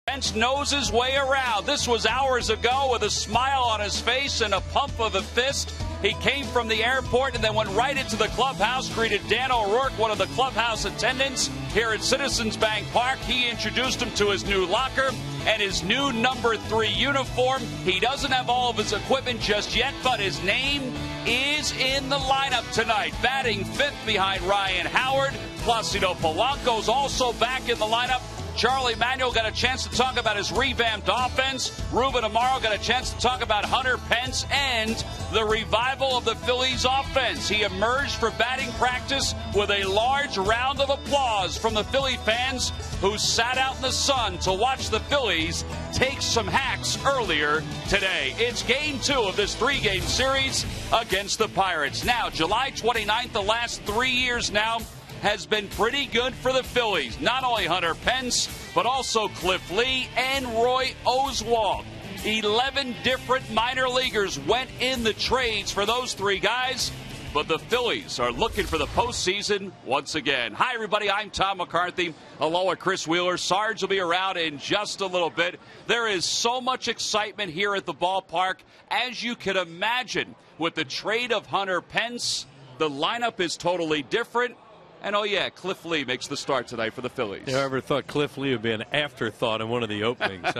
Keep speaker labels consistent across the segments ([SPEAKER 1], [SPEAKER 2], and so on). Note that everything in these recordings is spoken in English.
[SPEAKER 1] Pence knows his way around. This was hours ago with a smile on his face and a pump of a fist. He came from the airport and then went right into the clubhouse, greeted Dan O'Rourke, one of the clubhouse attendants here at Citizens Bank Park. He introduced him to his new locker and his new number 3 uniform. He doesn't have all of his equipment just yet, but his name is in the lineup tonight. Batting 5th behind Ryan Howard. Placido Polanco's also back in the lineup. Charlie Manuel got a chance to talk about his revamped offense. Ruben Amaro got a chance to talk about Hunter Pence and the revival of the Phillies offense. He emerged for batting practice with a large round of applause from the Philly fans who sat out in the sun to watch the Phillies take some hacks earlier today. It's game 2 of this 3-game series against the Pirates. Now, July 29th, the last 3 years now, has been pretty good for the Phillies. Not only Hunter Pence, but also Cliff Lee and Roy Oswalt. 11 different minor leaguers went in the trades for those 3 guys, but the Phillies are looking for the postseason once again. Hi, everybody. I'm Tom McCarthy, along with Chris Wheeler. Sarge will be around in just a little bit. There is so much excitement here at the ballpark. As you can imagine, with the trade of Hunter Pence, the lineup is totally different. And, oh, yeah, Cliff Lee makes the start tonight for the Phillies.
[SPEAKER 2] You ever thought Cliff Lee would be an afterthought in one of the openings?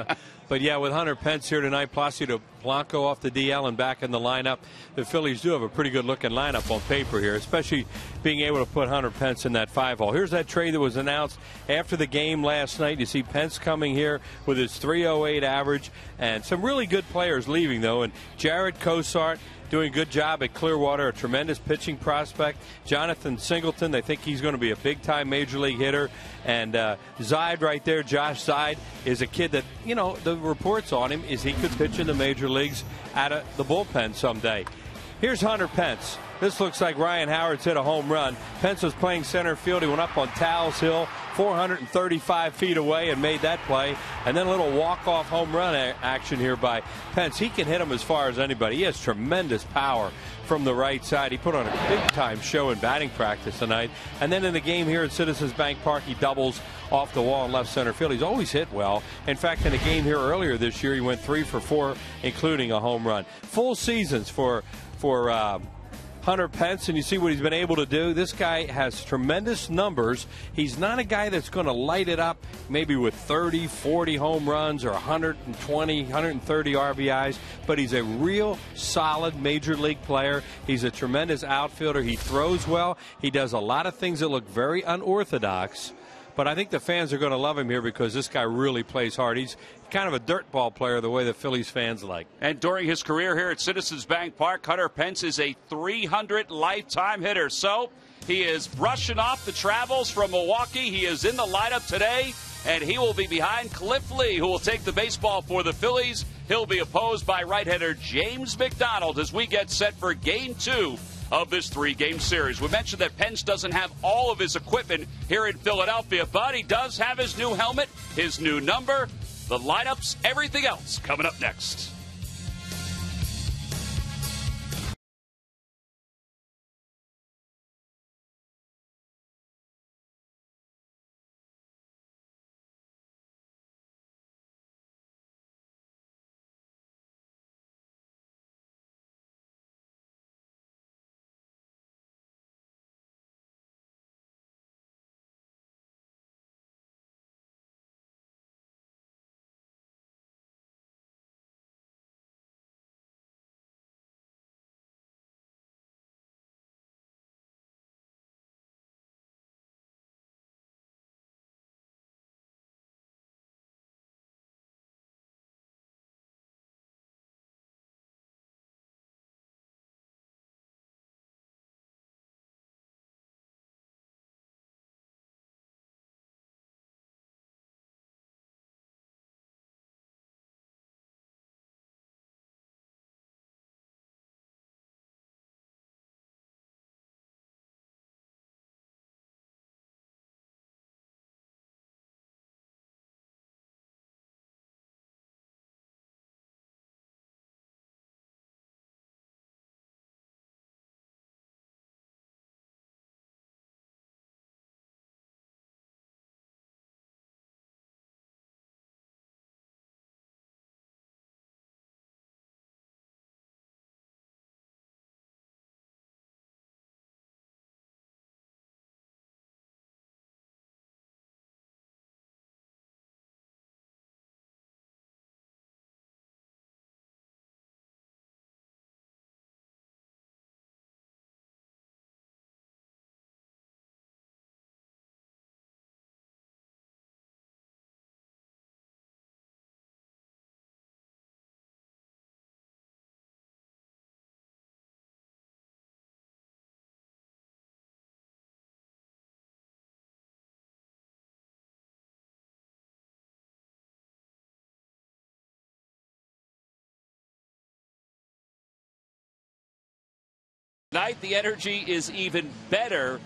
[SPEAKER 2] But, yeah, with Hunter Pence here tonight, Placido Polanco off the DL and back in the lineup, the Phillies do have a pretty good-looking lineup on paper here, especially being able to put Hunter Pence in that 5-hole. Here's that trade that was announced after the game last night. You see Pence coming here with his .308 average, and some really good players leaving, though, and Jared Cosart doing a good job at Clearwater, a tremendous pitching prospect. Jonathan Singleton, they think he's going to be a big-time major league hitter. And Zide right there, Josh Zide, is a kid that, you know, the reports on him is he could pitch in the major leagues out of the bullpen someday. Here's Hunter Pence. This looks like Ryan Howard's hit a home run. Pence was playing center field. He went up on Towles Hill, 435 feet away, and made that play. And then a little walk-off home run action here by Pence. He can hit him as far as anybody. He has tremendous power from the right side. He put on a big-time show in batting practice tonight. And then in the game here at Citizens Bank Park, he doubles off the wall in left center field. He's always hit well. In fact, in a game here earlier this year, he went 3 for 4, including a home run. Full seasons for Hunter Pence, and you see what he's been able to do. This guy has tremendous numbers. He's not a guy that's going to light it up maybe with 30, 40 home runs or 120, 130 RBIs, but he's a real solid major league player. He's a tremendous outfielder. He throws well. He does a lot of things that look very unorthodox. But I think the fans are going to love him here because this guy really plays hard. He's kind of a dirt ball player the way the Phillies fans like.
[SPEAKER 1] And during his career here at Citizens Bank Park, Hunter Pence is a .300 lifetime hitter. So he is brushing off the travels from Milwaukee. He is in the lineup today, and he will be behind Cliff Lee, who will take the baseball for the Phillies. He'll be opposed by right-hander James McDonald as we get set for Game 2 of this 3-game series. We mentioned that Pence doesn't have all of his equipment here in Philadelphia, but he does have his new helmet, his new number, the lineups, everything else coming up next. night, the energy is even better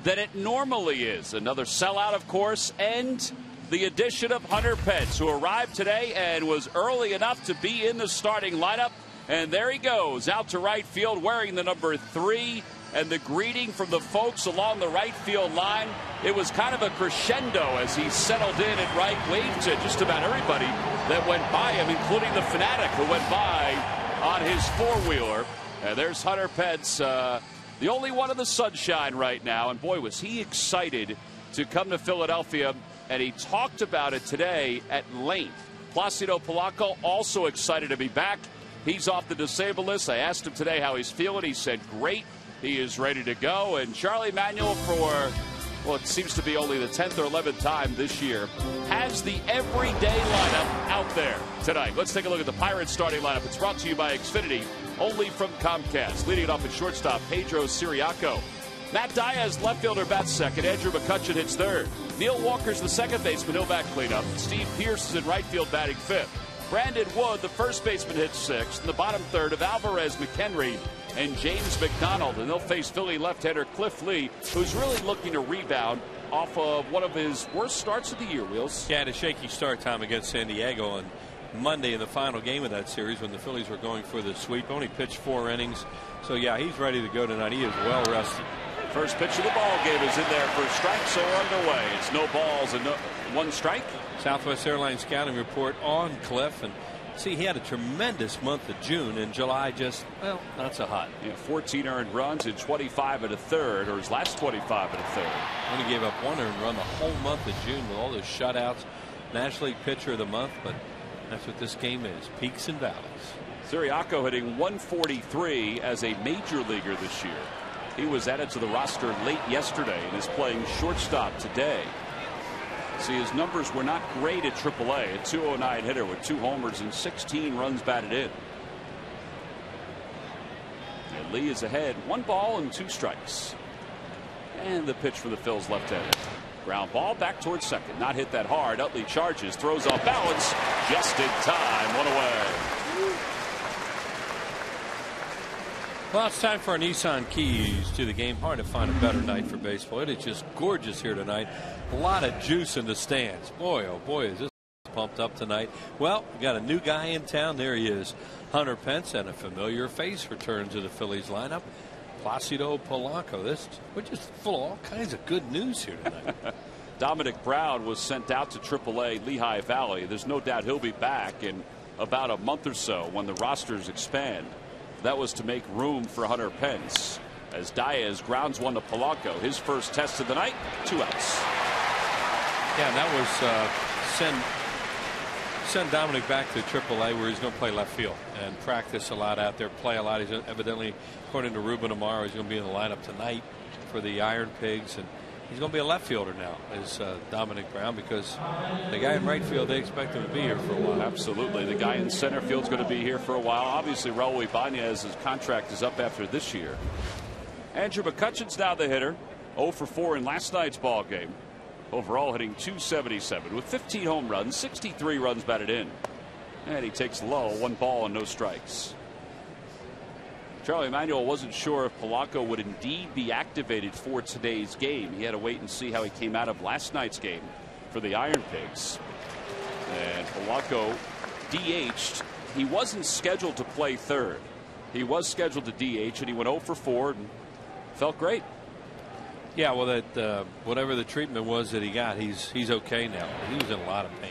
[SPEAKER 1] than it normally is. Another sellout, of course, and the addition of Hunter Pence, who arrived today and was early enough to be in the starting lineup. And there he goes, out to right field wearing the number 3. And the greeting from the folks along the right field line, it was kind of a crescendo as he settled in at right, waved to just about everybody that went by him, including the fanatic who went by on his four-wheeler. And there's Hunter Pence, the only one in the sunshine right now. And boy, was he excited to come to Philadelphia, and he talked about it today at length. Placido Polanco also excited to be back. He's off the disabled list. I asked him today how he's feeling. He said great. He is ready to go. And Charlie Manuel, for, well, it seems to be only the 10th or 11th time this year, has the everyday lineup out there tonight. Let's take a look at the Pirates starting lineup. It's brought to you by Xfinity, only from Comcast. Leading it off at shortstop, Pedro Siriaco. Matt Diaz, left fielder, bats second. Andrew McCutchen hits third. Neil Walker's the second baseman. He'll bat cleanup. Steve Pearce is in right field, batting fifth. Brandon Wood, the first baseman, hits sixth. In the bottom third of Alvarez, McHenry, and James McDonald. And they'll face Philly left-hander Cliff Lee, who's really looking to rebound off of one of his worst starts of the year, Wheels.
[SPEAKER 2] Yeah, had a shaky start time against San Diego on Monday in the final game of that series when the Phillies were going for the sweep. Only pitched 4 innings. So, yeah, he's ready to go tonight. He is well rested.
[SPEAKER 1] First pitch of the ball game is in there for a strike, so we're underway. It's no balls and one strike.
[SPEAKER 2] Southwest Airlines scouting report on Cliff, and see, he had a tremendous month of June, and July just, well, not so hot.
[SPEAKER 1] Yeah, 14 earned runs in 25 and a third, or his last 25 and a third.
[SPEAKER 2] Only gave up 1 earned run the whole month of June with all those shutouts. National League pitcher of the month, but that's what this game is, peaks and valleys.
[SPEAKER 1] Siriaco hitting 143 as a major leaguer this year. He was added to the roster late yesterday and is playing shortstop today. See, his numbers were not great at AAA. A 209 hitter with 2 homers and 16 runs batted in. And Lee is ahead, 1 ball and 2 strikes. And the pitch for the Phils left-handed. Ground ball back towards second. Not hit that hard. Utley charges, throws off balance. Just in time. 1 away.
[SPEAKER 2] Well, it's time for our Nissan keys to the game. Hard to find a better night for baseball. It is just gorgeous here tonight. A lot of juice in the stands. Boy, oh boy, is this pumped up tonight. Well, we got a new guy in town. There he is. Hunter Pence, and a familiar face returns to the Phillies lineup. Placido Polanco. We're just full of all kinds of good news here tonight.
[SPEAKER 1] Dominic Brown was sent out to AAA Lehigh Valley. There's no doubt he'll be back in about a month or so when the rosters expand. That was to make room for Hunter Pence as Diaz grounds one to Polanco. His first test of the night, 2 outs.
[SPEAKER 2] Yeah, and that was send Dominic back to AAA where he's going to play left field and practice a lot out there, play a lot. He's evidently, according to Ruben Amaro, he's going to be in the lineup tonight for the Iron Pigs, and he's going to be a left fielder now, is Dominic Brown, because the guy in right field, they expect him to be here for a while.
[SPEAKER 1] Absolutely. The guy in center field is going to be here for a while. Obviously, Raul Ibanez's contract is up after this year. Andrew McCutchen's now the hitter, 0 for 4 in last night's ball game. Overall hitting .277 with 15 home runs, 63 runs batted in. And he takes low, 1 ball and no strikes. Charlie Manuel wasn't sure if Polanco would indeed be activated for today's game. He had to wait and see how he came out of last night's game for the Iron Pigs. And Polanco DH'd. He wasn't scheduled to play third. He was scheduled to DH, and he went 0 for 4 and felt great.
[SPEAKER 2] Yeah, well, that whatever the treatment was that he got, he's okay now. He was in a lot of pain.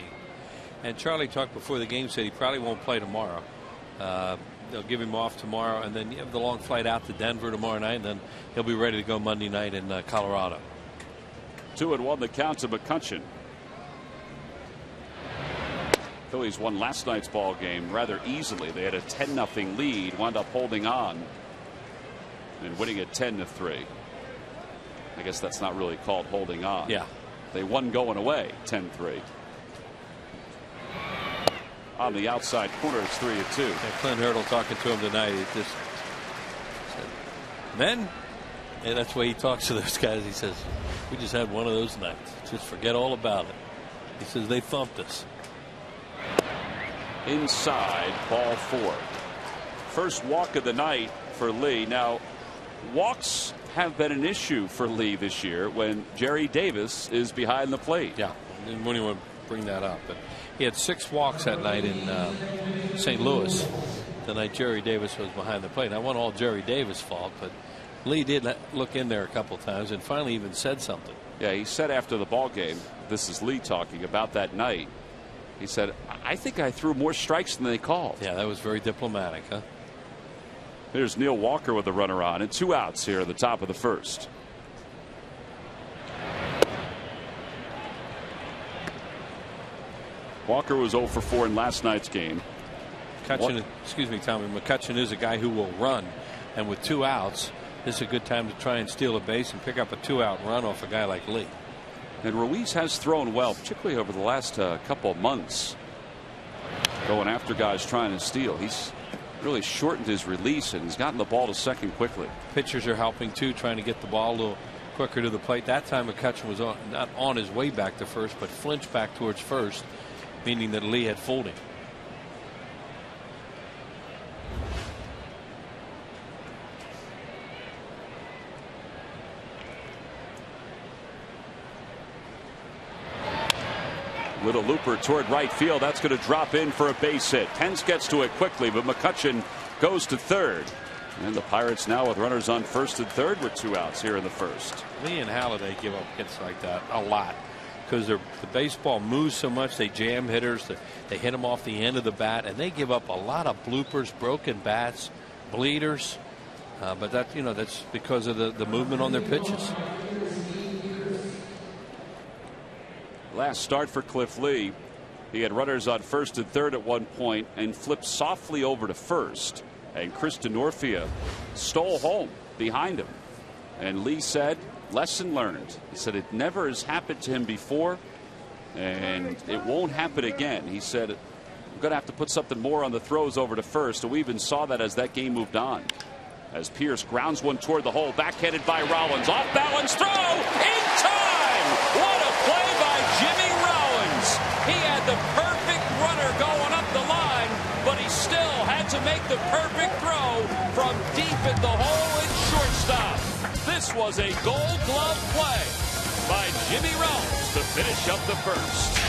[SPEAKER 2] And Charlie talked before the game, said he probably won't play tomorrow. They'll give him off tomorrow, and then you have the long flight out to Denver tomorrow night, and then he'll be ready to go Monday night in Colorado.
[SPEAKER 1] 2-1 the count to McCutchen. Phillies won last night's ball game rather easily. They had a 10-0 lead, wound up holding on and winning it 10-3. I guess that's not really called holding on.
[SPEAKER 2] Yeah.
[SPEAKER 1] They won going away 10-3. On the outside corner, it's 3-2.
[SPEAKER 2] Yeah, Clint Hurdle talking to him tonight. He just said, men, and that's the way he talks to those guys. He says, we just had one of those nights. Just forget all about it. He says they thumped us.
[SPEAKER 1] Inside, ball 4. First walk of the night for Lee. Now, walks have been an issue for Lee this year when Jerry Davis is behind the plate.
[SPEAKER 2] Yeah, I didn't want to bring that up, but he had 6 walks that night in St. Louis, the night Jerry Davis was behind the plate. That wasn't all Jerry Davis' fault, but Lee did look in there a couple times and finally even said something.
[SPEAKER 1] Yeah, he said after the ball game, this is Lee talking about that night. He said, I think I threw more strikes than they called.
[SPEAKER 2] Yeah, that was very diplomatic, huh?
[SPEAKER 1] There's Neil Walker with a runner on and 2 outs here at the top of the first. Walker was 0 for 4 in last night's game.
[SPEAKER 2] McCutchen, excuse me, Tommy. McCutchen is a guy who will run, and with 2 outs, this is a good time to try and steal a base and pick up a 2-out run off a guy like Lee.
[SPEAKER 1] And Ruiz has thrown well, particularly over the last couple of months, going after guys trying to steal. He's really shortened his release and he's gotten the ball to second quickly.
[SPEAKER 2] Pitchers are helping too, trying to get the ball a little quicker to the plate. That time McCutchen was not on his way back to first, but flinched back towards first, meaning that Lee had fooled him.
[SPEAKER 1] Little looper toward right field. That's going to drop in for a base hit. Pence gets to it quickly, but McCutchen goes to third. And the Pirates now with runners on first and third with 2 outs here in the first.
[SPEAKER 2] Lee and Halladay give up hits like that a lot because the baseball moves so much. They jam hitters. They hit them off the end of the bat, and they give up a lot of bloopers, broken bats, bleeders. But that, that's because of the movement on their pitches.
[SPEAKER 1] Last start for Cliff Lee. He had runners on first and third at one point and flipped softly over to first. And Chris DeNorfia stole home behind him. And Lee said, lesson learned. He said it never has happened to him before and it won't happen again. He said, I'm going to have to put something more on the throws over to first. And we even saw that as that game moved on. As Pierce grounds one toward the hole, backhanded by Rollins. Off balance throw in time. What a play by Jimmy Rollins. He had the perfect runner going up the line, but he still had to make the perfect throw from deep in the hole in shortstop. This was a Gold Glove play by Jimmy Rollins to finish up the first.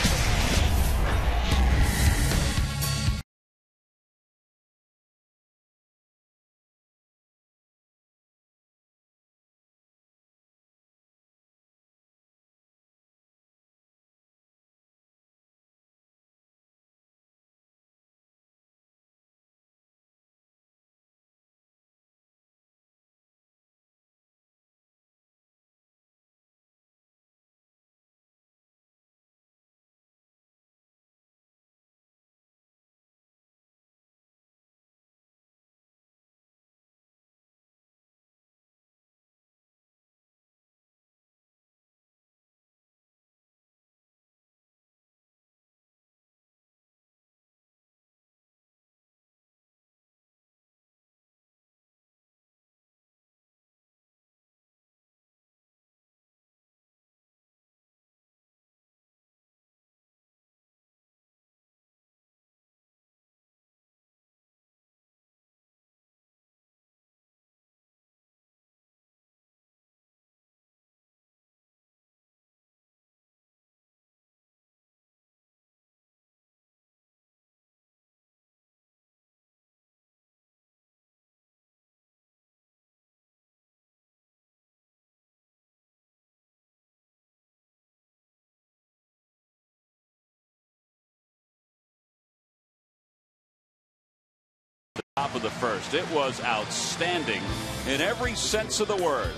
[SPEAKER 1] Top of the first. It was outstanding in every sense of the word.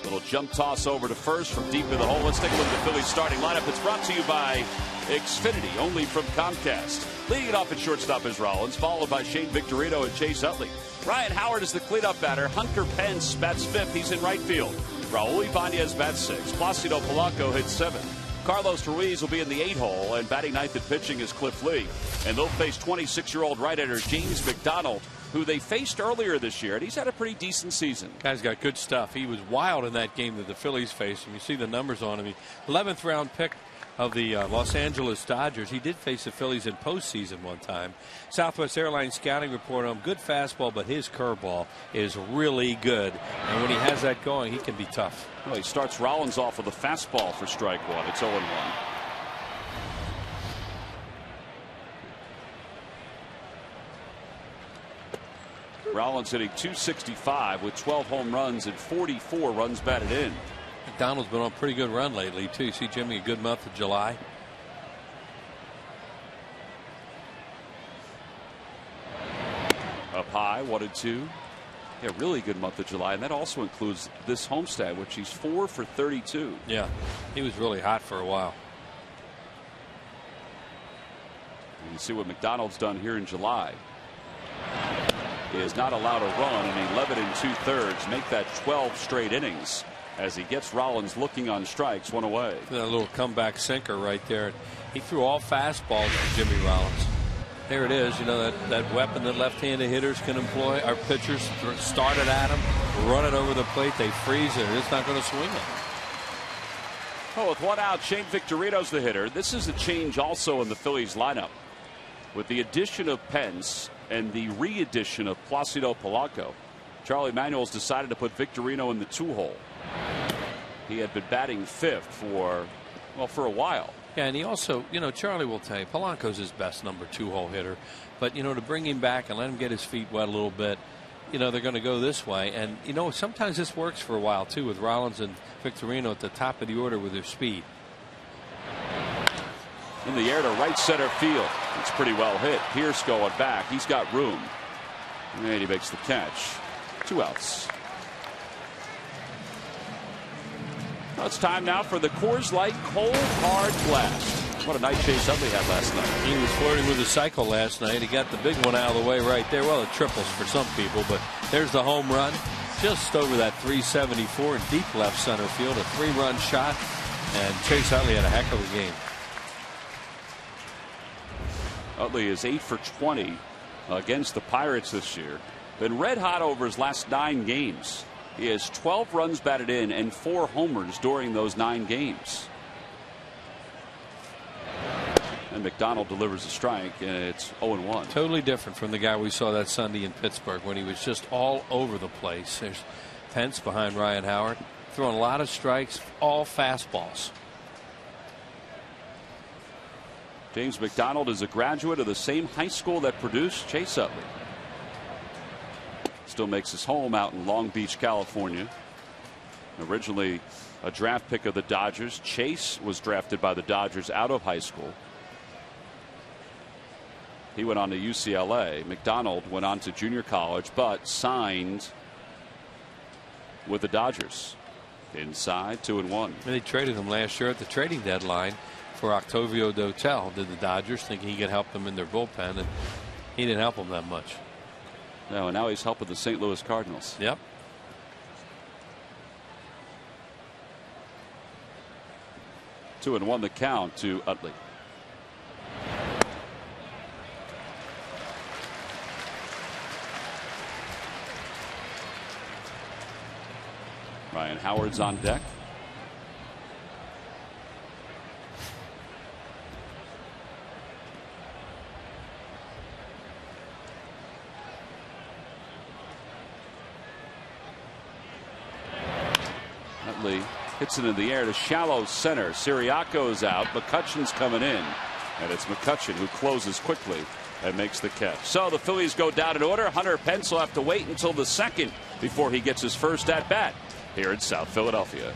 [SPEAKER 1] Little jump toss over to first from deep in the hole. Let's take a look at the Phillies starting lineup. It's brought to you by Xfinity, only from Comcast. Leading it off at shortstop is Rollins, followed by Shane Victorino and Chase Utley. Ryan Howard is the cleanup batter. Hunter Pence bats fifth. He's in right field. Raul Ibanez bats sixth. Placido Polanco hits seventh. Carlos Ruiz will be in the 8-hole, and batting ninth at pitching is Cliff Lee. And they'll face 26-year-old right-hander James McDonald, who they faced earlier this year, and he's had a pretty decent season.
[SPEAKER 2] Guy's got good stuff. He was wild in that game that the Phillies faced him. You see the numbers on him. 11th round pick of the Los Angeles Dodgers. He did face the Phillies in postseason one time. Southwest Airlines scouting report on him. Good fastball, but his curveball is really good. And when he has that going, he can be tough.
[SPEAKER 1] Well, he starts Rollins off with a fastball for strike one. It's 0-1. Rollins hitting .265 with 12 home runs and 44 runs batted in.
[SPEAKER 2] McDonald's been on a pretty good run lately, too. You see Jimmy a good month of July.
[SPEAKER 1] Up high, 1-2. Yeah, really good month of July, and that also includes this homestand, which he's 4 for 32.
[SPEAKER 2] Yeah, he was really hot for a while.
[SPEAKER 1] And you see what McDonald's done here in July. He is not allowed a run in 11 2/3, make that 12 straight innings as he gets Rollins looking on strikes, one away.
[SPEAKER 2] That little comeback sinker right there. He threw all fastballs to Jimmy Rollins. There it is, you know, that weapon that left-handed hitters can employ. Our pitchers started at him, run it over the plate, they freeze it, it's not going to swing it.
[SPEAKER 1] Oh, with one out, Shane Victorino's the hitter. This is a change also in the Phillies lineup. With the addition of Pence and the re-addition of Placido Polanco, Charlie Manuel's decided to put Victorino in the 2-hole. He had been batting 5th for a while.
[SPEAKER 2] Yeah, and he also, you know, Charlie will tell you, Polanco's his best number 2-hole hitter. But, you know, to bring him back and let him get his feet wet a little bit, you know, they're going to go this way. And, you know, sometimes this works for a while, too, with Rollins and Victorino at the top of the order with their speed.
[SPEAKER 1] In the air to right center field. It's pretty well hit. Pierce going back. He's got room. And he makes the catch. 2 outs. Well, it's time now for the Coors Light Cold Hard Blast. What a night Chase Utley had last night.
[SPEAKER 2] He was flirting with a cycle last night. He got the big one out of the way right there. Well, it triples for some people, but there's the home run. Just over that 374 in deep left center field. A 3-run shot. And Chase Utley had a heck of a game.
[SPEAKER 1] Utley is 8 for 20 against the Pirates this year. Been red hot over his last 9 games. He has 12 runs batted in and 4 homers during those 9 games. And McDonald delivers a strike, and it's 0-1.
[SPEAKER 2] Totally different from the guy we saw that Sunday in Pittsburgh when he was just all over the place. There's Pence behind Ryan Howard, throwing a lot of strikes, all fastballs.
[SPEAKER 1] James McDonald is a graduate of the same high school that produced Chase Utley. Still makes his home out in Long Beach, California. Originally a draft pick of the Dodgers. Chase was drafted by the Dodgers out of high school. He went on to UCLA. McDonald went on to junior college, but signed with the Dodgers. Inside, 2-1.
[SPEAKER 2] They traded him last year at the trading deadline for Octavio Dotel. Did the Dodgers, thinking he could help them in their bullpen, and he didn't help them that much.
[SPEAKER 1] No, and now he's helping the St. Louis Cardinals.
[SPEAKER 2] Yep.
[SPEAKER 1] Two and 1 the count to Utley. Ryan Howard's on deck. Utley hits it in the air to shallow center. Siriaco's out. McCutcheon's coming in. And it's McCutcheon who closes quickly and makes the catch. So the Phillies go down in order. Hunter Pence will have to wait until the 2nd before he gets his first at bat here in South Philadelphia.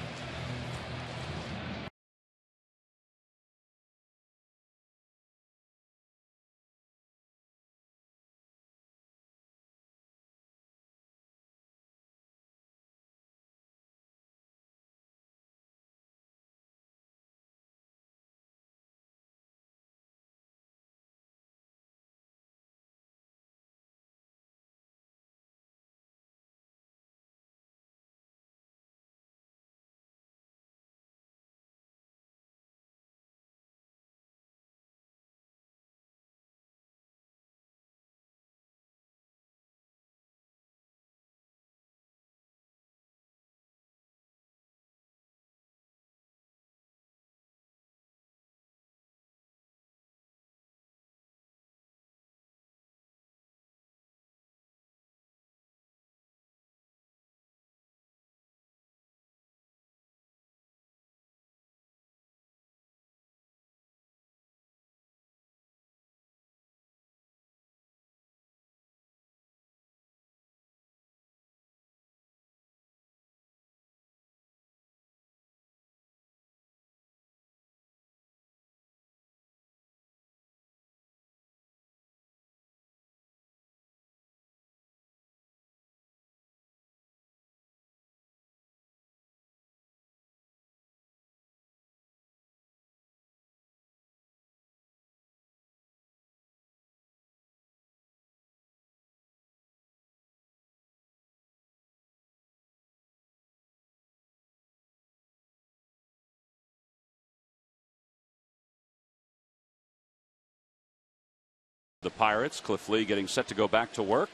[SPEAKER 1] the Pirates. Cliff Lee getting set to go back to work.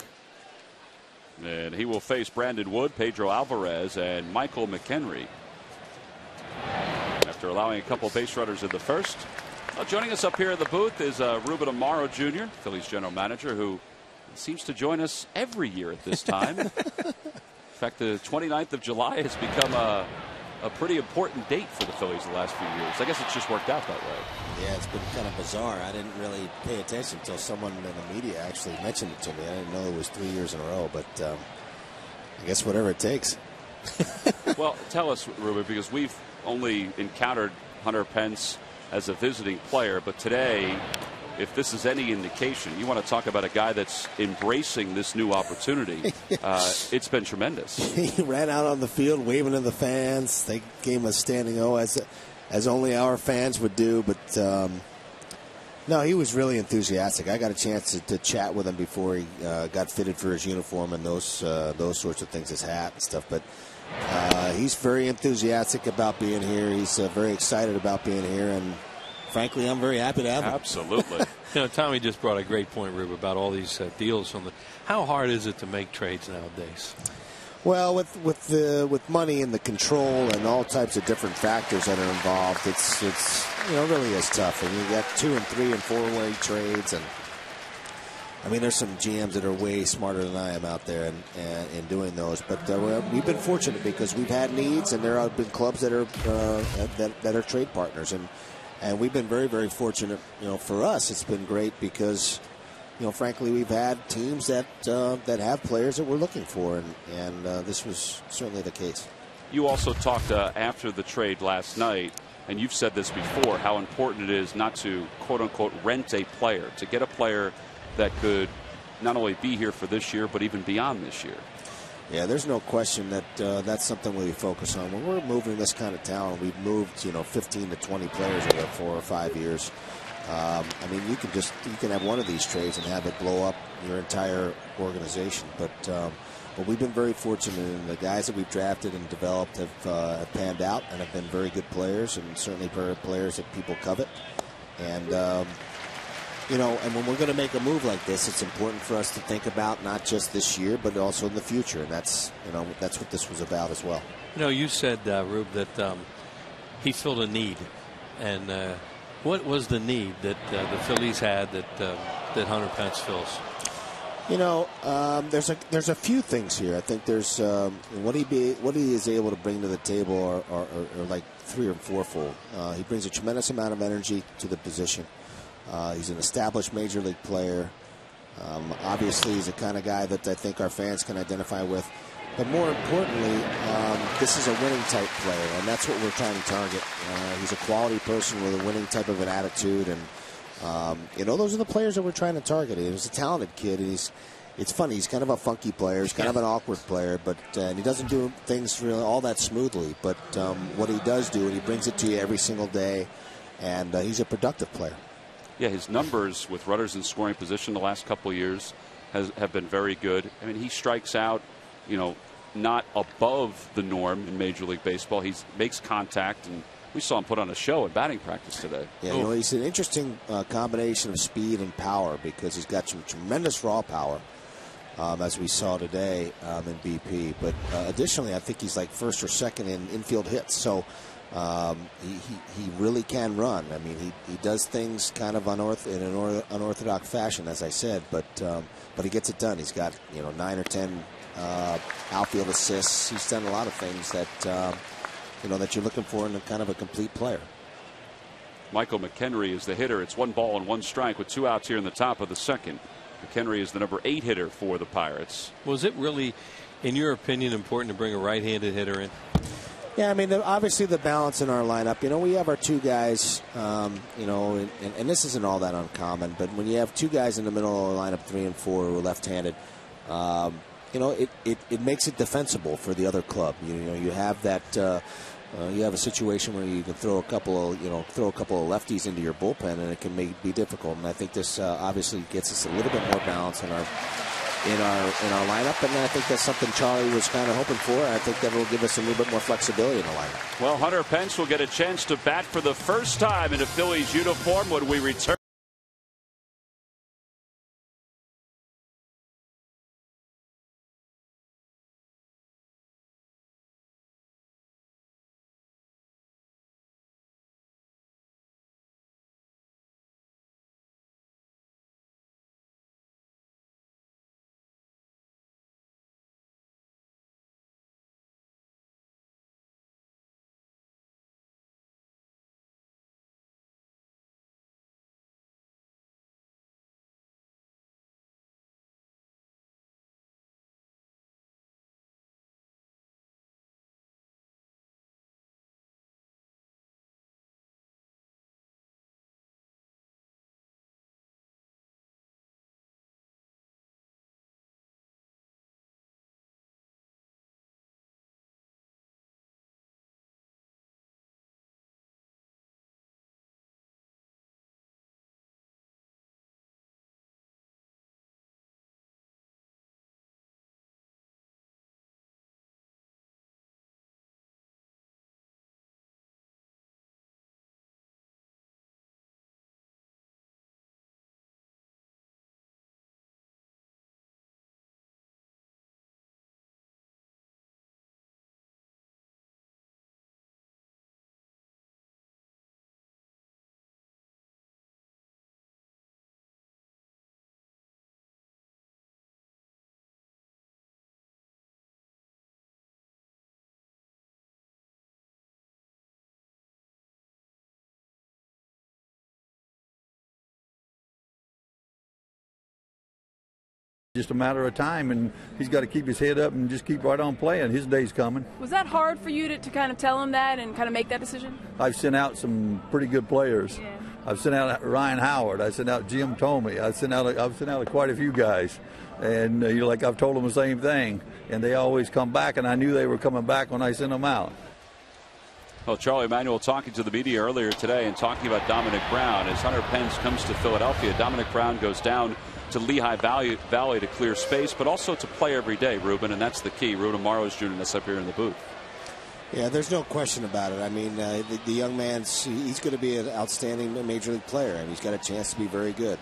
[SPEAKER 1] And he will face Brandon Wood, Pedro Alvarez, and Michael McHenry. After allowing a couple base runners in the first. Well, joining us up here in the booth is Ruben Amaro Jr., Phillies general manager, who seems to join us every year at this time. In fact, the 29th of July has become a pretty important date for the Phillies the last few years. I guess it's just worked out that way.
[SPEAKER 3] Yeah, it's been kind of bizarre. I didn't really pay attention until someone in the media actually mentioned it to me. I didn't know it was 3 years in a row, but I guess whatever it takes.
[SPEAKER 1] Well, tell us, Ruben, because we've only encountered Hunter Pence as a visiting player, but today, if this is any indication, you want to talk about a guy that's embracing this new opportunity. It's been tremendous.
[SPEAKER 3] He ran out on the field waving to the fans. They gave him a standing O as only our fans would do. But no, he was really enthusiastic. I got a chance to chat with him before he got fitted for his uniform and those sorts of things, his hat and stuff. But he's very enthusiastic about being here. He's very excited about being here, and frankly, I'm very happy to have him.
[SPEAKER 1] Absolutely.
[SPEAKER 2] Tommy just brought a great point, Rube, about all these deals from the. How hard is it to make trades nowadays?
[SPEAKER 3] Well, with money and the control and all types of different factors that are involved, it's really is tough. And you got 2 and 3 and 4-way trades, and I mean, there's some GMs that are way smarter than I am out there in doing those. But we've been fortunate because we've had needs, and there have been clubs that are trade partners, and we've been very, very fortunate. For us, it's been great because, frankly, we've had teams that have players that we're looking for, and this was certainly the case.
[SPEAKER 1] You also talked after the trade last night, and you've said this before, how important it is not to, quote-unquote, rent a player, to get a player that could not only be here for this year, but even beyond this year.
[SPEAKER 3] Yeah, there's no question that that's something we focus on. When we're moving this kind of talent, we've moved 15 to 20 players over 4 or 5 years. I mean, you can have one of these trades and have it blow up your entire organization. But we've been very fortunate, and the guys that we've drafted and developed have panned out and have been very good players, and certainly players that people covet. And and when we're going to make a move like this, it's important for us to think about not just this year, but also in the future. And that's what this was about as well.
[SPEAKER 2] You said, Rube, that he filled a need. And what was the need that the Phillies had that Hunter Pence fills?
[SPEAKER 3] There's a few things here. I think there's what he is able to bring to the table are like 3 or 4-fold. He brings a tremendous amount of energy to the position. He's an established major league player. Obviously, he's the kind of guy that I think our fans can identify with. But more importantly, this is a winning type player, and that's what we're trying to target. He's a quality person with a winning type of an attitude, and those are the players that we're trying to target. He's a talented kid, and it's funny. He's kind of a funky player. He's kind of an awkward player, but and he doesn't do things really all that smoothly. But what he does do, and he brings it to you every single day, and he's a productive player.
[SPEAKER 1] Yeah, his numbers with runners in scoring position the last couple of years have been very good. I mean, he strikes out, not above the norm in Major League Baseball. He makes contact, and we saw him put on a show at batting practice today.
[SPEAKER 3] Yeah, he's an interesting combination of speed and power because he's got some tremendous raw power, as we saw today in BP. But additionally, I think he's like first or second in infield hits. So he really can run. I mean, he does things kind of in an unorthodox fashion, as I said, but he gets it done. He's got 9 or 10 outfield assists. He's done a lot of things that that you're looking for in a kind of a complete player.
[SPEAKER 1] Michael McHenry is the hitter. It's 1 ball and 1 strike with 2 outs here in the top of the second. McHenry is the number 8 hitter for the Pirates.
[SPEAKER 2] Was it really, in your opinion, important to bring a right-handed hitter in?
[SPEAKER 3] Yeah, I mean, obviously the balance in our lineup. We have our 2 guys, and this isn't all that uncommon, but when you have 2 guys in the middle of the lineup, 3 and 4, who are left-handed, it makes it defensible for the other club. You have that. You have a situation where you can throw a couple of lefties into your bullpen, and it can be difficult. And I think this obviously gets us a little bit more balance in our lineup, and I think that's something Charlie was kind of hoping for. I think that will give us a little bit more flexibility in the lineup.
[SPEAKER 1] Well, Hunter Pence will get a chance to bat for the first time in a Phillies uniform when we return.
[SPEAKER 4] Just a matter of time, and he's got to keep his head up and just keep right on playing. His day's coming.
[SPEAKER 5] Was that hard for you to kind of tell him that and kind of make that decision?
[SPEAKER 4] I've sent out some pretty good players.
[SPEAKER 5] Yeah.
[SPEAKER 4] I've sent out Ryan Howard. I sent out Jim Tomey. I've sent out quite a few guys, and like I've told them the same thing, and they always come back, and I knew they were coming back when I sent them out.
[SPEAKER 1] Well, Charlie Emanuel talking to the media earlier today and talking about Dominic Brown. As Hunter Pence comes to Philadelphia, Dominic Brown goes down to Lehigh Valley to clear space, but also to play every day, Ruben, and that's the key. Ruben Amaro Jr. that's up here in the booth.
[SPEAKER 3] Yeah, there's no question about it. I mean, the young man's he's going to be an outstanding major league player, and he's got a chance to be very good.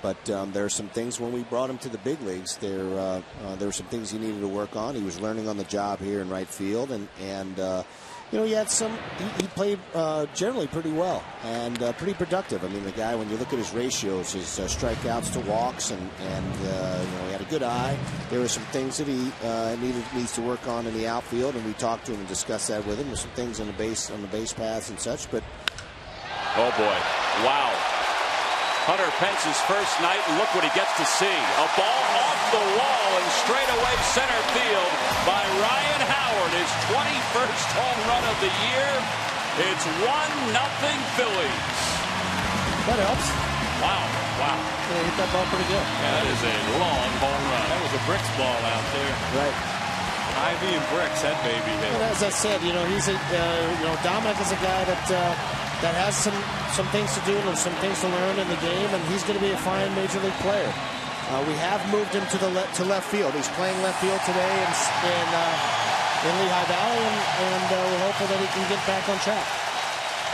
[SPEAKER 3] But there are some things when we brought him to the big leagues. There were some things he needed to work on. He was learning on the job here in right field, and he had some. He played generally pretty well and pretty productive. I mean, the guy, when you look at his ratios, his strikeouts to walks, and he had a good eye. There were some things that he needs to work on in the outfield, and we talked to him and discussed that with him. There's some things on the base paths and such. But
[SPEAKER 1] oh boy, wow. Hunter Pence's first night, and look what he gets to see. A ball off the wall and straightaway center field by Ryan Howard, his 21st home run of the year. It's 1-0 Phillies.
[SPEAKER 3] That helps.
[SPEAKER 1] Wow.
[SPEAKER 3] Yeah, he hit that ball pretty good.
[SPEAKER 1] Yeah, that is a long home run.
[SPEAKER 2] That was a bricks ball out there.
[SPEAKER 3] Right.
[SPEAKER 2] Ivy and bricks, that baby hit.
[SPEAKER 3] Well, as I said, he's Dominic is a guy that has some things to do and some things to learn in the game, and he's going to be a fine major league player. We have moved him to left field. He's playing left field today in Lehigh Valley, and we're hopeful that he can get back on track.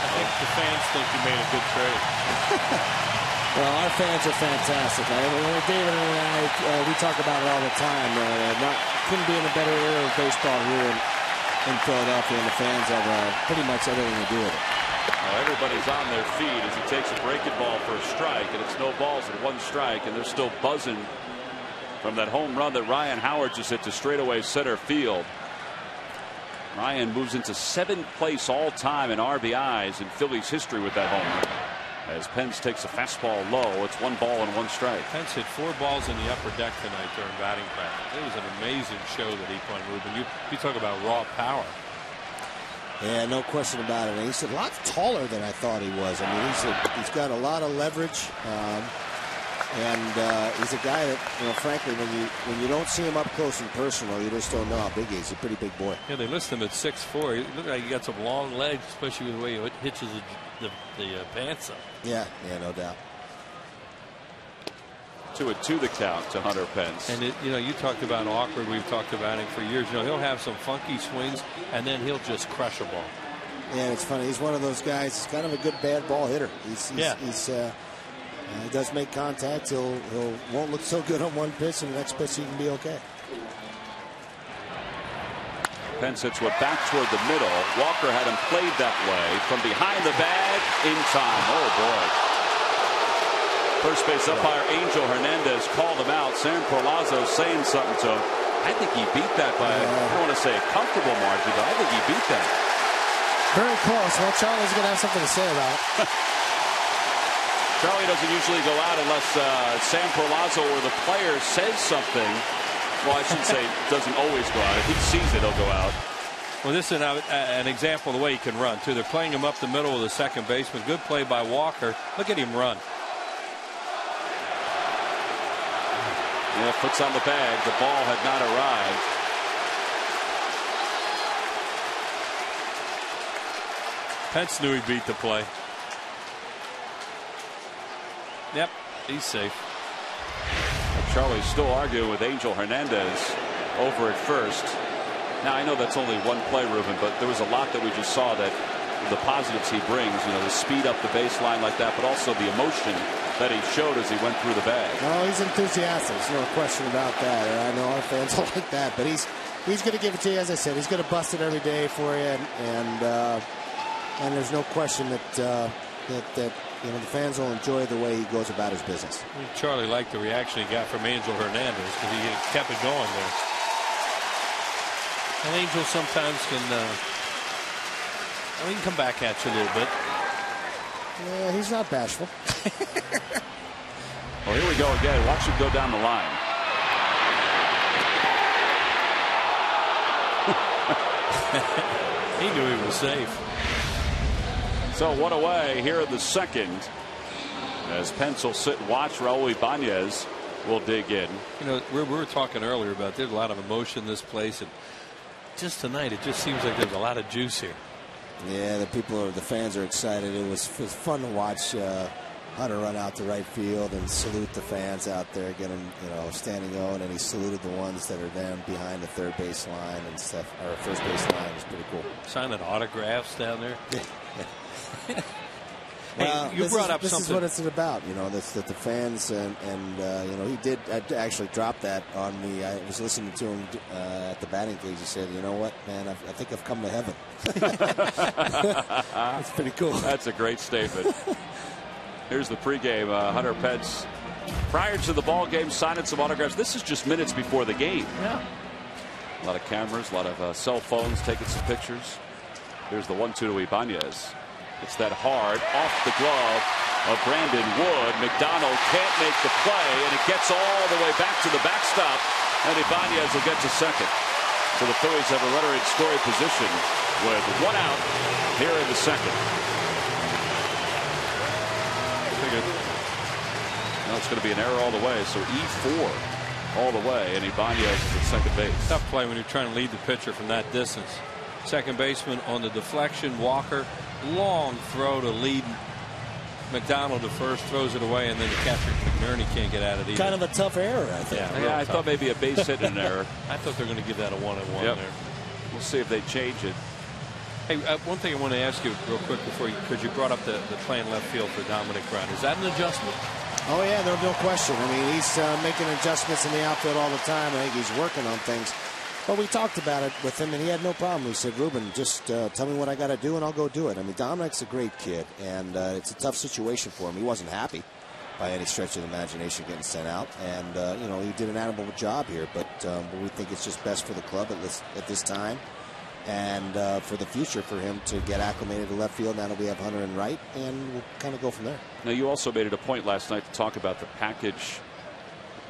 [SPEAKER 2] I think the fans think he made a good trade.
[SPEAKER 3] Well, our fans are fantastic. David and I, we talk about it all the time. Couldn't be in a better era of baseball here in Philadelphia, and the fans have pretty much everything to do with it.
[SPEAKER 1] Everybody's on their feet as he takes a breaking ball for a strike, and it's no balls and 1 strike, and they're still buzzing from that home run that Ryan Howard just hit to straightaway center field. Ryan moves into 7th place all time in RBIs in Phillies history with that home run. As Pence takes a fastball low, it's 1 ball and 1 strike.
[SPEAKER 2] Pence hit 4 balls in the upper deck tonight during batting practice. It was an amazing show that he put on, Ruben. You talk about raw power.
[SPEAKER 3] Yeah, no question about it. And he's a lot taller than I thought he was. I mean, he's got a lot of leverage, and he's a guy that, frankly, when you don't see him up close and personal, you just don't know how big he is. He's a pretty big boy.
[SPEAKER 2] Yeah, they list him at 6'4". He looks like he got some long legs, especially with the way he hitches the pants up.
[SPEAKER 3] Yeah, no doubt.
[SPEAKER 1] 2-2 the count to Hunter Pence.
[SPEAKER 2] And you talked about awkward. We've talked about him for years. He'll have some funky swings, and then he'll just crush a ball.
[SPEAKER 3] Yeah, it's funny. He's one of those guys. He's kind of a good bad ball hitter. He does make contact. He'll won't look so good on one pitch, and the next pitch he can be okay.
[SPEAKER 1] Pence hits one back toward the middle. Walker had him played that way from behind the bag in time. Oh boy. First base umpire Angel Hernandez called him out. Sam Perlazo saying something to him. I think he beat that by, I don't want to say a comfortable margin, but I think he beat that.
[SPEAKER 3] Very close. Well, Charlie's going to have something to say about it.
[SPEAKER 1] Charlie doesn't usually go out unless Sam Perlazo or the player says something. Well, I shouldn't say doesn't always go out. If he sees it, he'll go out.
[SPEAKER 2] Well, this is an example of the way he can run, too. They're playing him up the middle of the second baseman. Good play by Walker. Look at him run.
[SPEAKER 1] Yeah, foot's on the bag. The ball had not arrived.
[SPEAKER 2] Pence knew he beat the play. Yep, he's safe.
[SPEAKER 1] Charlie's still arguing with Angel Hernandez over at first. Now, I know that's only one play, Ruben, but there was a lot that we just saw that the positives he brings, the speed up the baseline like that, but also the emotion that he showed as he went through the bag.
[SPEAKER 3] Oh, he's enthusiastic. There's no question about that. I know our fans don't like that, but he's going to give it to you. As I said, he's going to bust it every day for you, and there's no question that the fans will enjoy the way he goes about his business.
[SPEAKER 2] Charlie liked the reaction he got from Angel Hernandez because he kept it going there. And Angel sometimes can come back at you a little bit.
[SPEAKER 3] Yeah, he's not bashful.
[SPEAKER 1] Well, here we go again. Watch him go down the line.
[SPEAKER 2] He knew he was safe.
[SPEAKER 1] So 1 away here in the second, as Pence will sit and watch. Raul Ibanez will dig in.
[SPEAKER 2] You know, we were talking earlier about there's a lot of emotion in this place, and just tonight it just seems like there's a lot of juice here.
[SPEAKER 3] Yeah, the fans are excited. It was fun to watch Hunter run out to right field and salute the fans out there, get him, standing on, and he saluted the ones that are down behind the third base line and stuff, or first base line. Was pretty cool.
[SPEAKER 2] Signing autographs down there.
[SPEAKER 3] Well,
[SPEAKER 2] hey, you brought up
[SPEAKER 3] this
[SPEAKER 2] something.
[SPEAKER 3] Is what it's about, that the fans and he did actually drop that on me. I was listening to him at the batting cage. He said, "You know what, man? I think I've come to heaven." That's pretty cool.
[SPEAKER 1] That's a great statement. Here's the pregame. Hunter Pence, prior to the ball game, signing some autographs. This is just minutes before the game.
[SPEAKER 2] Yeah.
[SPEAKER 1] A lot of cameras, a lot of cell phones taking some pictures. Here's the 1-2 to Ibanez. It's that hard off the glove of Brandon Wood. McDonald can't make the play, and it gets all the way back to the backstop, and Ibanez will get to second. So the Phillies have a runner in scoring position with 1 out here in the second. No, it's going to be an error all the way. So E4 all the way, and Ibanez is at second base.
[SPEAKER 2] Tough play when you're trying to lead the pitcher from that distance. Second baseman on the deflection. Walker, long throw to lead McDonald to first, throws it away, and then the catcher McNerney can't get out of it either.
[SPEAKER 3] Kind of a tough error, I think.
[SPEAKER 1] Yeah, I thought maybe a base hit and an error.
[SPEAKER 2] I thought they were going to give that a 1-1 there.
[SPEAKER 1] We'll see if they change it.
[SPEAKER 2] Hey, one thing I want to ask you real quick because you brought up the play in left field for Dominic Brown. Is that an adjustment?
[SPEAKER 3] Oh, yeah, no question. I mean, he's making adjustments in the outfield all the time. I think he's working on things. But we talked about it with him, and he had no problem. He said, "Ruben, just tell me what I got to do, and I'll go do it." I mean, Dominic's a great kid, and it's a tough situation for him. He wasn't happy by any stretch of the imagination getting sent out, and he did an admirable job here. But we think it's just best for the club at this time, and for the future for him to get acclimated to left field. Now that we have Hunter in right, and we'll kind of go from there. Now,
[SPEAKER 1] you also made it a point last night to talk about the package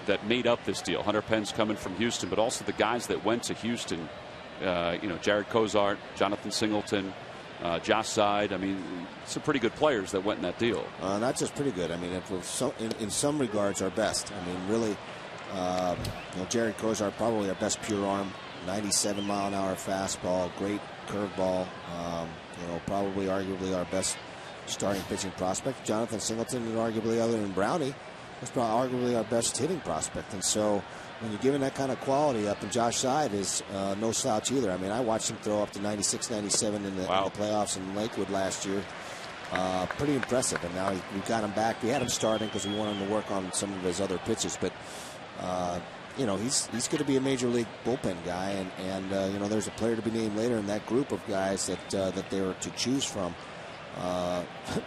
[SPEAKER 1] that made up this deal. Hunter Pence coming from Houston, but also the guys that went to Houston. Jared Cozart, Jonathan Singleton, Josh Side. I mean, some pretty good players that went in that deal.
[SPEAKER 3] Not just pretty good. I mean, in some regards, our best. I mean, really, Jared Cozart, probably our best pure arm. 97-mile-an-hour fastball, great curveball. Probably arguably our best starting pitching prospect. Jonathan Singleton, arguably, other than Brownie, was probably arguably our best hitting prospect. And so when you're giving that kind of quality up, and Josh Side is no slouch either. I mean, I watched him throw up to 96, 97 in the playoffs in Lakewood last year. Pretty impressive. And now we got him back. We had him starting because we wanted him to work on some of his other pitches. But, he's going to be a major league bullpen guy. And there's a player to be named later in that group of guys that they were to choose from.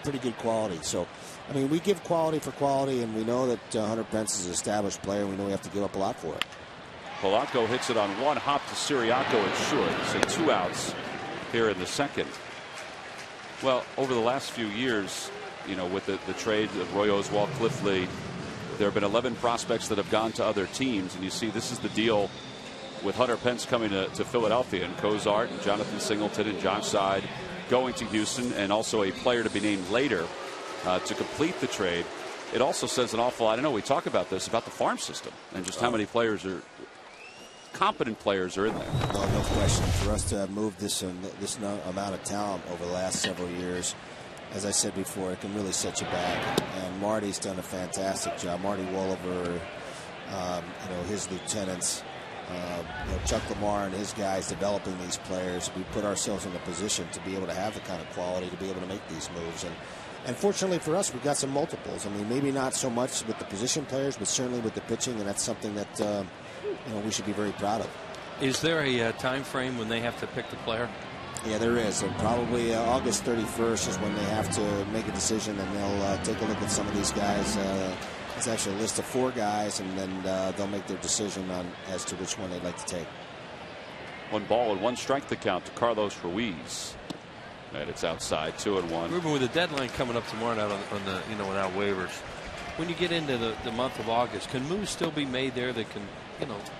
[SPEAKER 3] Pretty good quality. So, I mean, we give quality for quality, and we know that Hunter Pence is an established player. We know we have to give up a lot for it.
[SPEAKER 1] Polanco hits it on one hop to Siriaco at short. So 2 outs here in the second. Well, over the last few years, with the trade of Roy Oswalt, Cliff Lee, there have been 11 prospects that have gone to other teams, and you see this is the deal with Hunter Pence coming to Philadelphia, and Cozart and Jonathan Singleton and Josh Side going to Houston, and also a player to be named later to complete the trade. It also says an awful lot. I know we talk about this, about the farm system and just how many competent players are in there.
[SPEAKER 3] No question. For us to have moved this amount of talent over the last several years, as I said before, it can really set you back. And Marty's done a fantastic job. Marty Wolliver, his lieutenants, Chuck Lamar and his guys developing these players. We put ourselves in a position to be able to have the kind of quality to be able to make these moves. And fortunately for us, we've got some multiples. I mean, maybe not so much with the position players, but certainly with the pitching, and that's something that we should be very proud of.
[SPEAKER 2] Is there a time frame when they have to pick the player?
[SPEAKER 3] Yeah, there is. And probably August 31st is when they have to make a decision, and they'll take a look at some of these guys. It's actually a list of 4 guys, and then they'll make their decision as to which one they'd like to take.
[SPEAKER 1] 1 ball and 1 strike the count to Carlos Ruiz. And it's outside, 2-1.
[SPEAKER 2] Ruben, with the deadline coming up tomorrow night on the without waivers, when you get into the month of August, can moves still be made there that can,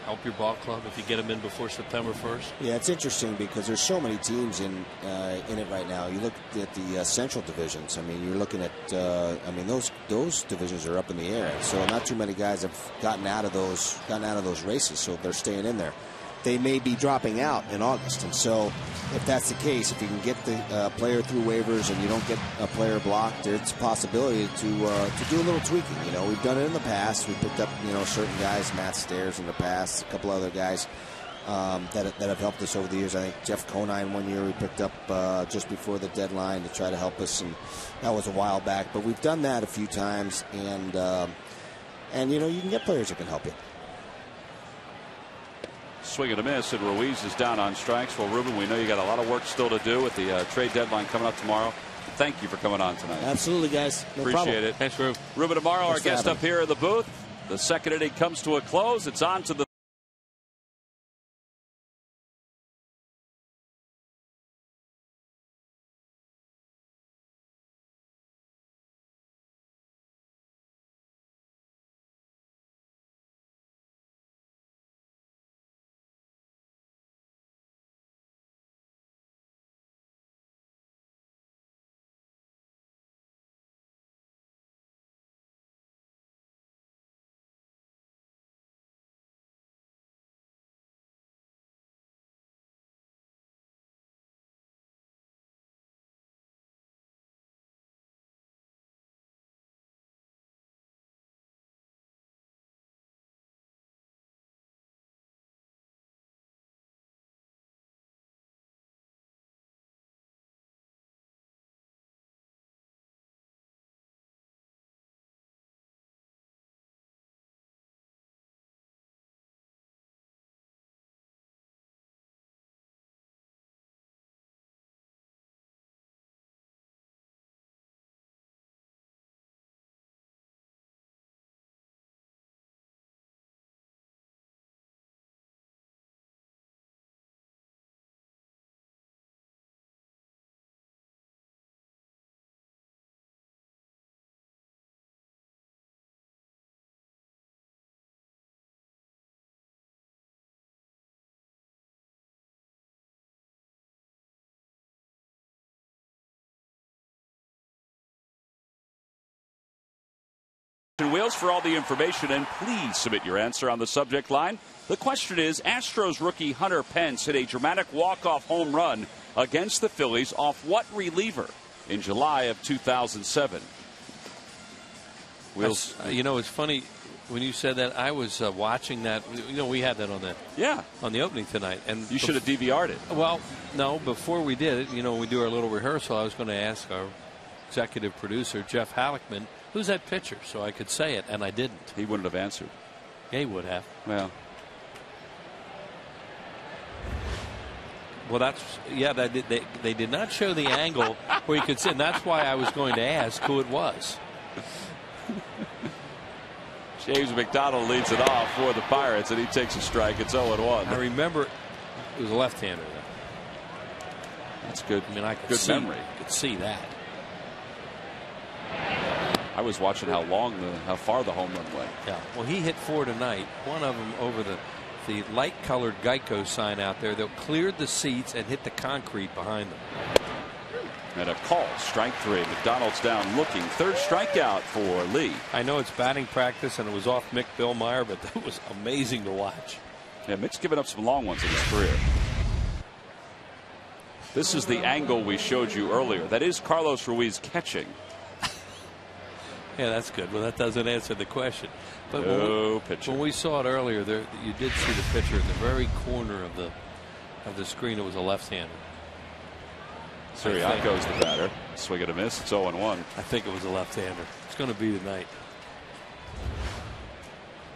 [SPEAKER 2] help your ball club if you get them in before September 1st?
[SPEAKER 3] Yeah, it's interesting because there's so many teams in it right now. You look at the Central divisions. I mean, you're looking at those divisions are up in the air. So not too many guys have gotten out of those races. So they're staying in there. They may be dropping out in August, and so if that's the case, if you can get the player through waivers and you don't get a player blocked, there's a possibility to do a little tweaking. We've done it in the past. We picked up certain guys, Matt Stairs in the past, a couple other guys that have helped us over the years. I think Jeff Conine one year we picked up just before the deadline to try to help us, and that was a while back. But we've done that a few times, and you can get players that can help you.
[SPEAKER 1] Swing and a miss, and Ruiz is down on strikes. Well, Ruben, we know you got a lot of work still to do with the trade deadline coming up tomorrow. Thank you for coming on tonight.
[SPEAKER 3] Absolutely, guys. No
[SPEAKER 1] Appreciate
[SPEAKER 3] problem.
[SPEAKER 1] it.
[SPEAKER 2] Thanks, Ruben.
[SPEAKER 1] Ruben Amaro, our guest up here in the booth. The second inning comes to a close. It's on to the wheels for all the information, and please submit your answer on the subject line. The question is, Astros rookie Hunter Pence hit a dramatic walk-off home run against the Phillies off what reliever in July of 2007? Wheels.
[SPEAKER 2] It's funny when you said that. I was watching that. We had that on the opening tonight, and
[SPEAKER 1] you should have DVR'd it.
[SPEAKER 2] Well, no, before we did it, we do our little rehearsal. I was going to ask our executive producer Jeff Halleckman, who's that pitcher, so I could say it, and I didn't.
[SPEAKER 1] He wouldn't have answered.
[SPEAKER 2] Yeah, he would have. Well, they did not show the angle where you could see, and that's why I was going to ask who it was.
[SPEAKER 1] James McDonald leads it off for the Pirates, and he takes a strike. It's 0-1.
[SPEAKER 2] I remember it was a left-hander.
[SPEAKER 1] That's good.
[SPEAKER 2] I mean, I could
[SPEAKER 1] good
[SPEAKER 2] see,
[SPEAKER 1] memory.
[SPEAKER 2] I could see that.
[SPEAKER 1] I was watching how far the home run went.
[SPEAKER 2] Yeah. Well, he hit 4 tonight. One of them over the light-colored Geico sign out there that cleared the seats and hit the concrete behind them.
[SPEAKER 1] And a call, strike 3. McDonald's down looking. Third strikeout for Lee.
[SPEAKER 2] I know it's batting practice and it was off Mick Billmeyer, but that was amazing to watch.
[SPEAKER 1] Yeah, Mick's given up some long ones in his career. This is the angle we showed you earlier. That is Carlos Ruiz catching.
[SPEAKER 2] Yeah, that's good. Well, that doesn't answer the question. But
[SPEAKER 1] pitcher.
[SPEAKER 2] When we saw it earlier, you did see the pitcher in the very corner of the screen. It was a left-hander.
[SPEAKER 1] Siriaco's the batter. Swing and a miss. It's 0-1.
[SPEAKER 2] I think it was a left-hander. It's going to be tonight.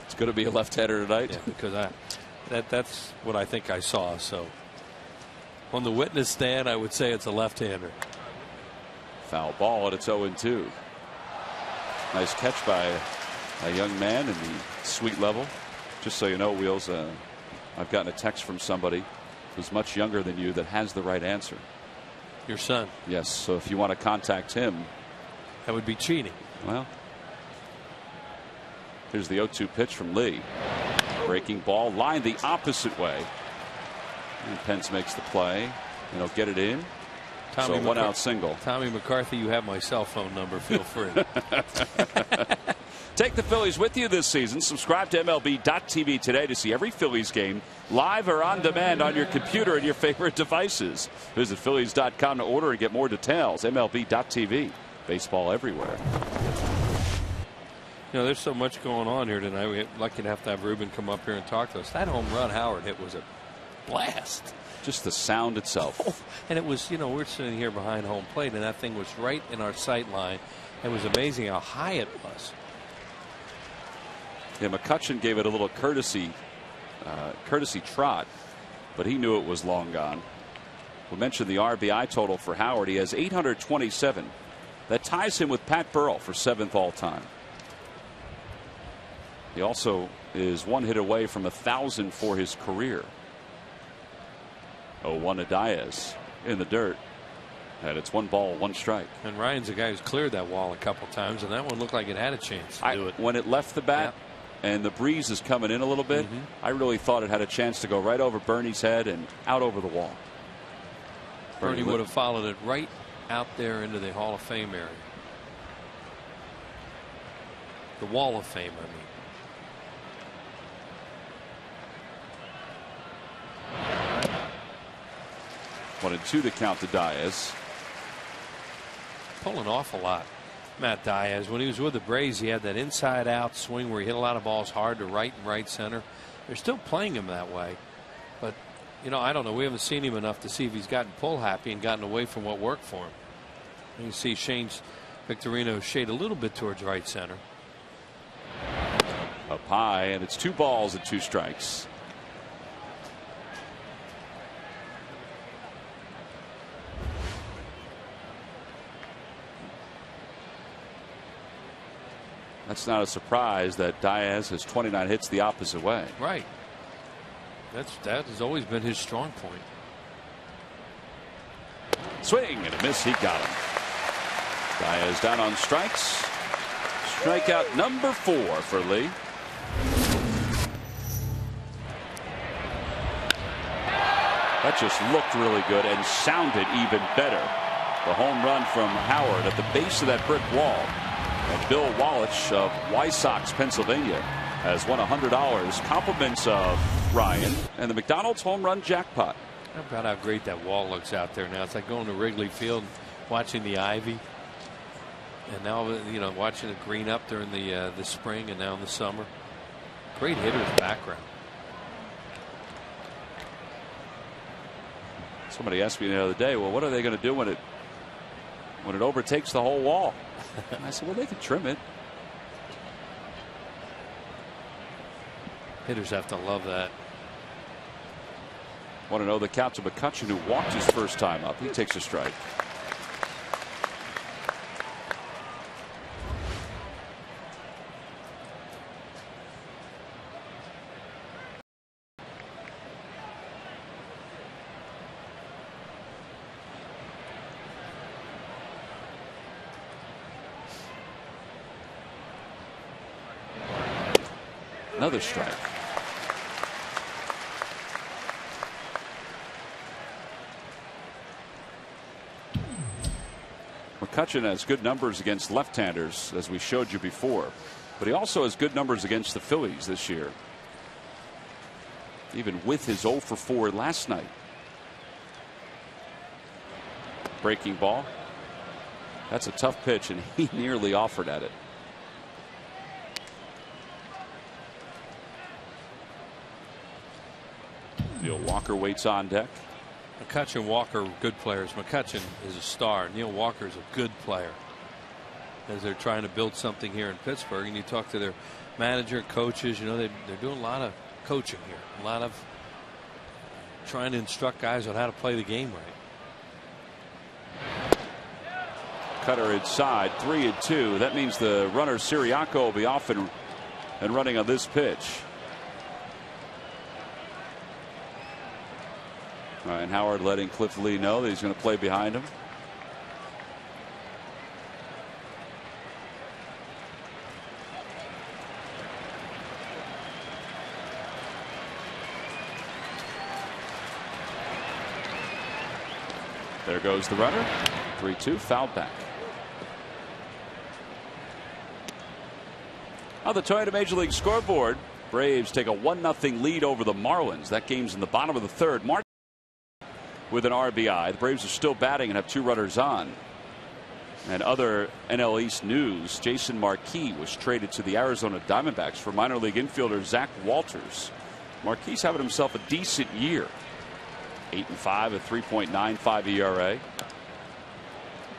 [SPEAKER 1] It's going to be a left-hander tonight?
[SPEAKER 2] Yeah, because that's what I think I saw. So on the witness stand, I would say it's a left-hander.
[SPEAKER 1] Foul ball, and it's 0-2. Nice catch by a young man in the suite level. Just so you know, Wheels, I've gotten a text from somebody who's much younger than you that has the right answer.
[SPEAKER 2] Your son?
[SPEAKER 1] Yes. So if you want to contact him.
[SPEAKER 2] That would be cheating.
[SPEAKER 1] Well, Here's the 0-2 pitch from Lee. Breaking ball, lined the opposite way. And Pence makes the play, and he'll get it in. So one out single.
[SPEAKER 2] Tommy McCarthy, you have my cell phone number. Feel free.
[SPEAKER 1] Take the Phillies with you this season. Subscribe to MLB.tv today to see every Phillies game live or on demand on your computer and your favorite devices. Visit Phillies.com to order and get more details. MLB.tv. Baseball everywhere.
[SPEAKER 2] You know, there's so much going on here tonight. We're lucky to have Ruben come up here and talk to us. That home run Howard hit was a blast.
[SPEAKER 1] Just the sound itself.
[SPEAKER 2] Oh, and it was, you know, we're sitting here behind home plate, and that thing was right in our sight line. It was amazing how high it was.
[SPEAKER 1] Yeah, McCutchen gave it a little courtesy trot, but he knew it was long gone. We mentioned the RBI total for Howard. He has 827. That ties him with Pat Burrell for 7th all time. He also is one hit away from 1,000 for his career. 0-1 to Diaz in the dirt. And it's 1 ball, 1 strike.
[SPEAKER 2] And Ryan's the guy who's cleared that wall a couple times, and that one looked like it had a chance to do it.
[SPEAKER 1] When it left the bat, and the breeze is coming in a little bit, I really thought it had a chance to go right over Bernie's head and out over the wall.
[SPEAKER 2] Bernie would have followed it right out there into the Hall of Fame area. The Wall of Fame, I mean.
[SPEAKER 1] 1-2 to count to Diaz.
[SPEAKER 2] Pulling off a lot. Matt Diaz, when he was with the Braves, he had that inside out swing where he hit a lot of balls hard to right and right center. They're still playing him that way, but you know, I don't know, we haven't seen him enough to see if he's gotten pull happy and gotten away from what worked for him. You can see Shane's Victorino shade a little bit towards right center.
[SPEAKER 1] Up high, and it's 2 balls and 2 strikes. That's not a surprise that Diaz has 29 hits the opposite way.
[SPEAKER 2] Right. That has always been his strong point.
[SPEAKER 1] Swing and a miss. He got him. Diaz down on strikes. Strikeout number 4 for Lee. That just looked really good and sounded even better. The home run from Howard at the base of that brick wall. And Bill Wallich of Wysox, Pennsylvania, has won $100. Compliments of Ryan and the McDonald's home run jackpot.
[SPEAKER 2] How about how great that wall looks out there now? It's like going to Wrigley Field and watching the ivy. And now, you know, watching it green up during the spring and now in the summer. Great hitter's background.
[SPEAKER 1] Somebody asked me the other day, well, what are they going to do when it overtakes the whole wall? I said, well, they can trim it.
[SPEAKER 2] Hitters have to love that.
[SPEAKER 1] Want to know the count to McCutchen, who walked his first time up. He takes a strike. Another strike. McCutchen has good numbers against left-handers, as we showed you before, but he also has good numbers against the Phillies this year, even with his 0 for 4 last night. Breaking ball. That's a tough pitch, and he nearly offered at it. Neil Walker waits on deck.
[SPEAKER 2] McCutchen, Walker, good players. McCutchen is a star. Neil Walker is a good player. As they're trying to build something here in Pittsburgh, and you talk to their manager, coaches, you know, they're doing a lot of coaching here, a lot of trying to instruct guys on how to play the game right.
[SPEAKER 1] Cutter inside, 3-2. That means the runner Siriaco will be off and running on this pitch. And Howard letting Cliff Lee know that he's going to play behind him. There goes the runner. 3-2, fouled back. On the Toyota Major League scoreboard, Braves take a 1-0 lead over the Marlins. That game's in the bottom of the third. Mark with an RBI. The Braves are still batting and have 2 runners on. And other NL East news, Jason Marquis was traded to the Arizona Diamondbacks for minor league infielder Zach Walters. Marquis having himself a decent year. 8-5, a 3.95 ERA.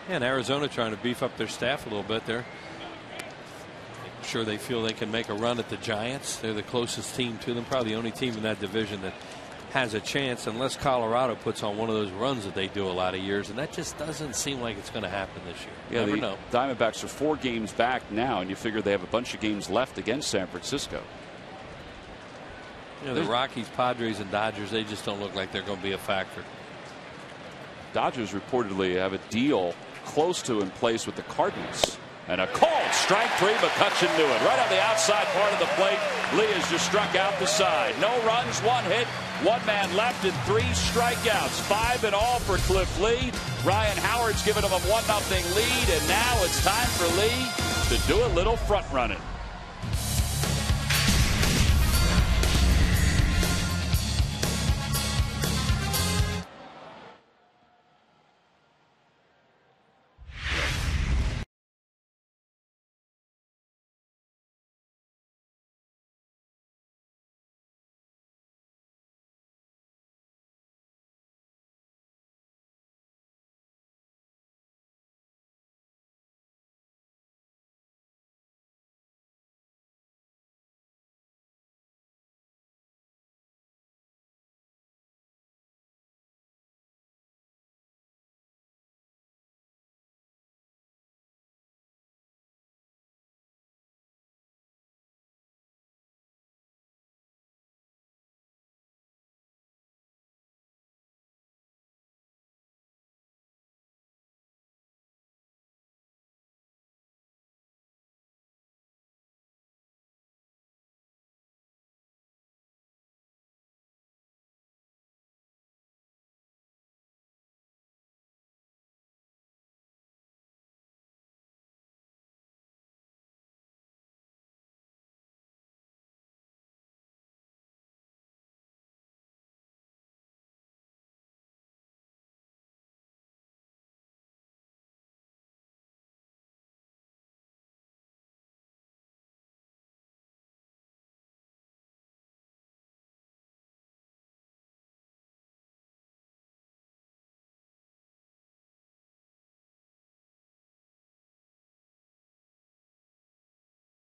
[SPEAKER 2] And Arizona trying to beef up their staff a little bit there. I'm sure they feel they can make a run at the Giants. They're the closest team to them, probably the only team in that division that has a chance, unless Colorado puts on one of those runs that they do a lot of years, and that just doesn't seem like it's going to happen this year.
[SPEAKER 1] Yeah,
[SPEAKER 2] Never know.
[SPEAKER 1] Diamondbacks are 4 games back now, and you figure they have a bunch of games left against San Francisco.
[SPEAKER 2] You know, the Rockies, Padres, and Dodgers, they just don't look like they're going to be a factor.
[SPEAKER 1] Dodgers reportedly have a deal close to in place with the Cardinals. And a called strike 3. McCutchen knew it. Right on the outside part of the plate. Lee has just struck out the side. No runs, 1 hit, 1 man left, and 3 strikeouts. 5 in all for Cliff Lee. Ryan Howard's giving him a 1-0 lead, and now it's time for Lee to do a little front running.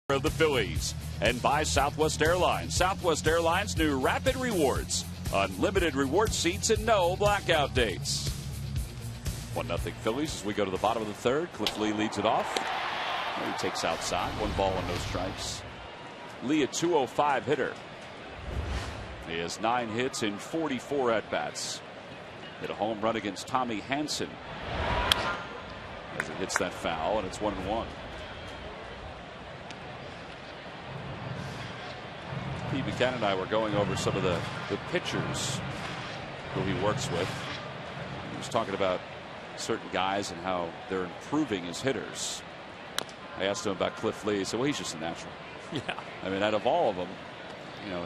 [SPEAKER 1] Of the Phillies and by Southwest Airlines. Southwest Airlines new Rapid Rewards. Unlimited reward seats and no blackout dates. 1-0 Phillies as we go to the bottom of the third. Cliff Lee leads it off. He takes outside. 1 ball and no strikes. Lee a 205 hitter. He has 9 hits in 44 at bats. Hit a home run against Tommy Hanson as it hits that foul, and it's 1-1. Pete Buchanan and I were going over some of the pitchers who he works with. He was talking about certain guys and how they're improving as hitters. I asked him about Cliff Lee. He said, well, he's just a natural.
[SPEAKER 2] Yeah.
[SPEAKER 1] I mean, out of all of them, you know,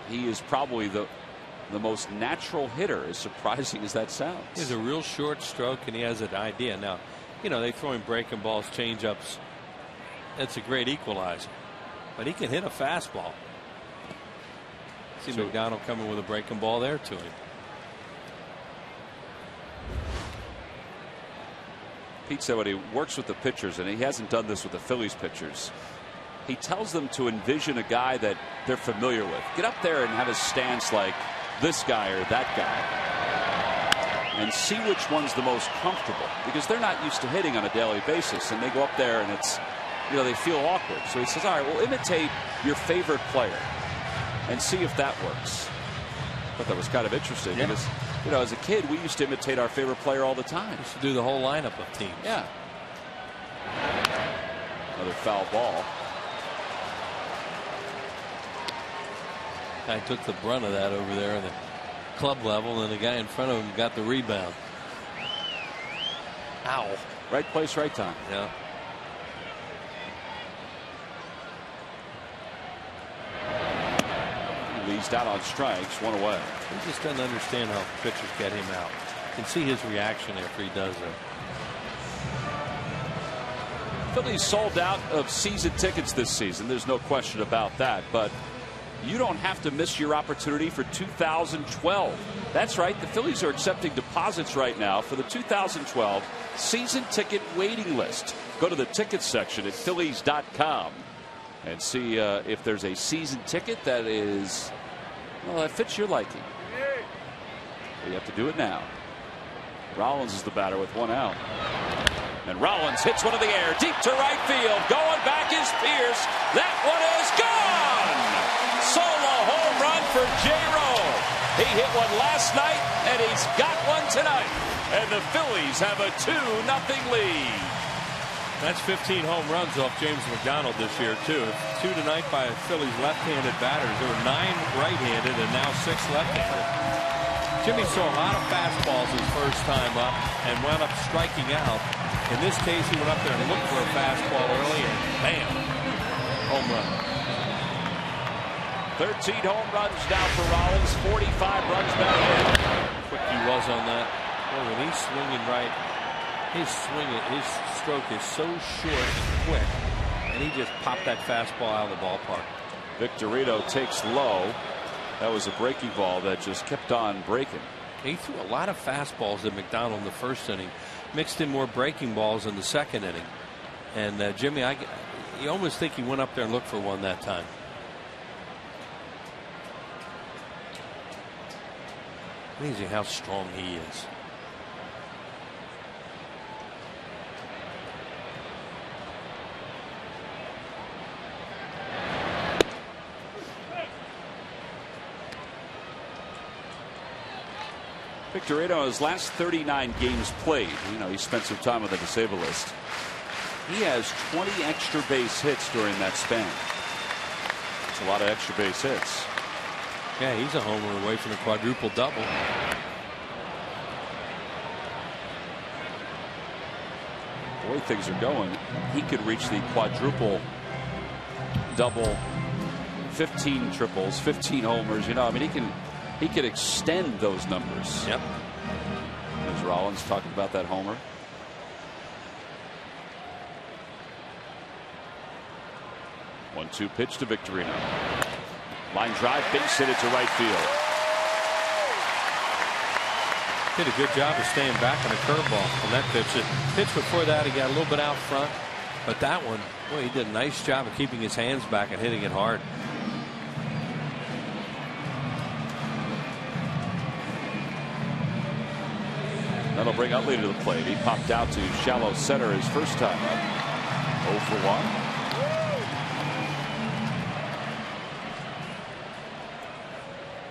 [SPEAKER 1] he is probably the most natural hitter, as surprising as that sounds.
[SPEAKER 2] He has a real short stroke, and he has an idea. Now, you know, they throw him breaking balls, changeups. That's a great equalizer. But he can hit a fastball. See McDonald coming with a breaking ball there to him.
[SPEAKER 1] Pete said when he works with the pitchers, and he hasn't done this with the Phillies pitchers, he tells them to envision a guy that they're familiar with. Get up there and have a stance like this guy or that guy. And see which one's the most comfortable. Because they're not used to hitting on a daily basis. And they go up there and it's, you know, they feel awkward. So he says, all right, well, imitate your favorite player and see if that works. I thought that was kind of interesting because, you know, as a kid, we used to imitate our favorite player all the time.
[SPEAKER 2] Used to do the whole lineup of teams.
[SPEAKER 1] Yeah. Another foul ball.
[SPEAKER 2] Guy took the brunt of that over there at the club level, and the guy in front of him got the rebound. Ow.
[SPEAKER 1] Right place, right time.
[SPEAKER 2] Yeah.
[SPEAKER 1] He leads out on strikes, 1 away.
[SPEAKER 2] He just doesn't understand how pitchers get him out. You can see his reaction after he does it.
[SPEAKER 1] Phillies sold out of season tickets this season. There's no question about that. But you don't have to miss your opportunity for 2012. That's right. The Phillies are accepting deposits right now for the 2012 season ticket waiting list. Go to the tickets section at Phillies.com and see if there's a season ticket that is, well, that fits your liking. You have to do it now. Rollins is the batter with 1 out. And Rollins hits one in the air deep to right field. Going back is Pierce. That one is gone. Solo home run for J-Ro. He hit one last night and he's got one tonight. And the Phillies have a 2-0 lead.
[SPEAKER 2] That's 15 home runs off James McDonald this year too. 2 tonight by Phillies left-handed batters. There were 9 right-handed and now 6 left-handed. Jimmy saw a lot of fastballs his first time up and wound up striking out. In this case, he went up there and looked for a fastball early, and bam, home run.
[SPEAKER 1] 13 home runs now for Rollins, 45 runs batted in.
[SPEAKER 2] Quick he was on that. Boy, when he's swinging right, his stroke is so short and quick, and he just popped that fastball out of the ballpark.
[SPEAKER 1] Victorino takes low. That was a breaking ball that just kept on breaking.
[SPEAKER 2] He threw a lot of fastballs at McDonald in the first inning, mixed in more breaking balls in the second inning. And Jimmy, you almost think he went up there and looked for one that time. Amazing how strong he is.
[SPEAKER 1] Victorino, his last 39 games played, he spent some time on the disabled list. He has 20 extra base hits during that span. It's a lot of extra base hits.
[SPEAKER 2] Yeah, he's a homer away from the quadruple double.
[SPEAKER 1] The way things are going, he could reach the quadruple double, 15 triples, 15 homers. He could extend those numbers.
[SPEAKER 2] Yep.
[SPEAKER 1] There's Rollins talking about that homer. One-two pitch to Victorino. Line drive, base hit it to right field.
[SPEAKER 2] Did a good job of staying back on the curveball on that pitch. The pitch before that, he got a little bit out front, but that one, boy, he did a nice job of keeping his hands back and hitting it hard.
[SPEAKER 1] That'll bring Utley to the plate. He popped out to shallow center his first time up. 0 for 1.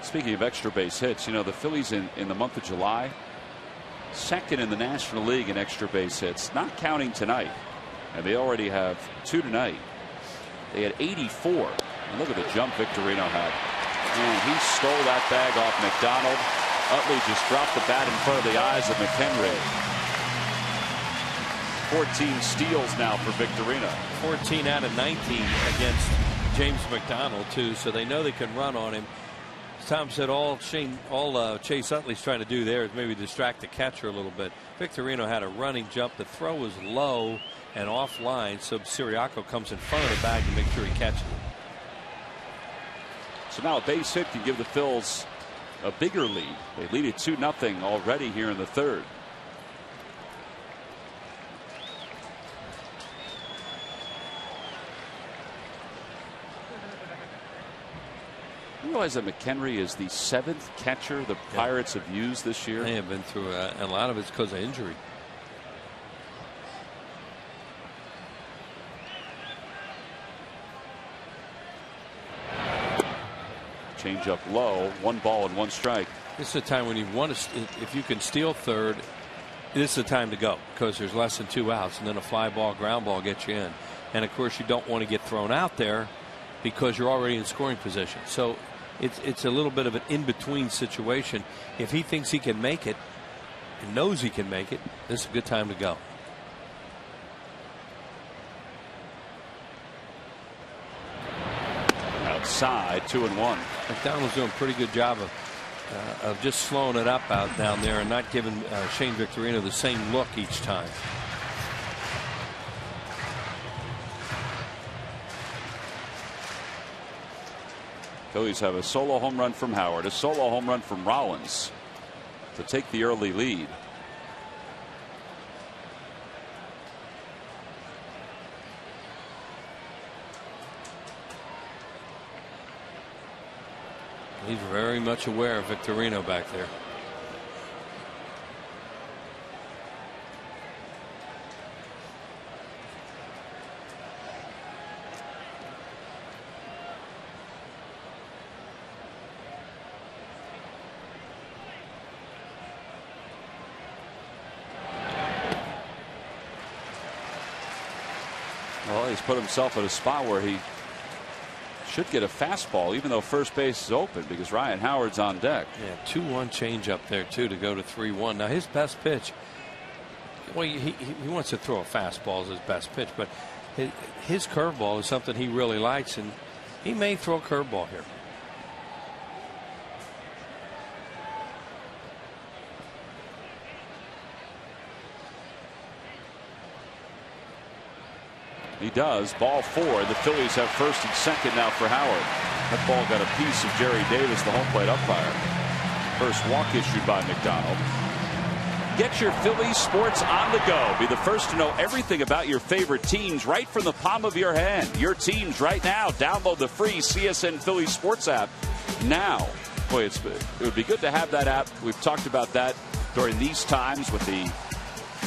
[SPEAKER 1] Speaking of extra base hits, the Phillies in the month of July, second in the National League in extra base hits, not counting tonight. And they already have 2 tonight. They had 84. And look at the jump Victorino had. And he stole that bag off McDonald. Utley just dropped the bat in front of the eyes of McHenry. 14 steals now for Victorino.
[SPEAKER 2] 14 out of 19 against James McDonald too, so they know they can run on him. As Tom said, all Chase Utley's trying to do there is maybe distract the catcher a little bit. Victorino had a running jump. The throw was low and offline, so Siriaco comes in front of the bag to make sure he catches it.
[SPEAKER 1] So now a base hit can give the Phils a bigger lead. They lead it 2-0 already here in the third. You realize that McHenry is the 7th catcher the Pirates have used this year?
[SPEAKER 2] They have been through a lot of it's because of injury.
[SPEAKER 1] Change up low, 1 ball and 1 strike.
[SPEAKER 2] This is a time when you want to, if you can steal third, this is the time to go because there's less than 2 outs, and then a fly ball, ground ball gets you in. And of course, you don't want to get thrown out there because you're already in scoring position. So it's a little bit of an in-between situation. If he thinks he can make it, and knows he can make it, this is a good time to go.
[SPEAKER 1] Outside, 2-1.
[SPEAKER 2] McDonald's doing a pretty good job of just slowing it up out down there and not giving Shane Victorino the same look each time.
[SPEAKER 1] Phillies have a solo home run from Howard, a solo home run from Rollins to take the early lead.
[SPEAKER 2] He's very much aware of Victorino back there.
[SPEAKER 1] Well, he's put himself in a spot where he should get a fastball, even though first base is open, because Ryan Howard's on deck.
[SPEAKER 2] Yeah, 2-1 change up there too to go to 3-1. Now his best pitch, well, he wants to throw a fastball as his best pitch, but his curveball is something he really likes, and he may throw a curveball here.
[SPEAKER 1] He does. Ball 4. The Phillies have first and second now for Howard. That ball got a piece of Jerry Davis, the home plate umpire. First walk issued by McDonald. Get your Phillies sports on the go. Be the first to know everything about your favorite teams right from the palm of your hand. Your teams right now. Download the free CSN Phillies sports app now. Boy, it would be good to have that app. We've talked about that during these times with the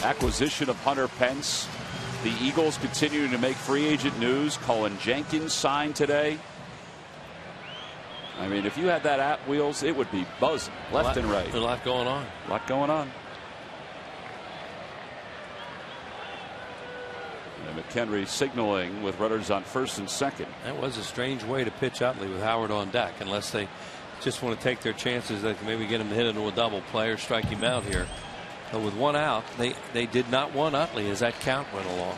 [SPEAKER 1] acquisition of Hunter Pence. The Eagles continuing to make free agent news. Cullen Jenkins signed today. I mean, if you had that app, Wheels, it would be buzzing left and right.
[SPEAKER 2] A lot going on.
[SPEAKER 1] A lot going on. And McHenry signaling with runners on first and second.
[SPEAKER 2] That was a strange way to pitch Utley with Howard on deck, unless they just want to take their chances. They can maybe get him to hit into a double play or strike him out here. But with one out, they did not want Utley as that count went along.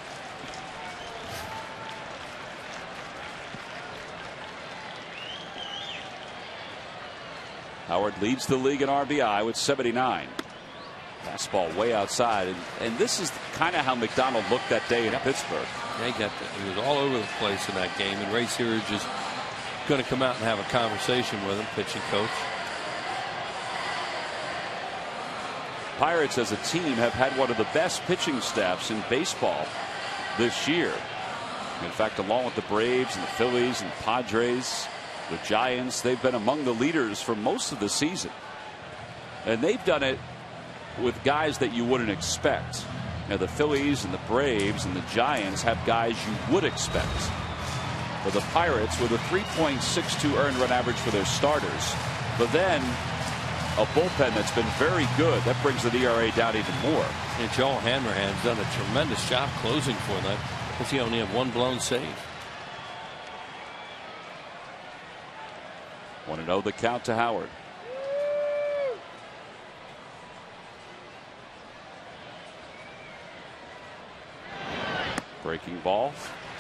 [SPEAKER 1] Howard leads the league in RBI with 79. Fastball way outside, and this is kind of how McDonald looked that day in Pittsburgh.
[SPEAKER 2] Yeah, he was all over the place in that game, and Ray Searage is going to come out and have a conversation with him, pitching coach.
[SPEAKER 1] Pirates as a team have had one of the best pitching staffs in baseball this year. In fact, along with the Braves and the Phillies and the Padres, the Giants, they've been among the leaders for most of the season. And they've done it with guys that you wouldn't expect. Now, the Phillies and the Braves and the Giants have guys you would expect. For the Pirates, with a 3.62 earned run average for their starters. But then a bullpen that's been very good. That brings the ERA down even more.
[SPEAKER 2] And Joel Hanrahan's done a tremendous job closing for them. Because he only had one blown save.
[SPEAKER 1] 1-0 the count to Howard. Breaking ball.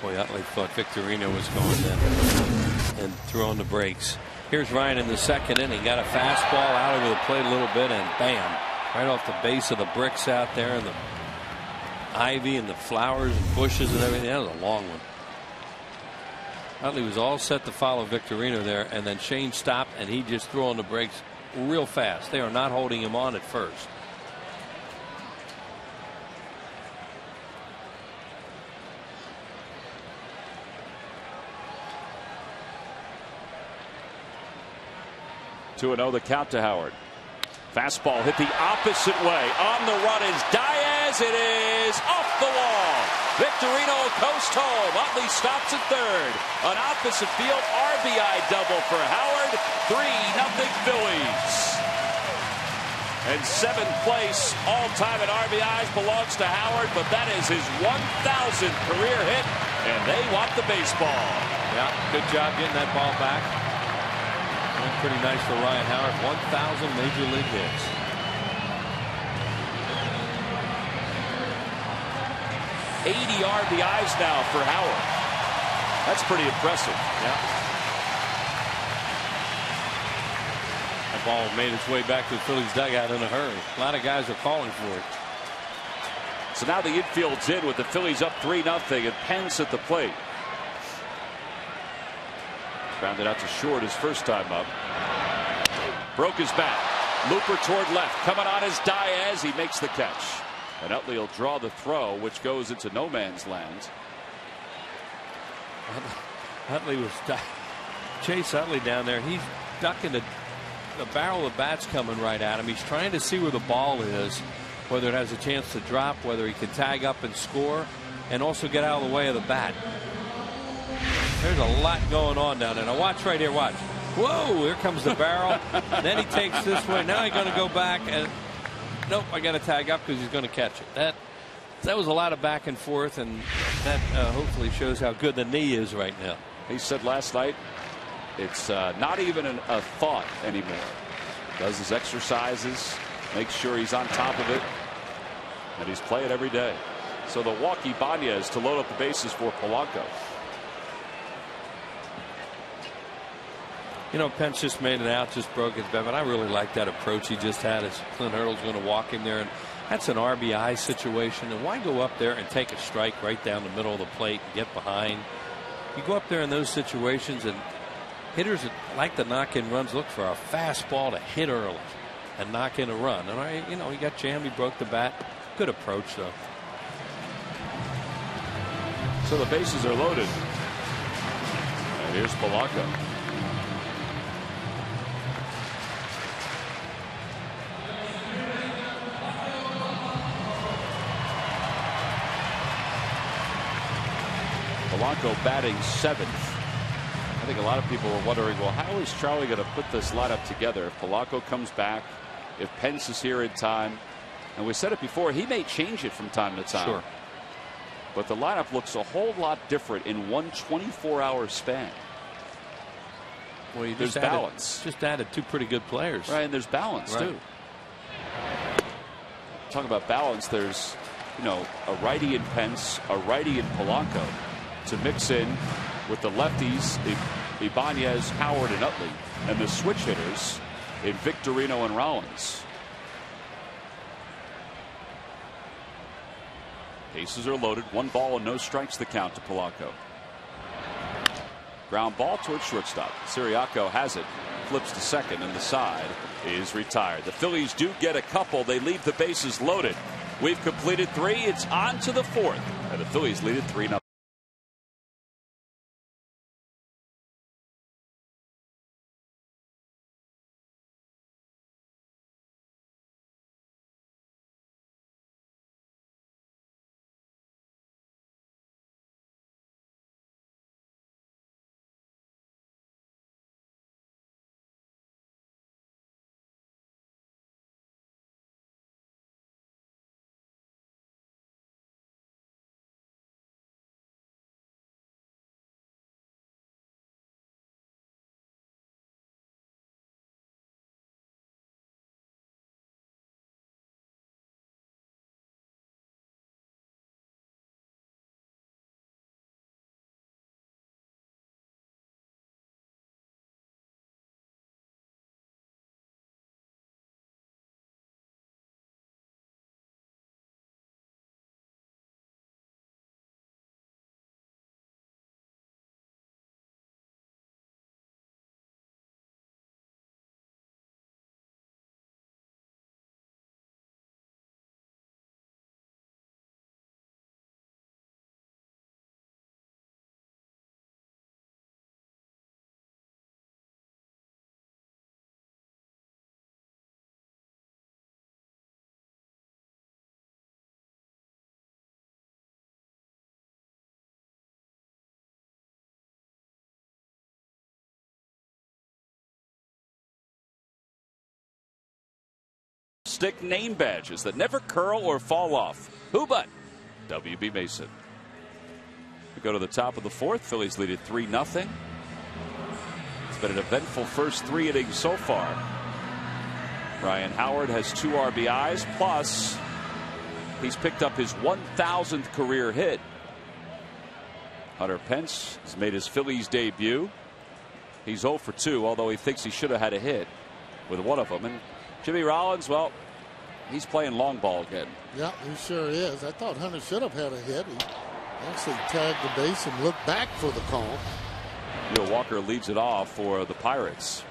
[SPEAKER 2] Boy, Utley thought Victorino was going in and threw on the brakes. Here's Ryan in the second inning. Got a fastball out over the plate a little bit, and bam, right off the base of the bricks out there, and the ivy and the flowers and bushes and everything. That was a long one. Utley was all set to follow Victorino there, and then Shane stopped, and he just threw on the brakes real fast. They are not holding him on at first.
[SPEAKER 1] Two 2-0 the count to Howard. Fastball hit the opposite way. On the run is Diaz. It is off the wall. Victorino coast home. Utley stops at third. An opposite field RBI double for Howard. 3-0 Phillies. And 7th place all time in RBIs belongs to Howard, but that is his 1,000th career hit, and they want the baseball.
[SPEAKER 2] Yeah, good job getting that ball back. Went pretty nice for Ryan Howard. 1,000 major league hits.
[SPEAKER 1] 80 RBIs now for Howard. That's pretty impressive.
[SPEAKER 2] Yeah. That ball made its way back to the Phillies dugout in a hurry. A lot of guys are calling for it.
[SPEAKER 1] So now the infield's in with the Phillies up 3-0 and Pence at the plate. Grounded out to short his first time up. Broke his bat. Looper toward left. Coming on is Diaz. He makes the catch. And Utley will draw the throw, which goes into no man's land.
[SPEAKER 2] Utley was Chase Utley down there. He's ducking the barrel of the bat's coming right at him. He's trying to see where the ball is, whether it has a chance to drop, whether he can tag up and score, and also get out of the way of the bat. There's a lot going on down there. Now watch right here. Watch. Whoa! Here comes the barrel. Then he takes this way. Now he's going to go back and nope. I got to tag up because he's going to catch it. That was a lot of back and forth, and that hopefully shows how good the knee is right now.
[SPEAKER 1] He said last night it's not even a thought anymore. Does his exercises, makes sure he's on top of it, and he's playing every day. So the walk Ibanez to load up the bases for Polanco.
[SPEAKER 2] You know, Pence just made it out, just broke his bat, but I really like that approach he just had as Clint Hurdle's going to walk him there. And that's an RBI situation. And why go up there and take a strike right down the middle of the plate and get behind? You go up there in those situations, and hitters that like to knock in runs look for a fastball to hit early and knock in a run. And, you know, he got jammed, he broke the bat. Good approach, though.
[SPEAKER 1] So the bases are loaded. And here's Polanco. Polanco batting 7th. I think a lot of people were wondering, well, how is Charlie going to put this lineup together if Polanco comes back, if Pence is here in time? And we said it before, he may change it from time to time.
[SPEAKER 2] Sure.
[SPEAKER 1] But the lineup looks a whole lot different in one 24-hour span.
[SPEAKER 2] Well, you
[SPEAKER 1] there's balance.
[SPEAKER 2] Just added 2 pretty good players.
[SPEAKER 1] Right, and there's balance,
[SPEAKER 2] right,
[SPEAKER 1] too. Talking about balance, there's, you know, a righty in Pence, a righty in Polanco to mix in with the lefties, Ibanez, Howard, and Utley, and the switch hitters in Victorino and Rollins. Bases are loaded. 1 ball and no strikes the count to Polanco. Ground ball towards shortstop. Siriaco has it. Flips to second, and the side is retired. The Phillies do get a couple. They leave the bases loaded. We've completed 3. It's on to the 4th. And the Phillies lead it 3-0. Stick name badges that never curl or fall off. Who but WB Mason. We go to the top of the 4th. Phillies lead it 3-0. It's been an eventful first 3 innings so far. Ryan Howard has 2 RBIs, plus He's picked up his 1,000th career hit. Hunter Pence has made his Phillies debut. He's 0 for 2, although he thinks he should have had a hit with one of them. And Jimmy Rollins, well, he's playing long ball again.
[SPEAKER 6] Yeah, he sure is. I thought Hunter should have had a hit. He actually tagged the base and looked back for the call.
[SPEAKER 1] Neil Walker leads it off for the Pirates.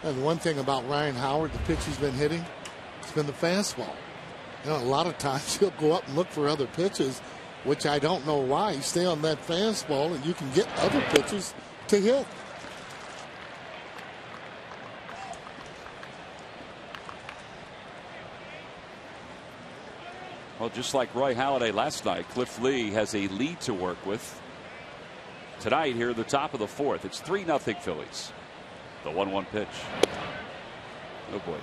[SPEAKER 6] And one thing about Ryan Howard, the pitch he's been hitting, it's been the fastball. You know, a lot of times he'll go up and look for other pitches, which I don't know why. You stay on that fastball and you can get other pitches to hit.
[SPEAKER 1] Well, just like Roy Halladay last night, Cliff Lee has a lead to work with. Tonight here at the top of the 4th, it's 3-0 Phillies. The 1-1 pitch. Oh boy.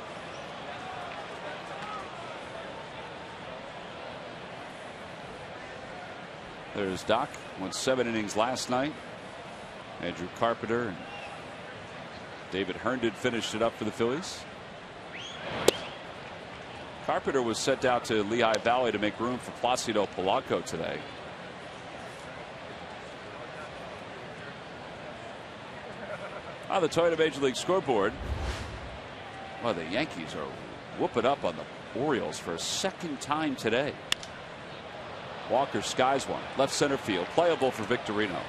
[SPEAKER 1] There's Doc. Went 7 innings last night. Andrew Carpenter and David Herndon finished it up for the Phillies. Carpenter was sent out to Lehigh Valley to make room for Placido Polanco today. On the Toyota Major League scoreboard, well, the Yankees are whooping up on the Orioles for a second time today. Walker skies one, left center field, playable for Victorino.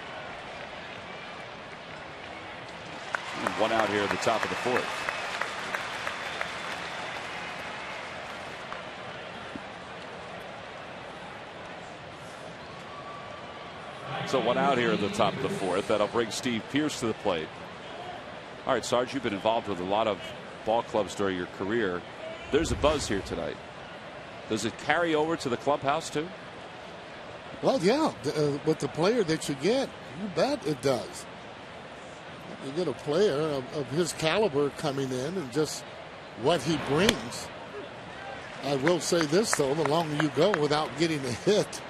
[SPEAKER 1] And 1 out here at the top of the 4th. So 1 out here at the top of the 4th. That'll bring Steve Pearce to the plate. All right, Sarge, you've been involved with a lot of ball clubs during your career. There's a buzz here tonight. Does it carry over to the clubhouse too?
[SPEAKER 6] Well, yeah, with the player that you get, you bet it does. You get a player of his caliber coming in and just what he brings. I will say this, though, the longer you go without getting a hit,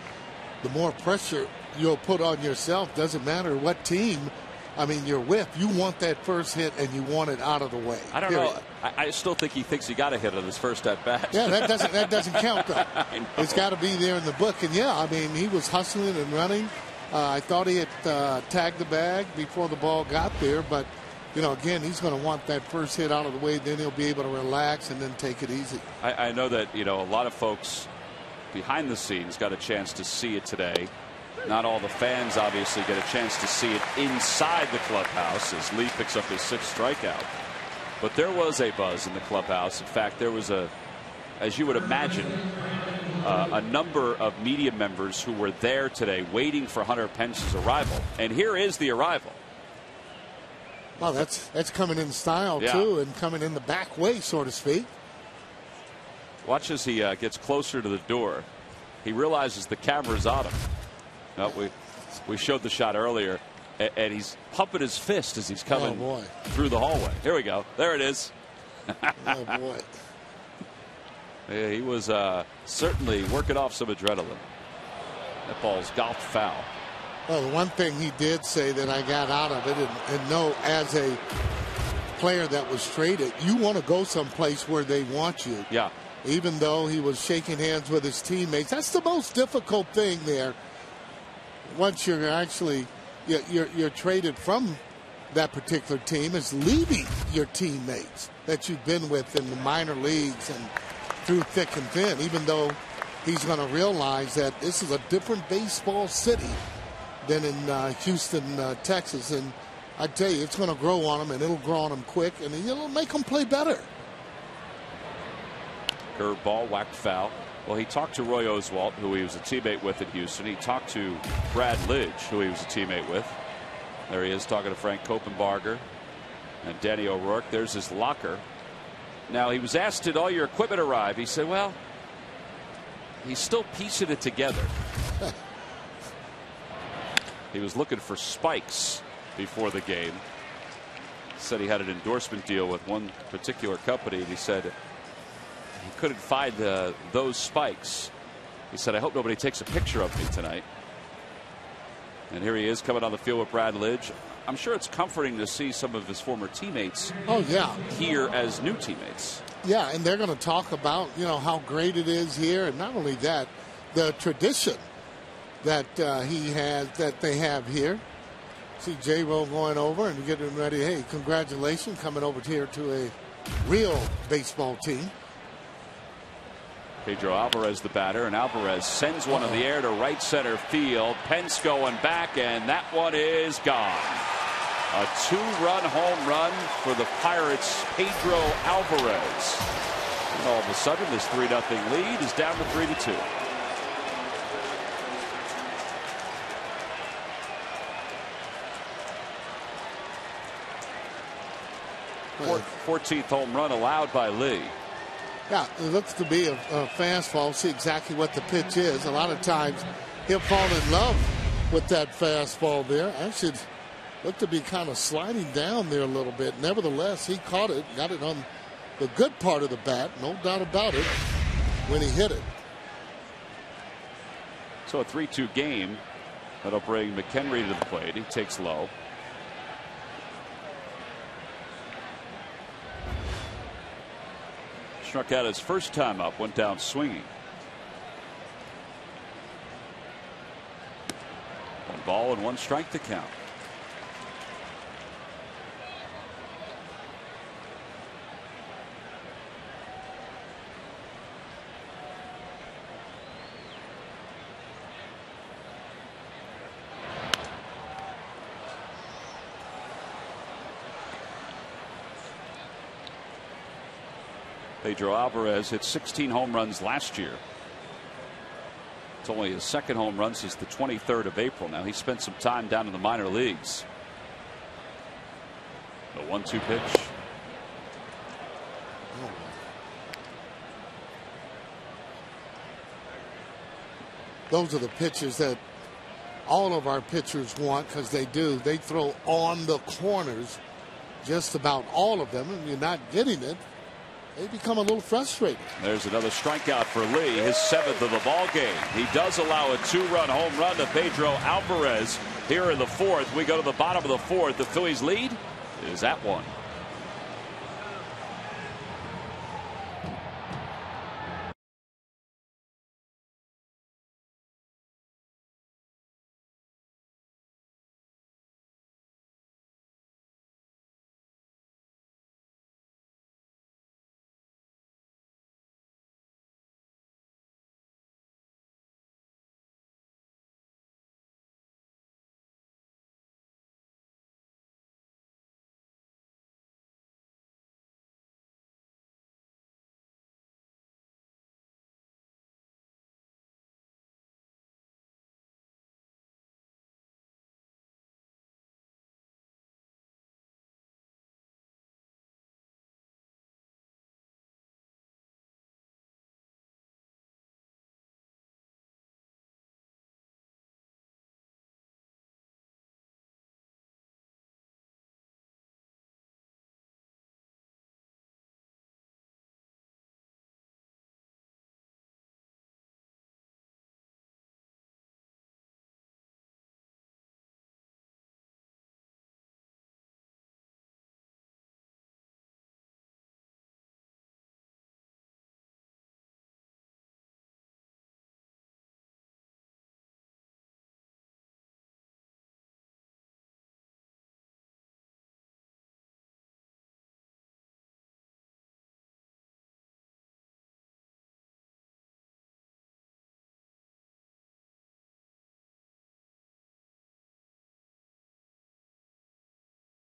[SPEAKER 6] the more pressure you'll put on yourself. Doesn't matter what team, I mean, you're with. You want that first hit and you want it out of the way.
[SPEAKER 1] I don't know. I still think he thinks he got a hit on his first at bat.
[SPEAKER 6] Yeah, that doesn't count though. It's got to be there in the book. And yeah, I mean, he was hustling and running. I thought he had tagged the bag before the ball got there, but you know, again, he's going to want that first hit out of the way. Then he'll be able to relax and then take it easy.
[SPEAKER 1] I know that, you know, a lot of folks behind the scenes got a chance to see it today. Not all the fans obviously get a chance to see it inside the clubhouse as Lee picks up his 6th strikeout. But there was a buzz in the clubhouse. In fact, there was as you would imagine, a number of media members who were there today waiting for Hunter Pence's arrival. And here is the arrival.
[SPEAKER 6] Well, that's coming in style too, and coming in the back way, so to speak.
[SPEAKER 1] Watch as he gets closer to the door. He realizes the camera's on him. No, we showed the shot earlier, and he's pumping his fist as he's coming through the hallway. Here we go. There it is.
[SPEAKER 6] Oh, boy.
[SPEAKER 1] Yeah, he was certainly working off some adrenaline. That ball's golfed foul.
[SPEAKER 6] Well, the one thing he did say that I got out of it, and know as a player that was traded, you want to go someplace where they want you.
[SPEAKER 1] Yeah.
[SPEAKER 6] Even though he was shaking hands with his teammates. That's the most difficult thing there. Once you're actually you're traded from that particular team, is leaving your teammates that you've been with in the minor leagues and through thick and thin, even though he's going to realize that this is a different baseball city than in Houston, Texas. And I tell you, it's going to grow on him, and it'll grow on him quick, and it'll make him play better.
[SPEAKER 1] Curveball, whacked foul. Well, he talked to Roy Oswalt, who he was a teammate with in Houston. He talked to Brad Lidge, who he was a teammate with. There he is talking to Frank Koppenbarger and Danny O'Rourke. There's his locker. Now, he was asked, did all your equipment arrive? He said, well, he's still piecing it together. He was looking for spikes before the game. Said he had an endorsement deal with one particular company, and he said he couldn't find those spikes. He said, I hope nobody takes a picture of me tonight. And here he is coming on the field with Brad Lidge. I'm sure it's comforting to see some of his former teammates here as new teammates.
[SPEAKER 6] Yeah, and they're going to talk about, you know, how great it is here. And not only that, the tradition that they have here. See J-Ro going over and getting ready. Hey, congratulations, coming over here to a real baseball team.
[SPEAKER 1] Pedro Alvarez, the batter, and Alvarez sends one in the air to right center field. Pence going back, and that one is gone. A 2-run home run for the Pirates' Pedro Alvarez. And all of a sudden, this 3-0 lead is down to 3-2.
[SPEAKER 6] Well,
[SPEAKER 1] 14th home run allowed by Lee.
[SPEAKER 6] Yeah, it looks to be a fastball. See exactly what the pitch is. A lot of times he'll fall in love with that fastball there. Actually, looked to be kind of sliding down there a little bit. Nevertheless, he caught it, got it on the good part of the bat, no doubt about it, when he hit it.
[SPEAKER 1] So a 3-2 game. That'll bring McHenry to the plate. He takes low. Struck out his first time up, went down swinging. 1 ball and 1 strike to count. Pedro Alvarez hit 16 home runs last year. It's only his 2nd home run since the 23rd of April. Now he spent some time down in the minor leagues. The 1-2 pitch.
[SPEAKER 6] Those are the pitches that all of our pitchers want, because they do. They throw on the corners, just about all of them, and you're not getting it. They become a little frustrated.
[SPEAKER 1] There's another strikeout for Lee, his 7th of the ball game. He does allow a 2-run home run to Pedro Alvarez here in the 4th. We go to the bottom of the 4th. The Phillies lead is at 1.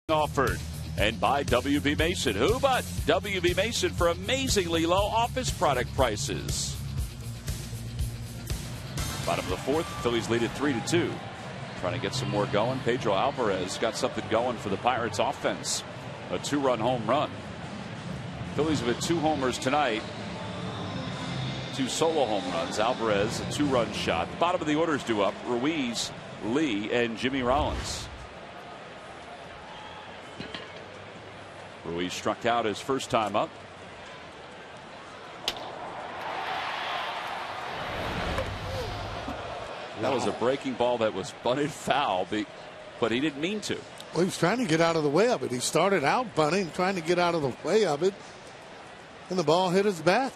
[SPEAKER 1] Offered and by WB Mason. Who but WB Mason for amazingly low office product prices. Bottom of the 4th, Phillies lead at 3-2. Trying to get some more going. Pedro Alvarez got something going for the Pirates offense. A 2-run home run. Phillies have hit 2 homers tonight. 2 solo home runs. Alvarez, a 2-run shot. The bottom of the order is due up. Ruiz, Lee, and Jimmy Rollins. Ruiz struck out his first time up. That was a breaking ball that was bunted foul, but he didn't mean to.
[SPEAKER 6] Well, he was trying to get out of the way of it. He started out bunting, trying to get out of the way of it, and the ball hit his bat.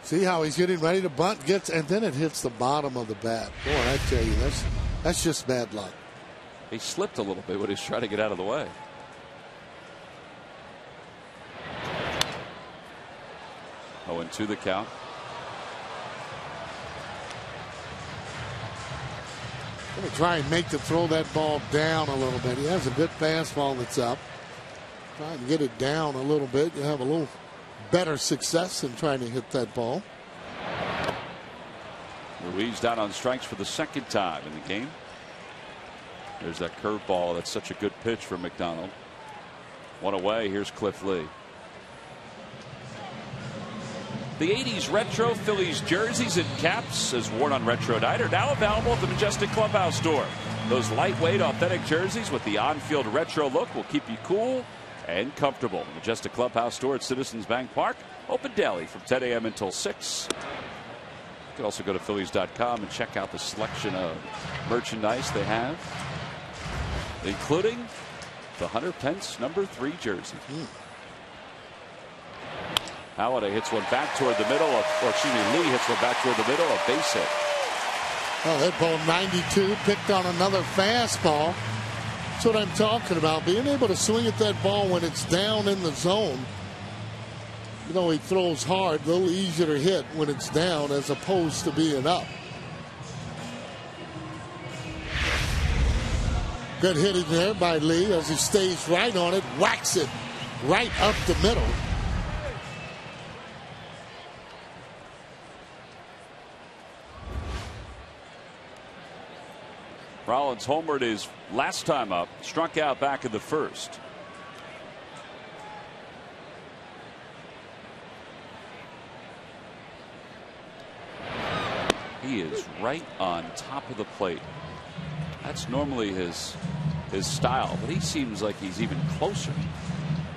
[SPEAKER 6] See how he's getting ready to bunt, and then it hits the bottom of the bat. Boy, I tell you, that's just bad luck.
[SPEAKER 1] He slipped a little bit when he was trying to get out of the way. Oh, and 2 the count.
[SPEAKER 6] Going to try and make the throw that ball down a little bit. He has a good fastball that's up. Try and get it down a little bit. You have a little better success in trying to hit that ball.
[SPEAKER 1] Ruiz down on strikes for the 2nd time in the game. There's that curveball. That's such a good pitch for McDonald. 1 away. Here's Cliff Lee. The 80s retro Phillies jerseys and caps, as worn on retro night, are now available at the Majestic Clubhouse store. Those lightweight, authentic jerseys with the on-field retro look will keep you cool and comfortable. The Majestic Clubhouse store at Citizens Bank Park, open daily from 10 a.m. until 6. You can also go to Phillies.com and check out the selection of merchandise they have, including the Hunter Pence #3 jersey. Halladay hits one back toward the middle, Lee hits one back toward the middle, a base hit.
[SPEAKER 6] Oh, that ball 92, picked on another fastball. That's what I'm talking about, being able to swing at that ball when it's down in the zone. You know, he throws hard, a little easier to hit when it's down as opposed to being up. Good hitting there by Lee as he stays right on it, whacks it right up the middle.
[SPEAKER 1] Rollins homered his last time up, struck out back in the 1st. He is right on top of the plate. That's normally his style, but he seems like he's even closer,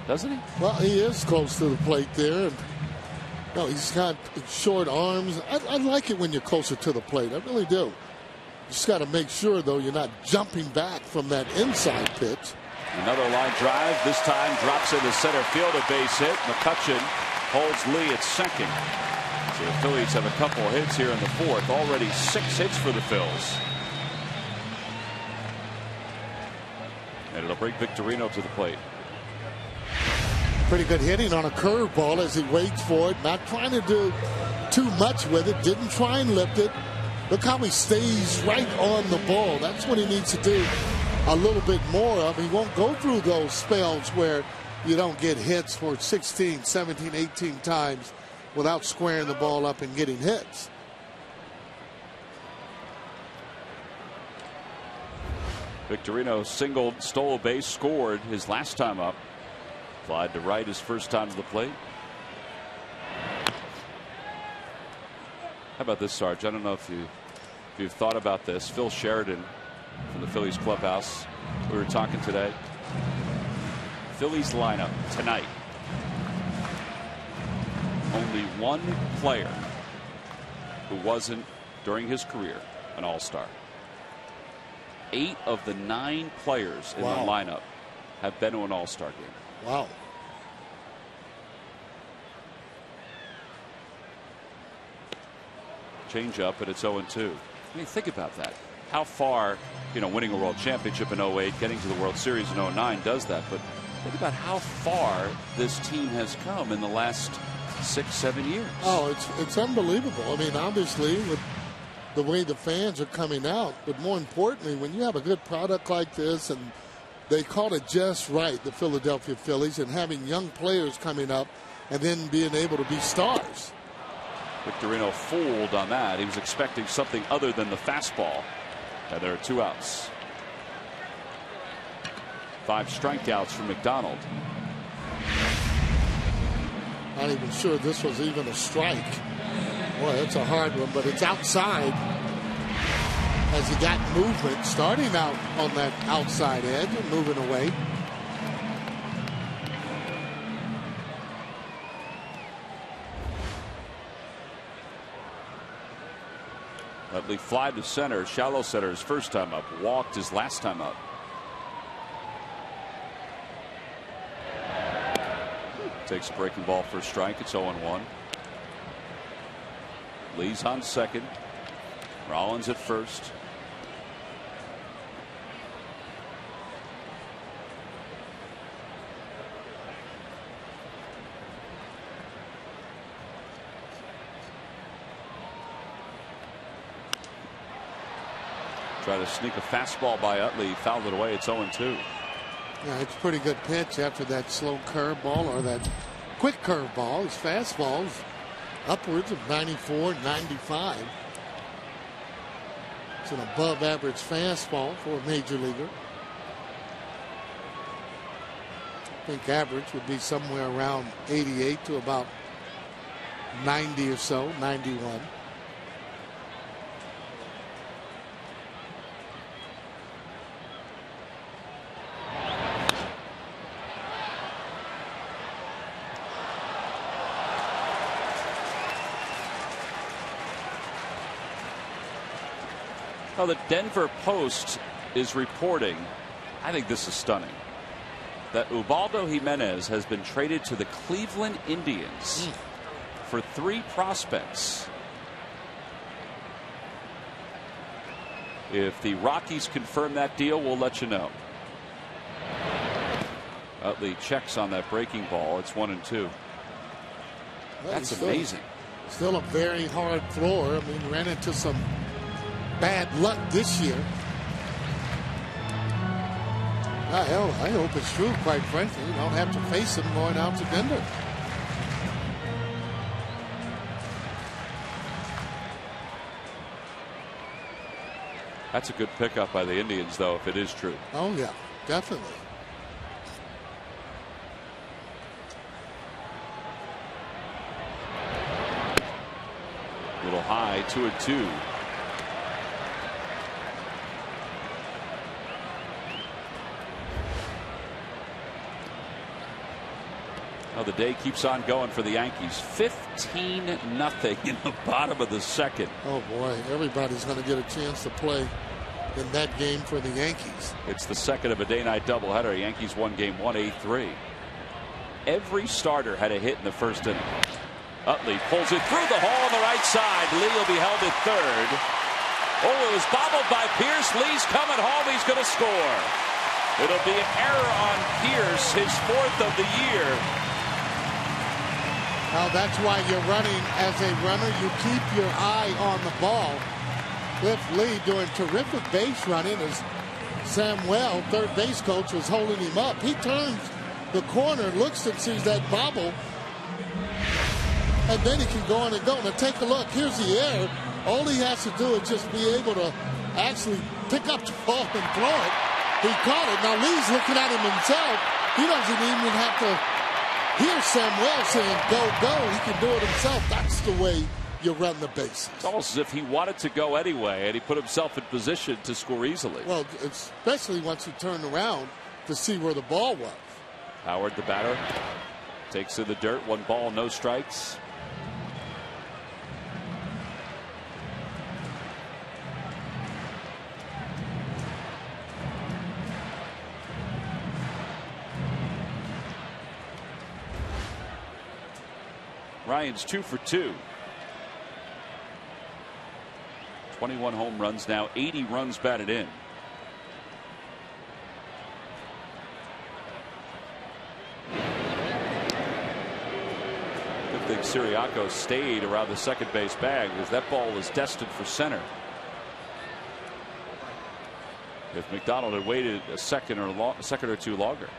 [SPEAKER 1] doesn't he?
[SPEAKER 6] Well, he is close to the plate there. And, no, he's got short arms. I like it when you're closer to the plate. I really do. You just got to make sure, though, you're not jumping back from that inside pitch.
[SPEAKER 1] Another line drive. This time drops into center field, a base hit. McCutchen holds Lee at 2nd. So the Phillies have a couple of hits here in the 4th. Already 6 hits for the Phils. And it'll bring Victorino to the plate.
[SPEAKER 6] Pretty good hitting on a curveball as he waits for it. Not trying to do too much with it. Didn't try and lift it. Look how he stays right on the ball. That's what he needs to do a little bit more of. He won't go through those spells where you don't get hits for 16, 17, 18 times without squaring the ball up and getting hits.
[SPEAKER 1] Victorino singled, stole a base, scored his last time up. Flied to right his first time to the plate. How about this, Sarge? I don't know if you've thought about this. Phil Sheridan from the Phillies clubhouse. We were talking today. Phillies lineup tonight. Only one player who wasn't, during his career, an all-star. 8 of the 9 players in the lineup have been to an all-star game.
[SPEAKER 6] Wow.
[SPEAKER 1] Change up, and it's 0-2. I mean, think about that. How far, winning a world championship in 08, getting to the World Series in 09 does that. But think about how far this team has come in the last 6-7 years.
[SPEAKER 6] Oh, it's unbelievable. I mean, obviously, with the way the fans are coming out, but more importantly, when you have a good product like this, and they called it just right, the Philadelphia Phillies, and having young players coming up and then being able to be stars.
[SPEAKER 1] Victorino fooled on that. He was expecting something other than the fastball. And there are 2 outs. 5 strikeouts from McDonald.
[SPEAKER 6] Not even sure this was even a strike. Boy, that's a hard one, but it's outside as he got movement, starting out on that outside edge and moving away.
[SPEAKER 1] Utley fly to center, shallow center his first time up, walked his last time up. Takes a breaking ball for a strike. It's 0-1. Lee's on second. Rollins at first. Try to sneak a fastball by Utley. Fouled it away. It's 0-2.
[SPEAKER 6] Yeah, it's a pretty good pitch after that slow curveball or that quick curveball. His fastball is upwards of 94, 95. It's an above average fastball for a major leaguer. I think average would be somewhere around 88 to about 90 or so, 91.
[SPEAKER 1] Well, the Denver Post is reporting, I think this is stunning, that Ubaldo Jimenez has been traded to the Cleveland Indians for 3 prospects. If the Rockies confirm that deal, we'll let you know. Utley checks on that breaking ball. It's 1-2.
[SPEAKER 6] Well,
[SPEAKER 1] that's amazing.
[SPEAKER 6] Still a very hard floor. I mean, ran into some bad luck this year. I hope it's true, quite frankly. You don't have to face him going out to Denver.
[SPEAKER 1] That's a good pickup by the Indians, though, if it is true.
[SPEAKER 6] Oh, yeah, definitely.
[SPEAKER 1] A little high, 2-2. Oh, the day keeps on going for the Yankees. 15-0 in the bottom of the second.
[SPEAKER 6] Oh boy, everybody's going to get a chance to play in that game for the Yankees.
[SPEAKER 1] It's the second of a day-night doubleheader. Yankees won game 1, 8-3. Every starter had a hit in the first inning. Utley pulls it through the hole on the right side. Lee will be held at third. Oh, it was bobbled by Pierce. Lee's coming home. He's going to score. It'll be an error on Pierce, his 4th of the year.
[SPEAKER 6] Now that's why you're running as a runner. You keep your eye on the ball. Cliff Lee doing terrific base running as Samuel, third base coach, was holding him up. He turns the corner, looks and sees that bobble, and then he can go on and go. Now take a look. Here's the error. All he has to do is just be able to actually pick up the ball and throw it. He caught it. Now Lee's looking at him himself. He doesn't even have to hear Samuel saying go, go. He can do it himself. That's the way you run the bases.
[SPEAKER 1] It's almost as if he wanted to go anyway, and he put himself in position to score easily.
[SPEAKER 6] Well, especially once he turned around to see where the ball was.
[SPEAKER 1] Howard, the batter, takes in the dirt. 1 ball, no strikes. Ryan's 2 for 2. 21 home runs now, 80 runs batted in. Good thing Siriaco stayed around the second base bag because that ball was destined for center. If McDonald had waited a second or two longer.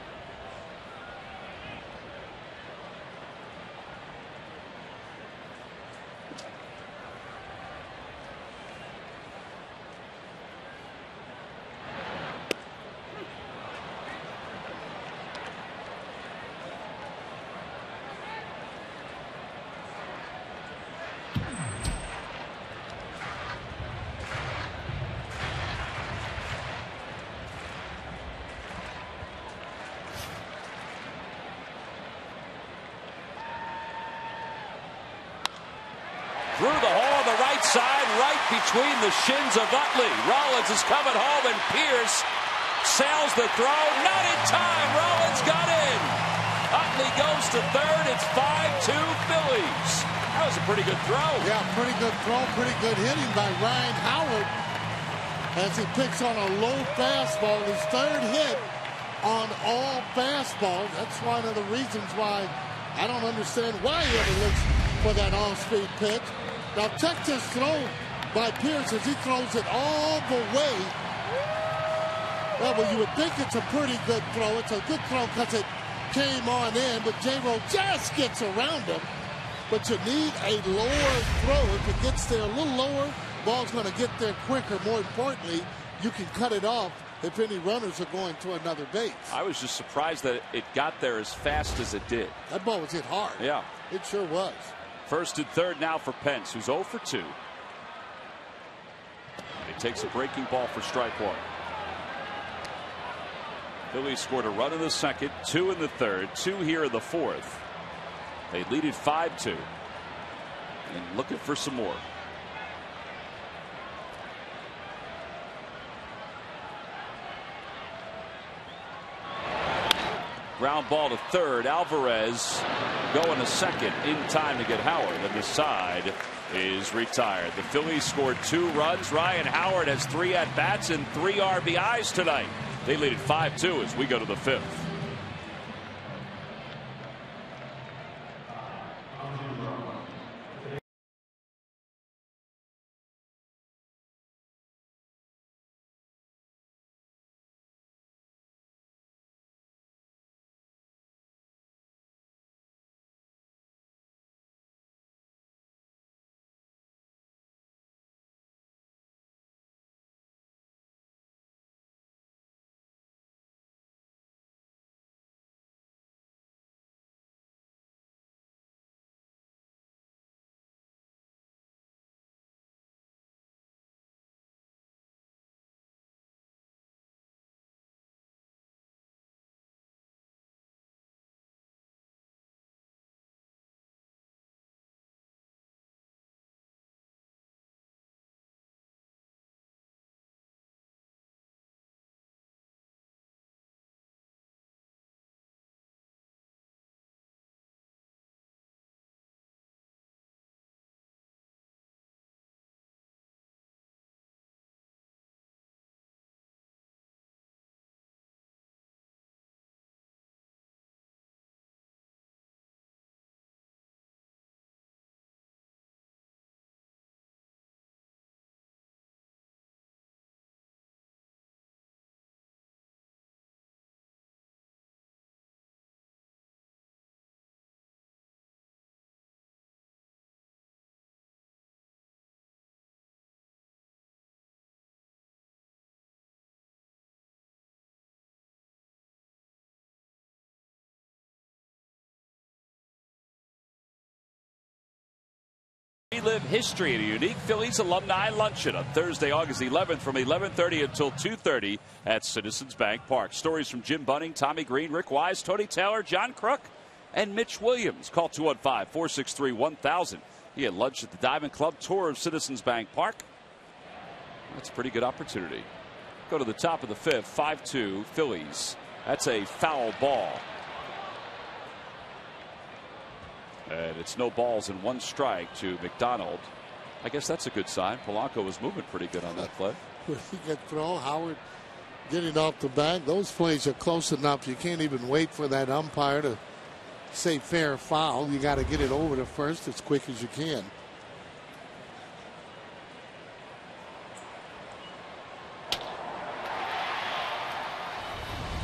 [SPEAKER 1] Through the hole on the right side, right between the shins of Utley. Rollins is coming home, and Pierce sails the throw. Not in time. Rollins got in. Utley goes to third. It's 5-2 Phillies. That was a pretty good throw.
[SPEAKER 6] Yeah, pretty good throw, pretty good hitting by Ryan Howard as he picks on a low fastball. His third hit on all fastballs. That's one of the reasons why I don't understand why he ever looks for that off-speed pitch. Now check this throw by Pierce as he throws it all the way. Well, you would think it's a pretty good throw. It's a good throw because it came on in, but J-Ro just gets around him. But you need a lower throw. If it gets there a little lower, ball's going to get there quicker. More importantly, you can cut it off if any runners are going to another base.
[SPEAKER 1] I was just surprised that it got there as fast as it did.
[SPEAKER 6] That ball was hit hard.
[SPEAKER 1] Yeah.
[SPEAKER 6] It sure was.
[SPEAKER 1] First and third now for Pence, who's 0 for 2. And he takes a breaking ball for strike one. Phillies scored a run in the second, 2 in the third, 2 here in the fourth. They lead it 5-2 and looking for some more. Ground ball to third. Alvarez going to second in time to get Howard, and the side is retired. The Phillies scored 2 runs. Ryan Howard has 3 at-bats and 3 RBIs tonight. They lead it 5-2 as we go to the 5th. Relive history at a unique Phillies alumni luncheon on Thursday, August 11th from 11:30 until 2:30 at Citizens Bank Park. Stories from Jim Bunning, Tommy Green, Rick Wise, Tony Taylor, John Crook, and Mitch Williams. Call 215-463-1000. He had lunch at the Diamond Club. Tour of Citizens Bank Park. That's a pretty good opportunity. Go to the top of the 5th, 5-2 Phillies. That's a foul ball. And it's no balls and 1 strike to McDonald. I guess that's a good sign. Polanco was moving pretty good on that play.
[SPEAKER 6] He got thrown. Howard getting off the bag. Those plays are close enough. You can't even wait for that umpire to say fair foul. You got to get it over to first as quick as you can.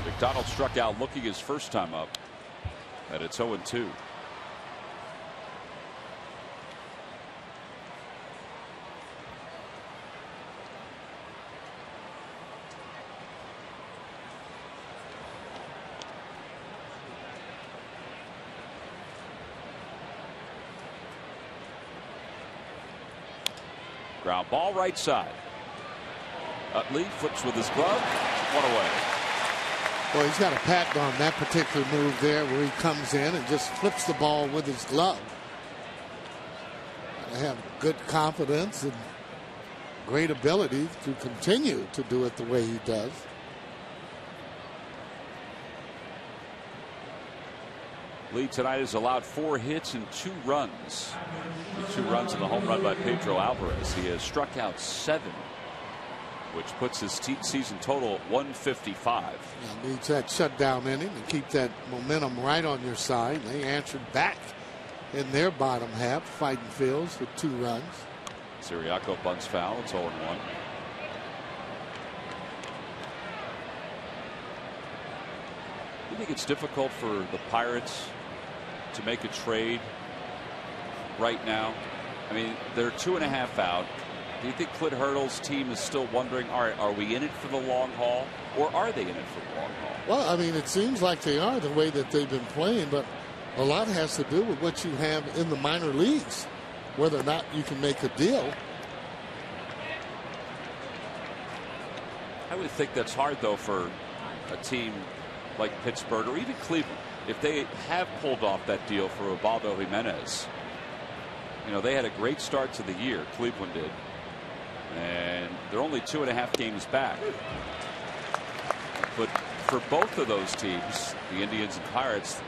[SPEAKER 1] McDonald struck out looking his first time up. And it's 0-2. Ground ball right side. Utley flips with his glove. 1 away.
[SPEAKER 6] Well, he's got a patent on that particular move there where he comes in and just flips the ball with his glove. I have good confidence and great ability to continue to do it the way he does.
[SPEAKER 1] Lee tonight has allowed 4 hits and 2 runs. The 2 runs and the home run by Pedro Alvarez. He has struck out 7, which puts his season total at 155.
[SPEAKER 6] Yeah, needs that shutdown inning to keep that momentum right on your side. They answered back in their bottom half, fighting Phillies with 2 runs.
[SPEAKER 1] Siriaco bunts foul. It's 0-1. You think it's difficult for the Pirates to make a trade right now? I mean, they're 2.5 out. Do you think Clint Hurdle's team is still wondering, all right, are we in it for the long haul, or are they in it for the long haul?
[SPEAKER 6] Well, I mean, it seems like they are the way that they've been playing, but a lot has to do with what you have in the minor leagues, whether or not you can make a deal.
[SPEAKER 1] I would think that's hard, though, for a team like Pittsburgh or even Cleveland. If they have pulled off that deal for Ubaldo Jimenez, you know, they had a great start to the year, Cleveland did, and they're only 2.5 games back. But for both of those teams, the Indians and Pirates,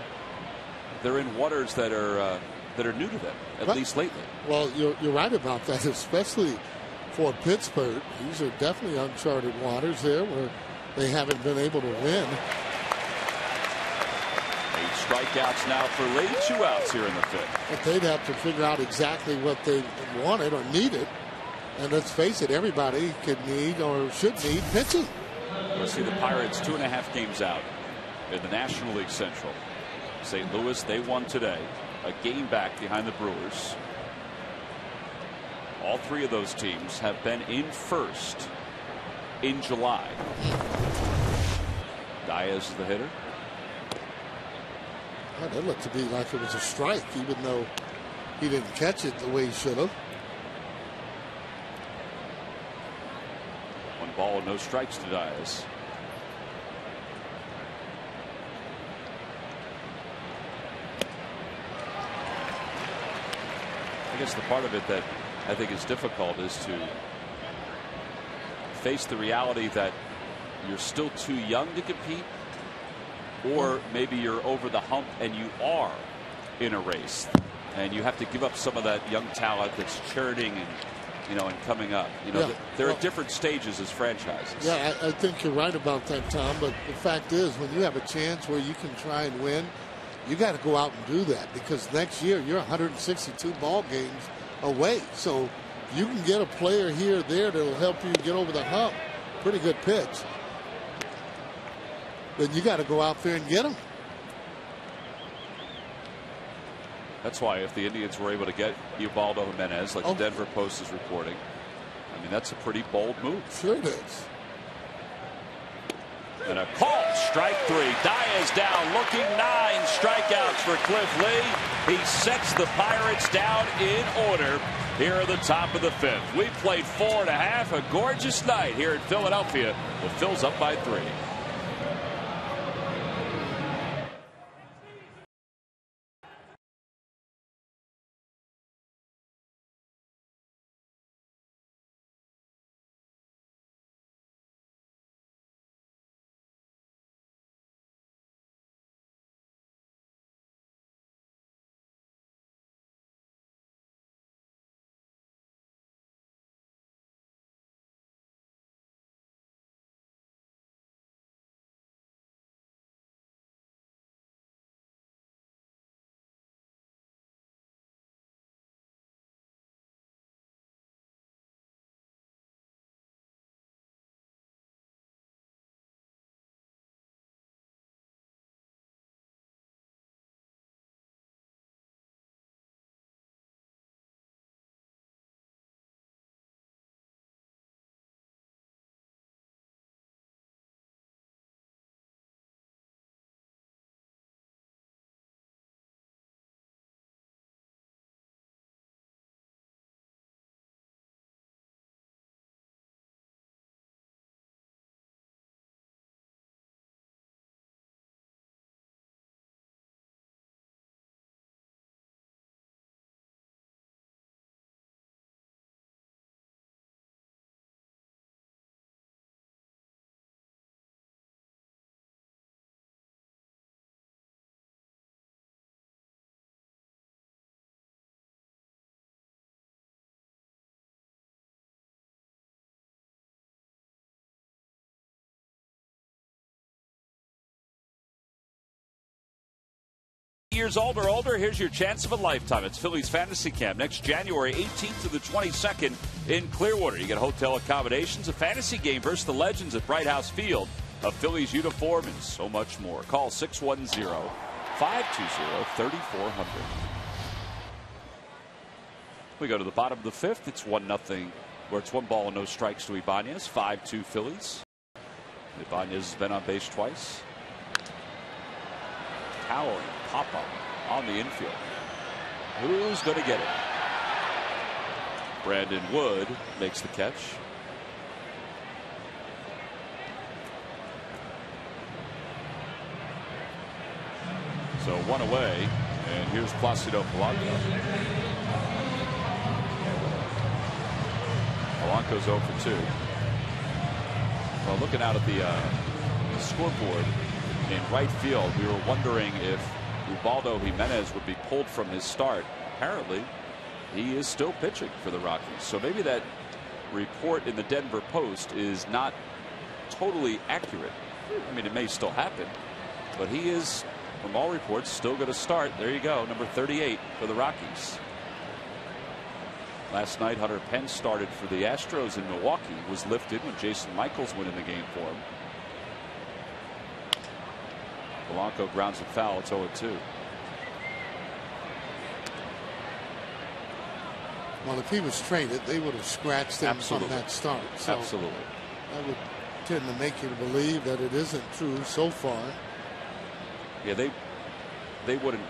[SPEAKER 1] they're in waters that are new to them, at least lately.
[SPEAKER 6] Well, you're right about that, especially for Pittsburgh. These are definitely uncharted waters there where they haven't been able to win.
[SPEAKER 1] 8 strikeouts now for Lee, 2 outs here in the 5th.
[SPEAKER 6] But they'd have to figure out exactly what they wanted or needed. And let's face it, everybody could need or should need pitching.
[SPEAKER 1] We'll see the Pirates 2.5 games out in the National League Central. St. Louis, they won today, a game back behind the Brewers. All 3 of those teams have been in first in July. Diaz is the hitter.
[SPEAKER 6] Oh, that looked to be like it was a strike, even though he didn't catch it the way he should have.
[SPEAKER 1] 1 ball, no strikes to Diaz. I guess the part of it that I think is difficult is to face the reality that you're still too young to compete, or maybe you're over the hump and you are in a race and you have to give up some of that young talent that's churning and coming up. There are different stages as franchises.
[SPEAKER 6] Yeah, I think you're right about that, Tom. But the fact is, when you have a chance where you can try and win, you got to go out and do that, because next year you're 162 ball games away. So you can get a player here or there that'll help you get over the hump. Pretty good pitch. Then you got to go out there and get them.
[SPEAKER 1] That's why if the Indians were able to get Ubaldo Jimenez, like the Denver Post is reporting, I mean, that's a pretty bold move.
[SPEAKER 6] Sure it is.
[SPEAKER 1] And a call, strike 3. Diaz down, looking 9 strikeouts for Cliff Lee. He sets the Pirates down in order here at the top of the 5th. We played 4.5, a gorgeous night here in Philadelphia. The Phils up by 3. years old or older, here's your chance of a lifetime. It's Phillies Fantasy Camp next January 18th to the 22nd in Clearwater. You get hotel accommodations, a fantasy game versus the legends at Bright House Field, a Phillies uniform, and so much more. Call 610-520-3400. We go to the bottom of the fifth. It's 1-0, where it's 1 ball and no strikes to Ibanez. 5-2 Phillies. Ibanez has been on base twice. Towering pop-up on the infield. Who's going to get it? Brandon Wood makes the catch. So 1 away, and here's Placido Polanco. Polanco's 0 for 2. Well, looking out at the scoreboard in right field, we were wondering if Ubaldo Jimenez would be pulled from his start. Apparently, he is still pitching for the Rockies. So maybe that report in the Denver Post is not totally accurate. I mean, it may still happen, but he is, from all reports, still going to start. There you go, number 38 for the Rockies. Last night, Hunter Pence started for the Astros in Milwaukee, was lifted when Jason Michaels went in the game for him. Polanco grounds it foul. It's 0-2.
[SPEAKER 6] Well, if he was traded, they would have scratched him from that start. So
[SPEAKER 1] absolutely.
[SPEAKER 6] I would tend to make you believe that it isn't true so far.
[SPEAKER 1] Yeah, they wouldn't.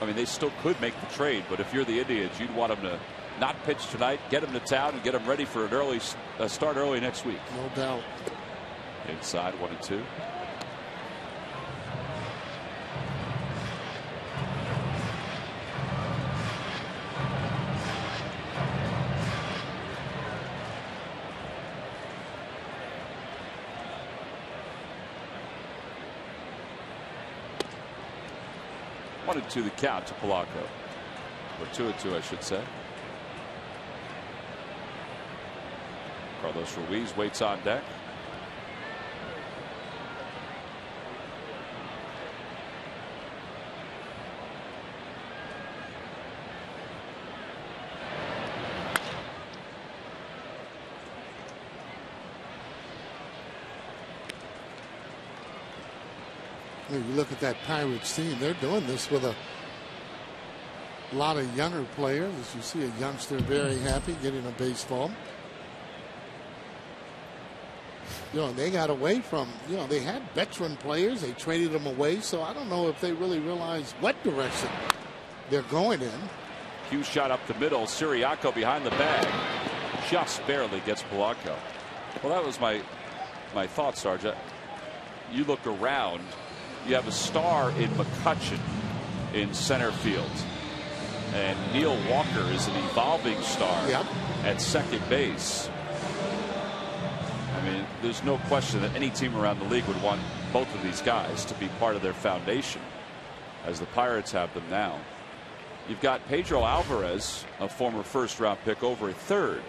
[SPEAKER 1] I mean, they still could make the trade, but if you're the Indians, you'd want them to not pitch tonight, get them to town, and get them ready for an early start early next week.
[SPEAKER 6] No doubt.
[SPEAKER 1] Inside 1-2. To the count to Polanco, or 2-2, I should say. Carlos Ruiz waits on deck.
[SPEAKER 6] You look at that Pirates team, they're doing this with a lot of younger players. As you see a youngster very happy getting a baseball. You know, they got away from, you know, they had veteran players. They traded them away. So I don't know if they really realize what direction they're going in.
[SPEAKER 1] Hugh shot up the middle. Siriaco behind the bag. Just barely gets Polanco. Well, that was my thought, Sarge. You look around. You have a star in McCutchen in center field. And Neil Walker is an evolving star at second base. I mean, there's no question that any team around the league would want both of these guys to be part of their foundation, as the Pirates have them now. You've got Pedro Alvarez, a former first-round pick, over at third,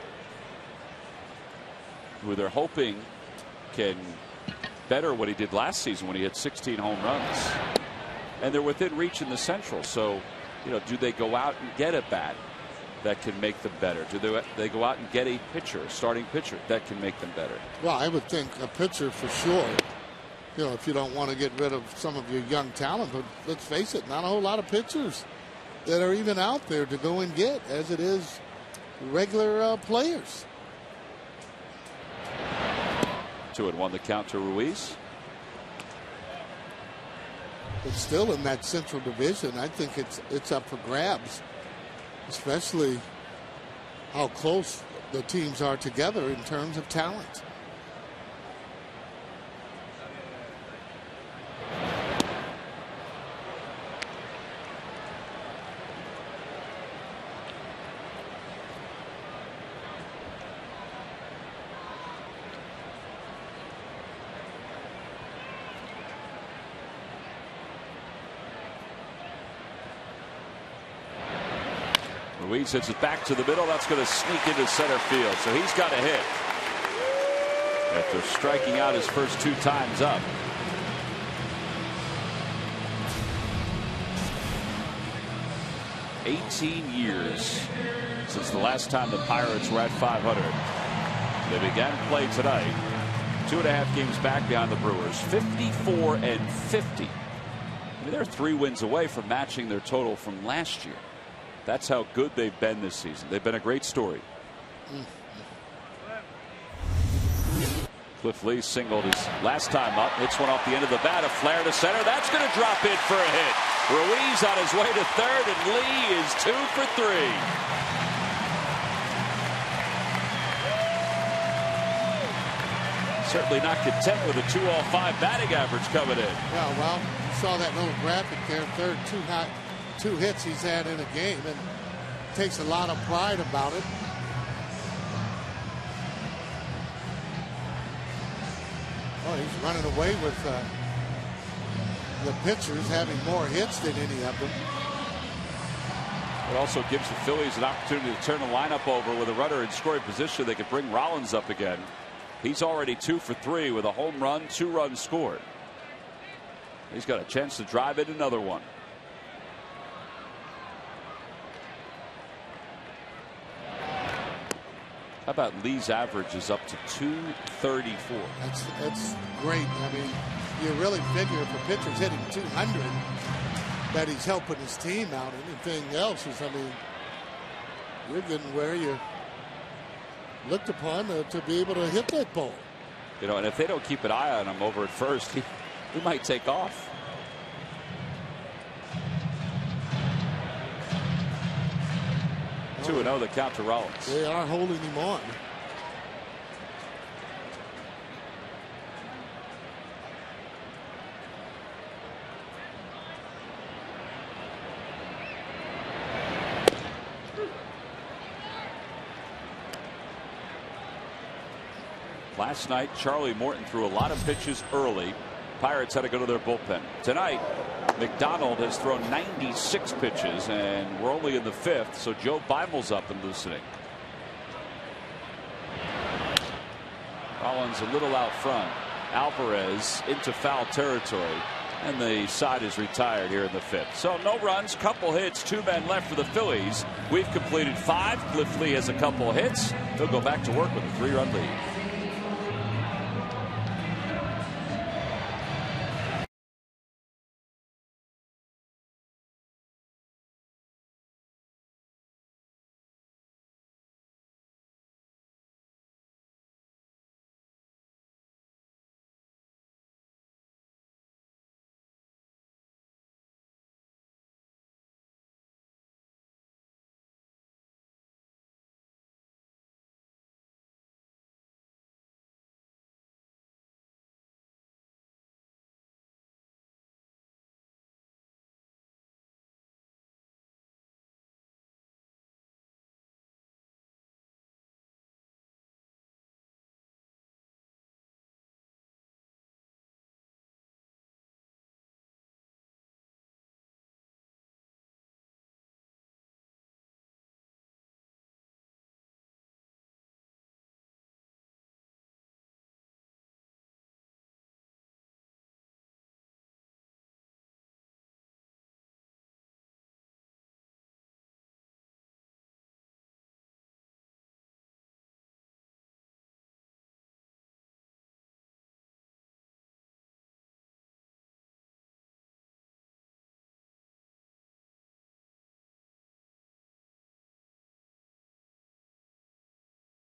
[SPEAKER 1] who they're hoping can better what he did last season when he hit 16 home runs. And they're within reach in the Central. So, you know, do they go out and get a bat that can make them better? Do they go out and get a pitcher, starting pitcher, that can make them better?
[SPEAKER 6] Well, I would think a pitcher for sure. You know, if you don't want to get rid of some of your young talent, but let's face it, not a whole lot of pitchers that are even out there to go and get, as it is regular players.
[SPEAKER 1] 2-1 the count to Ruiz.
[SPEAKER 6] But still in that Central Division, I think it's up for grabs, especially how close the teams are together in terms of talent.
[SPEAKER 1] Ruiz hits it back to the middle. That's going to sneak into center field. So he's got a hit after striking out his first 2 times up. 18 years since the last time the Pirates were at 500. They began play tonight, 2.5 games back behind the Brewers, 54-50. I mean, they're 3 wins away from matching their total from last year. That's how good they've been this season. They've been a great story. Cliff Lee singled his last time up, hits one off the end of the bat, a flare to center. That's going to drop in for a hit. Ruiz on his way to third, and Lee is 2 for 3. Certainly not content with a 205 batting average coming in.
[SPEAKER 6] Yeah, well, you saw that little graphic there. Third, 2 hits he's had in a game, and takes a lot of pride about it. Oh, he's running away with the pitchers having more hits than any of them.
[SPEAKER 1] It also gives the Phillies an opportunity to turn the lineup over with a runner in scoring position. They could bring Rollins up again. He's already 2 for 3 with a home run, 2 runs scored. He's got a chance to drive in another one. How about Lee's average is up to 234?
[SPEAKER 6] That's great. I mean, you really figure if a pitcher's hitting 200 that he's helping his team out. Anything else is, I mean, you're getting where you're looked upon to be able to hit that ball.
[SPEAKER 1] You know, and if they don't keep an eye on him over at first, he might take off. Oh, 2-0 the count to Rollins.
[SPEAKER 6] They are holding him on.
[SPEAKER 1] Last night, Charlie Morton threw a lot of pitches early. Pirates had to go to their bullpen. Tonight, McDonald has thrown 96 pitches, and we're only in the 5th, so Joe Bimel's up and loosening. Rollins a little out front. Alvarez into foul territory, and the side is retired here in the 5th. So no runs, couple hits, 2 men left for the Phillies. We've completed 5. Cliff Lee has a couple hits. He'll go back to work with a 3-run lead.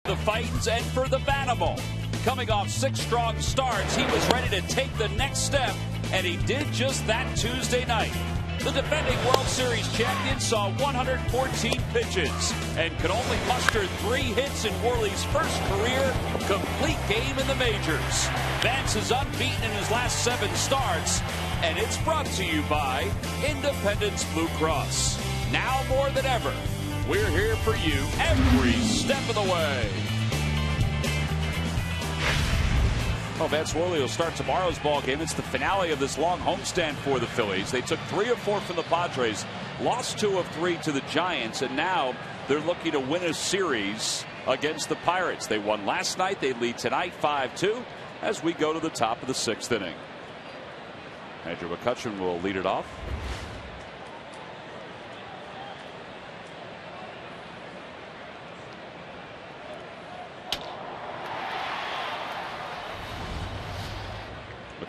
[SPEAKER 1] The fight and for the Banimal. Coming off 6 strong starts, he was ready to take the next step, and he did just that Tuesday night. The defending World Series champion saw 114 pitches and could only muster 3 hits in Worley's first career complete game in the majors. Vance is unbeaten in his last 7 starts, and it's brought to you by Independence Blue Cross. Now more than ever, we're here for you every step of the way. Well, Vance Worley will start tomorrow's ball game. It's the finale of this long homestand for the Phillies. They took 3 of 4 from the Padres, lost 2 of 3 to the Giants, and now they're looking to win a series against the Pirates. They won last night. They lead tonight 5-2 as we go to the top of the 6th inning. Andrew McCutchen will lead it off.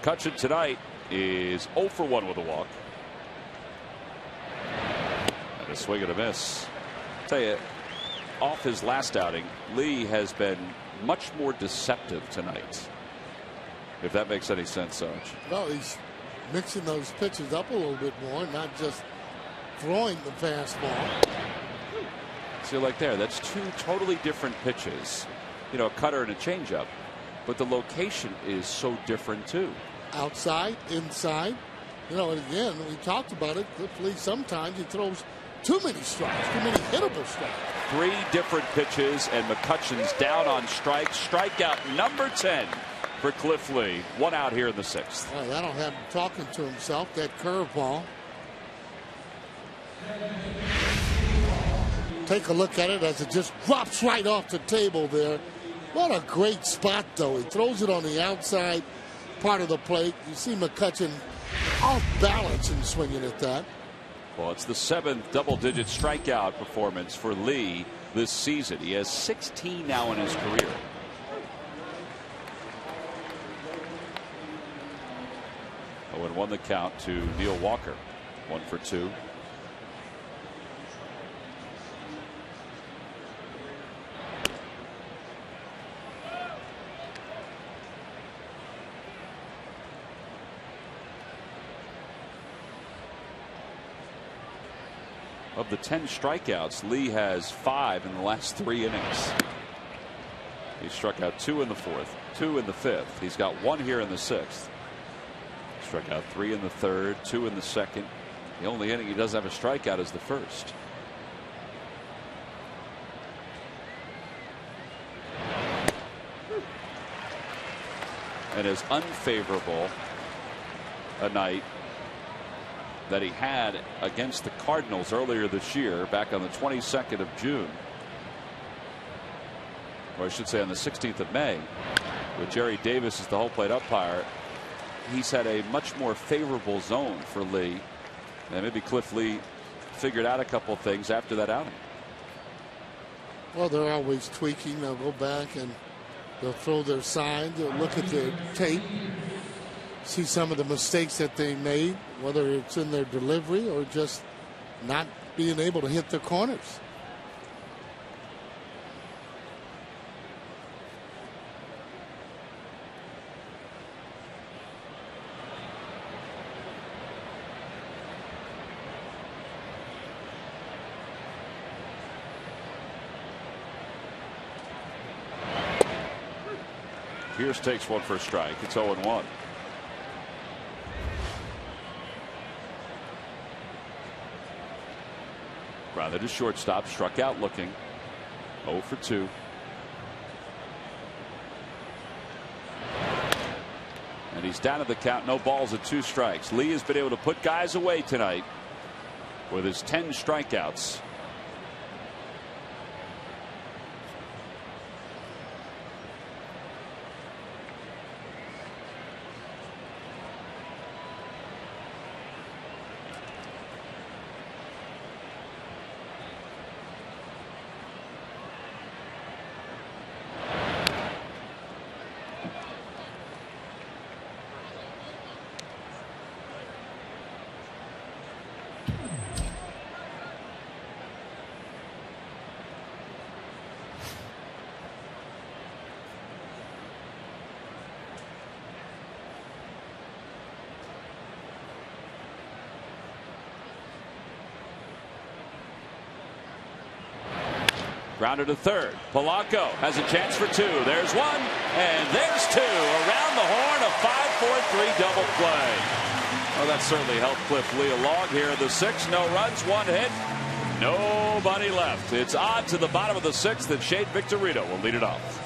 [SPEAKER 1] McCutchen tonight is 0 for 1 with a walk. And a swing and a miss. Tell you, off his last outing, Lee has been much more deceptive tonight. If that makes any sense, Sarge.
[SPEAKER 6] No, he's mixing those pitches up a little bit more, not just throwing the fastball.
[SPEAKER 1] See, like there, that's two totally different pitches. You know, a cutter and a changeup. But the location is so different, too.
[SPEAKER 6] Outside, inside. You know, and again, we talked about it. Cliff Lee, sometimes he throws too many strikes, too many hittable strikes.
[SPEAKER 1] 3 different pitches, and McCutchen's down on strikes. Strikeout number 10 for Cliff Lee. 1 out here in the 6th.
[SPEAKER 6] Well, that'll have him talking to himself, that curveball. Take a look at it as it just drops right off the table there. What a great spot, though. He throws it on the outside part of the plate. You see McCutchen off balance and swinging at that.
[SPEAKER 1] Well, it's the 7th double-digit strikeout performance for Lee this season. He has 16 now in his career. Oh, and 1 the count to Neil Walker. 1 for 2. Of the 10 strikeouts, Lee has 5 in the last 3 innings. He struck out 2 in the 4th, 2 in the 5th. He's got 1 here in the 6th. Struck out 3 in the 3rd, 2 in the 2nd. The only inning he doesn't have a strikeout is the 1st. And as unfavorable a night that he had against the Cardinals earlier this year, back on the 22nd of June, or I should say on the 16th of May, with Jerry Davis as the home plate umpire. He's had a much more favorable zone for Lee, and maybe Cliff Lee figured out a couple things after that outing.
[SPEAKER 6] Well, they're always tweaking. They'll go back and they'll throw their signs. They'll look at their tape, see some of the mistakes that they made, whether it's in their delivery or just not being able to hit their corners.
[SPEAKER 1] Pierce takes 1 for a strike. It's 0-1. Grounded to shortstop, struck out looking. 0 for 2. And he's down at the count. No balls at 2 strikes. Lee has been able to put guys away tonight with his 10 strikeouts. Grounded to third. Polanco has a chance for 2. There's 1, and there's 2. Around the horn, a 5-4-3 double play. Well, that certainly helped Cliff Lee along here in the 6th. No runs, 1 hit, nobody left. It's on to the bottom of the 6th, and Shane Victorino will lead it off.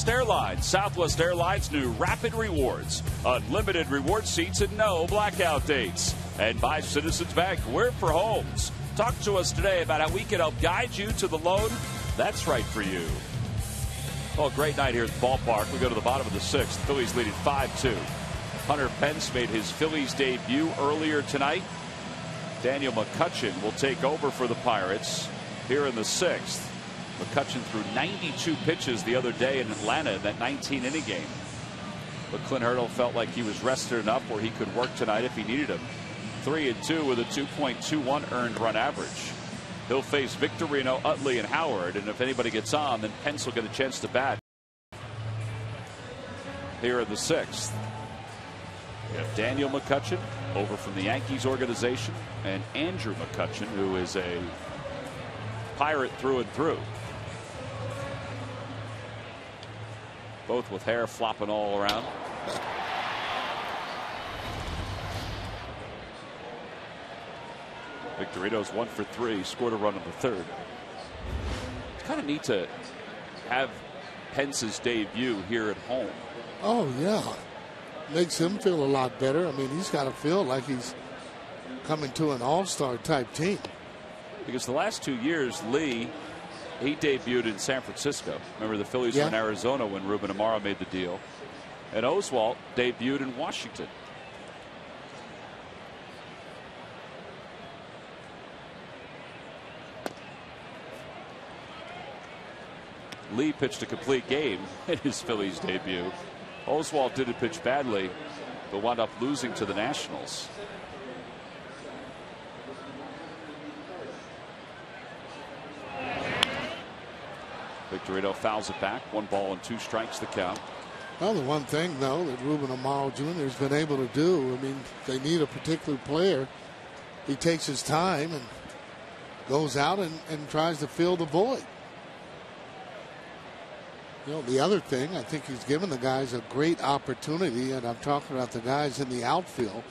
[SPEAKER 1] Airlines. Southwest Airlines' new Rapid Rewards. Unlimited reward seats and no blackout dates. And by Citizens Bank, we're for homes. Talk to us today about how we can help guide you to the loan that's right for you. Well, great night here at the ballpark. We go to the bottom of the sixth. Phillies leading 5-2. Hunter Pence made his Phillies debut earlier tonight. Daniel McCutchen will take over for the Pirates here in the sixth. McCutchen threw 92 pitches the other day in Atlanta in that 19-inning game. But Clint Hurdle felt like he was rested enough where he could work tonight if he needed him. 3-2 with a 2.21 earned run average. He'll face Victorino, Utley, and Howard, and if anybody gets on, then Pence will get a chance to bat here in the sixth. We have Daniel McCutchen over from the Yankees organization, and Andrew McCutchen, who is a Pirate through and through. Both with hair flopping all around. Victorino's 1 for 3, scored a run in the third. It's kind of neat to have Pence's debut here at home.
[SPEAKER 6] Oh, yeah. Makes him feel a lot better. I mean, he's got to feel like he's coming to an all-star type team.
[SPEAKER 1] Because the last 2 years, Lee, he debuted in San Francisco. Remember, the Phillies were in Arizona when Ruben Amaro made the deal. And Oswalt debuted in Washington. Lee pitched a complete game in his Phillies debut. Oswalt didn't pitch badly, but wound up losing to the Nationals. Victorino fouls it back. 1 ball and 2 strikes the count.
[SPEAKER 6] Well, the one thing, though, that Ruben Amaro Jr. has been able to do, I mean, if they need a particular player, he takes his time and goes out and tries to fill the void. You know, the other thing, I think he's given the guys a great opportunity, and I'm talking about the guys in the outfield,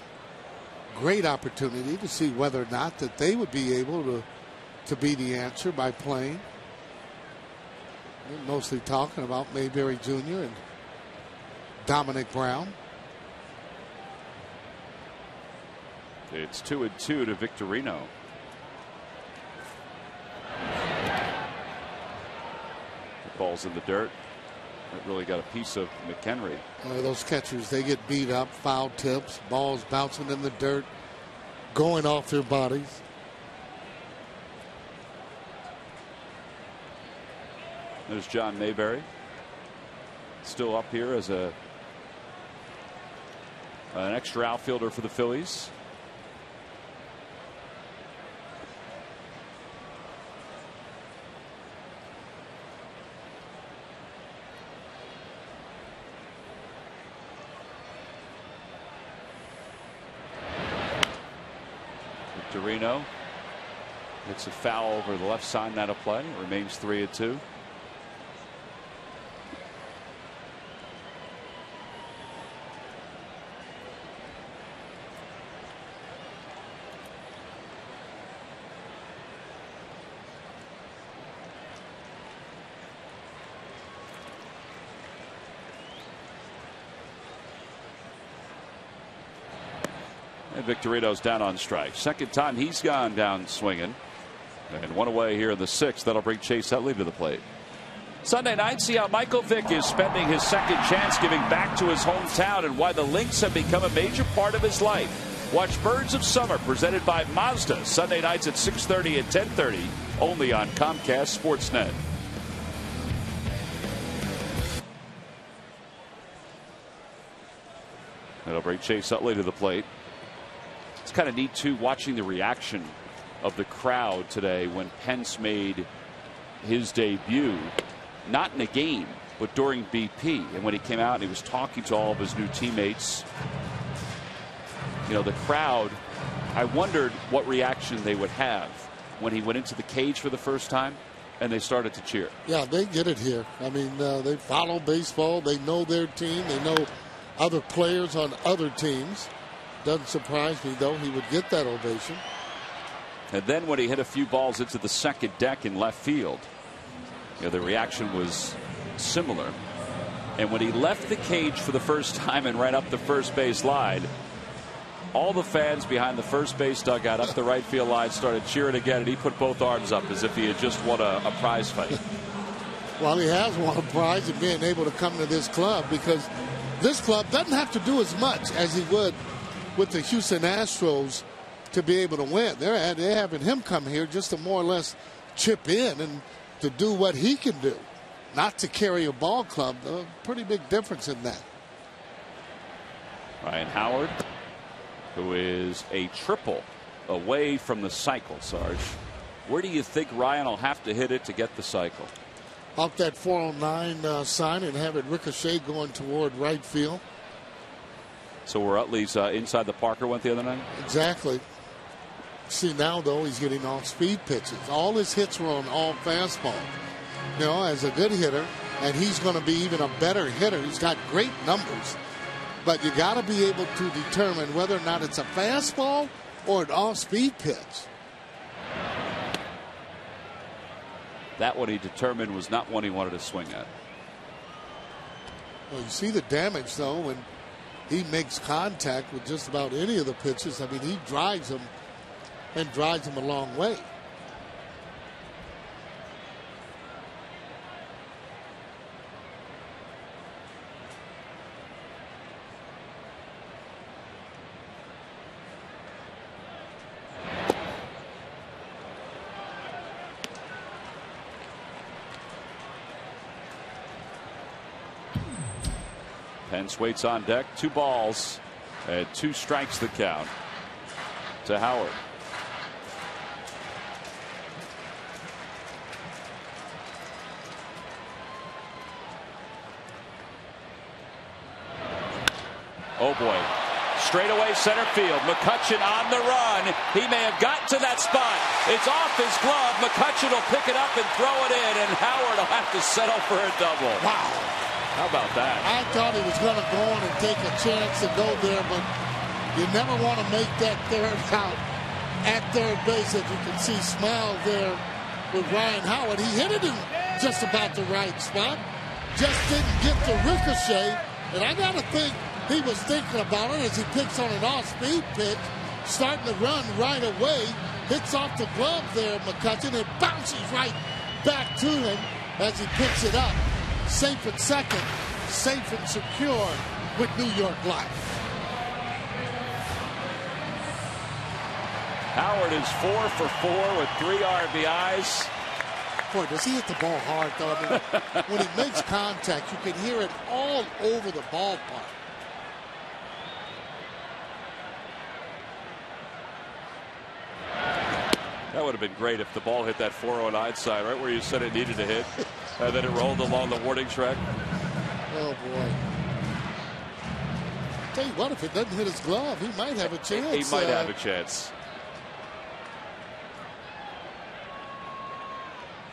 [SPEAKER 6] great opportunity to see whether or not that they would be able to be the answer by playing. We're mostly talking about Mayberry Jr. and Dominic Brown.
[SPEAKER 1] It's 2-2 to Victorino. The ball's in the dirt. It really got a piece of McHenry.
[SPEAKER 6] Those catchers, they get beat up, foul tips, balls bouncing in the dirt, going off their bodies.
[SPEAKER 1] There's John Mayberry, still up here as an extra outfielder for the Phillies. Victorino hits a foul over the left side, not a play. It remains 3-2. And Victorino's down on strike. Second time he's gone down swinging. And 1 away here in the sixth. That'll bring Chase Utley to the plate. Sunday night, see how Michael Vick is spending his second chance, giving back to his hometown, and why the Lynx have become a major part of his life. Watch Birds of Summer, presented by Mazda, Sunday nights at 6:30 and 10:30, only on Comcast Sportsnet. That'll bring Chase Utley to the plate. It's kind of neat, too, watching the reaction of the crowd today when Pence made his debut, not in a game, but during BP. And when he came out and he was talking to all of his new teammates, you know, the crowd, I wondered what reaction they would have when he went into the cage for the first time and they started to cheer.
[SPEAKER 6] Yeah, they get it here. I mean, they follow baseball. They know their team. They know other players on other teams. Doesn't surprise me, though, he would get that ovation.
[SPEAKER 1] And then when he hit a few balls into the second deck in left field, you know, the reaction was similar. And when he left the cage for the first time and ran up the first base line, all the fans behind the first base dugout up the right field line started cheering again, and he put both arms up as if he had just won a prize fight.
[SPEAKER 6] Well, he has won a prize in being able to come to this club, because this club doesn't have to do as much as he would with the Houston Astros to be able to win. They're having him come here just to more or less chip in and to do what he can do, not to carry a ball club. A pretty big difference in that.
[SPEAKER 1] Ryan Howard, who is a triple away from the cycle, Sarge. Where do you think Ryan will have to hit it to get the cycle?
[SPEAKER 6] Off that 409 sign and have it ricochet going toward right field.
[SPEAKER 1] So where Utley's inside the Parker went the other night?
[SPEAKER 6] Exactly. See, now, though, he's getting off-speed pitches. All his hits were on all fastball. You know, as a good hitter, and he's going to be even a better hitter. He's got great numbers. But you got to be able to determine whether or not it's a fastball or an off-speed pitch.
[SPEAKER 1] That one he determined was not one he wanted to swing at.
[SPEAKER 6] Well, you see the damage, though, when he makes contact with just about any of the pitches. I mean, he drives them and drives them a long way.
[SPEAKER 1] Pence waits on deck. 2 balls and 2 strikes the count to Howard. Oh boy. Straightaway center field. McCutchen on the run. He may have got to that spot. It's off his glove. McCutchen will pick it up and throw it in, and Howard will have to settle for a double.
[SPEAKER 6] Wow.
[SPEAKER 1] How about that?
[SPEAKER 6] I thought he was going to go on and take a chance to go there, but you never want to make that third out at third base. As you can see, smile there with Ryan Howard. He hit it in just about the right spot. Just didn't get the ricochet. And I got to think he was thinking about it as he picks on an off-speed pitch, starting to run right away. Hits off the glove there, McCutchen, and bounces right back to him as he picks it up. Safe at second, safe and secure with New York Life.
[SPEAKER 1] Howard is 4 for 4 with 3 RBIs.
[SPEAKER 6] Boy, does he hit the ball hard, though. I mean, when he makes contact, you can hear it all over the ballpark.
[SPEAKER 1] That would have been great if the ball hit that 409 side, right where you said it needed to hit. And then it rolled along the warning track.
[SPEAKER 6] Oh, boy. Tell you what, if it doesn't hit his glove, he might have a chance.
[SPEAKER 1] He might have a chance.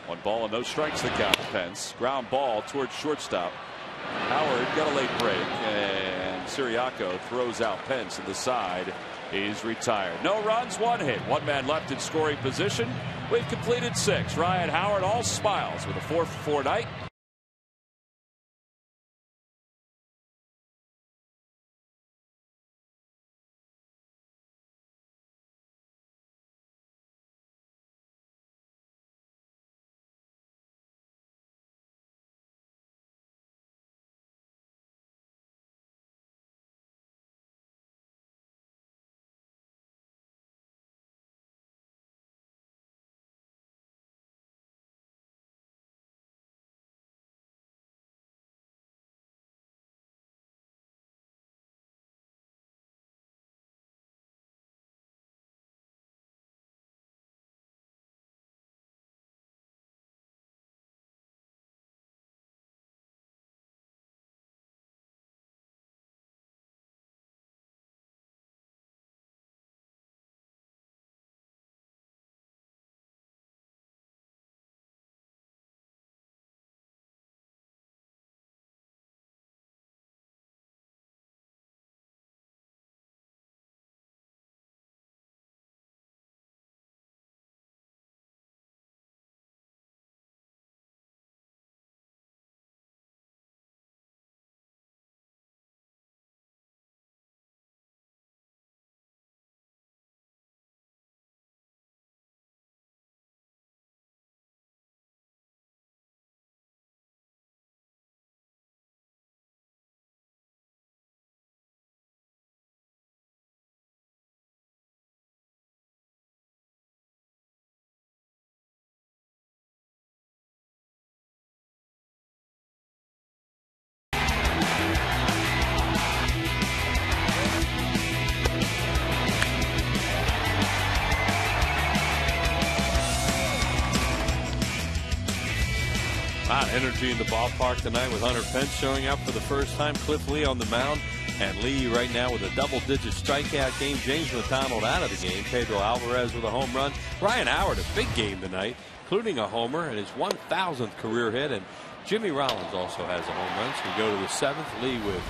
[SPEAKER 1] 1 ball and no strikes the count. Pence. Ground ball towards shortstop. Howard got a late break, and Siriaco throws out Pence to the side. He's retired. No runs, 1 hit. 1 man left in scoring position. We've completed 6. Ryan Howard all smiles with a 4 for 4 night.
[SPEAKER 2] lot of energy in the ballpark tonight with Hunter Pence showing up for the first time. Cliff Lee on the mound. And Lee right now with a double-digit strikeout game. James McDonald out of the game. Pedro Alvarez with a home run. Ryan Howard, a big game tonight, including a homer and his 1,000th career hit. And Jimmy Rollins also has a home run. So we go to the 7th. Lee with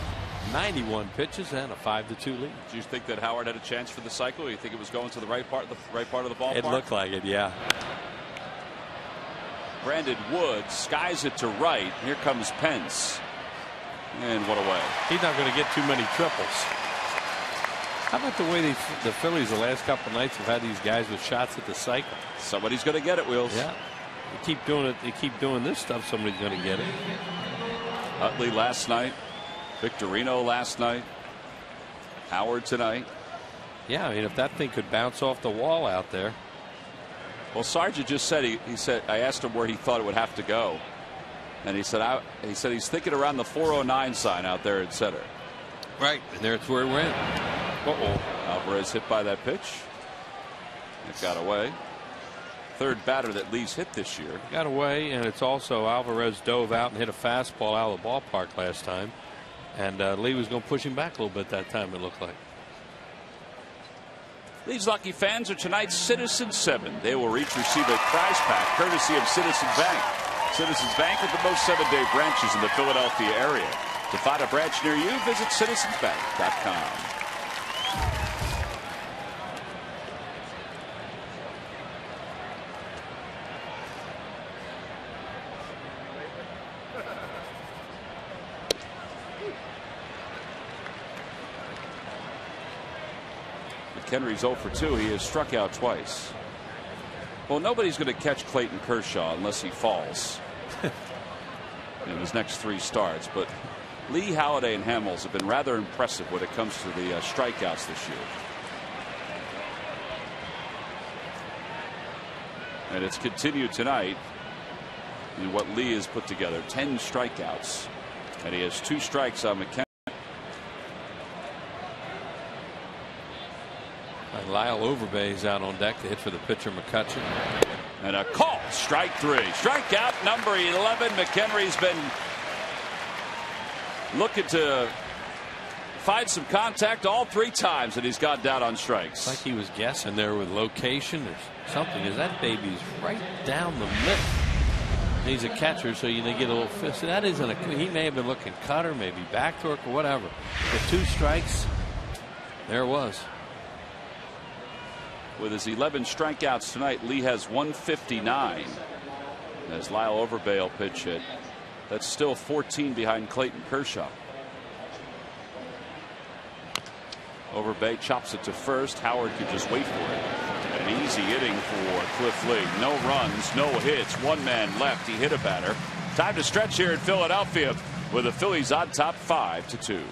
[SPEAKER 2] 91 pitches and a 5-2 lead.
[SPEAKER 1] Did you think that Howard had a chance for the cycle? Or you think it was going to the right part of the ballpark?
[SPEAKER 2] It looked like it, yeah.
[SPEAKER 1] Brandon Wood skies it to right. Here comes Pence. And what a way.
[SPEAKER 2] He's not going to get too many triples. How about the way the Phillies the last couple nights have had these guys with shots at the cycle?
[SPEAKER 1] Somebody's going to get it, Wheels.
[SPEAKER 2] Yeah. You keep doing it. You keep doing this stuff. Somebody's going to get it.
[SPEAKER 1] Utley last night. Victorino last night. Howard tonight.
[SPEAKER 2] Yeah, I mean, if that thing could bounce off the wall out there.
[SPEAKER 1] Well, Sargent just said he said I asked him where he thought it would have to go. And he said he's thinking around the 409 sign out there at center.
[SPEAKER 2] Right, and there's where it went.
[SPEAKER 1] Alvarez hit by that pitch. It got away. Third batter that Lee's hit this year.
[SPEAKER 2] Got away, and it's also Alvarez dove out and hit a fastball out of the ballpark last time. And Lee was going to push him back a little bit that time, it looked like.
[SPEAKER 1] These lucky fans are tonight's Citizens 7. They will each receive a prize pack courtesy of Citizens Bank. Citizens Bank with the most 7-day branches in the Philadelphia area. To find a branch near you, visit citizensbank.com. McHenry's 0 for 2. He has struck out twice. Well, nobody's going to catch Clayton Kershaw unless he falls in his next 3 starts. But Lee, Halladay, and Hamels have been rather impressive when it comes to the strikeouts this year. And it's continued tonight in what Lee has put together. 10 strikeouts. And he has 2 strikes on McHenry.
[SPEAKER 2] Lyle Overbay's out on deck to hit for the pitcher McCutcheon.
[SPEAKER 1] And a call. Strike 3. Strikeout number 11. McHenry's been looking to find some contact all 3 times, and he's got down on strikes.
[SPEAKER 2] It's like he was guessing there with location or something. Is that baby's right down the middle? He's a catcher, so you get a little fist. That isn't a. He may have been looking cutter, maybe back torque or whatever. With 2 strikes, there it was.
[SPEAKER 1] With his 11 strikeouts tonight, Lee has 159. As Lyle Overbay will pitch hit. That's still 14 behind Clayton Kershaw. Overbay chops it to first. Howard could just wait for it. An easy inning for Cliff Lee. No runs, no hits. 1 man left. He hit a batter. Time to stretch here in Philadelphia with the Phillies on top 5-2.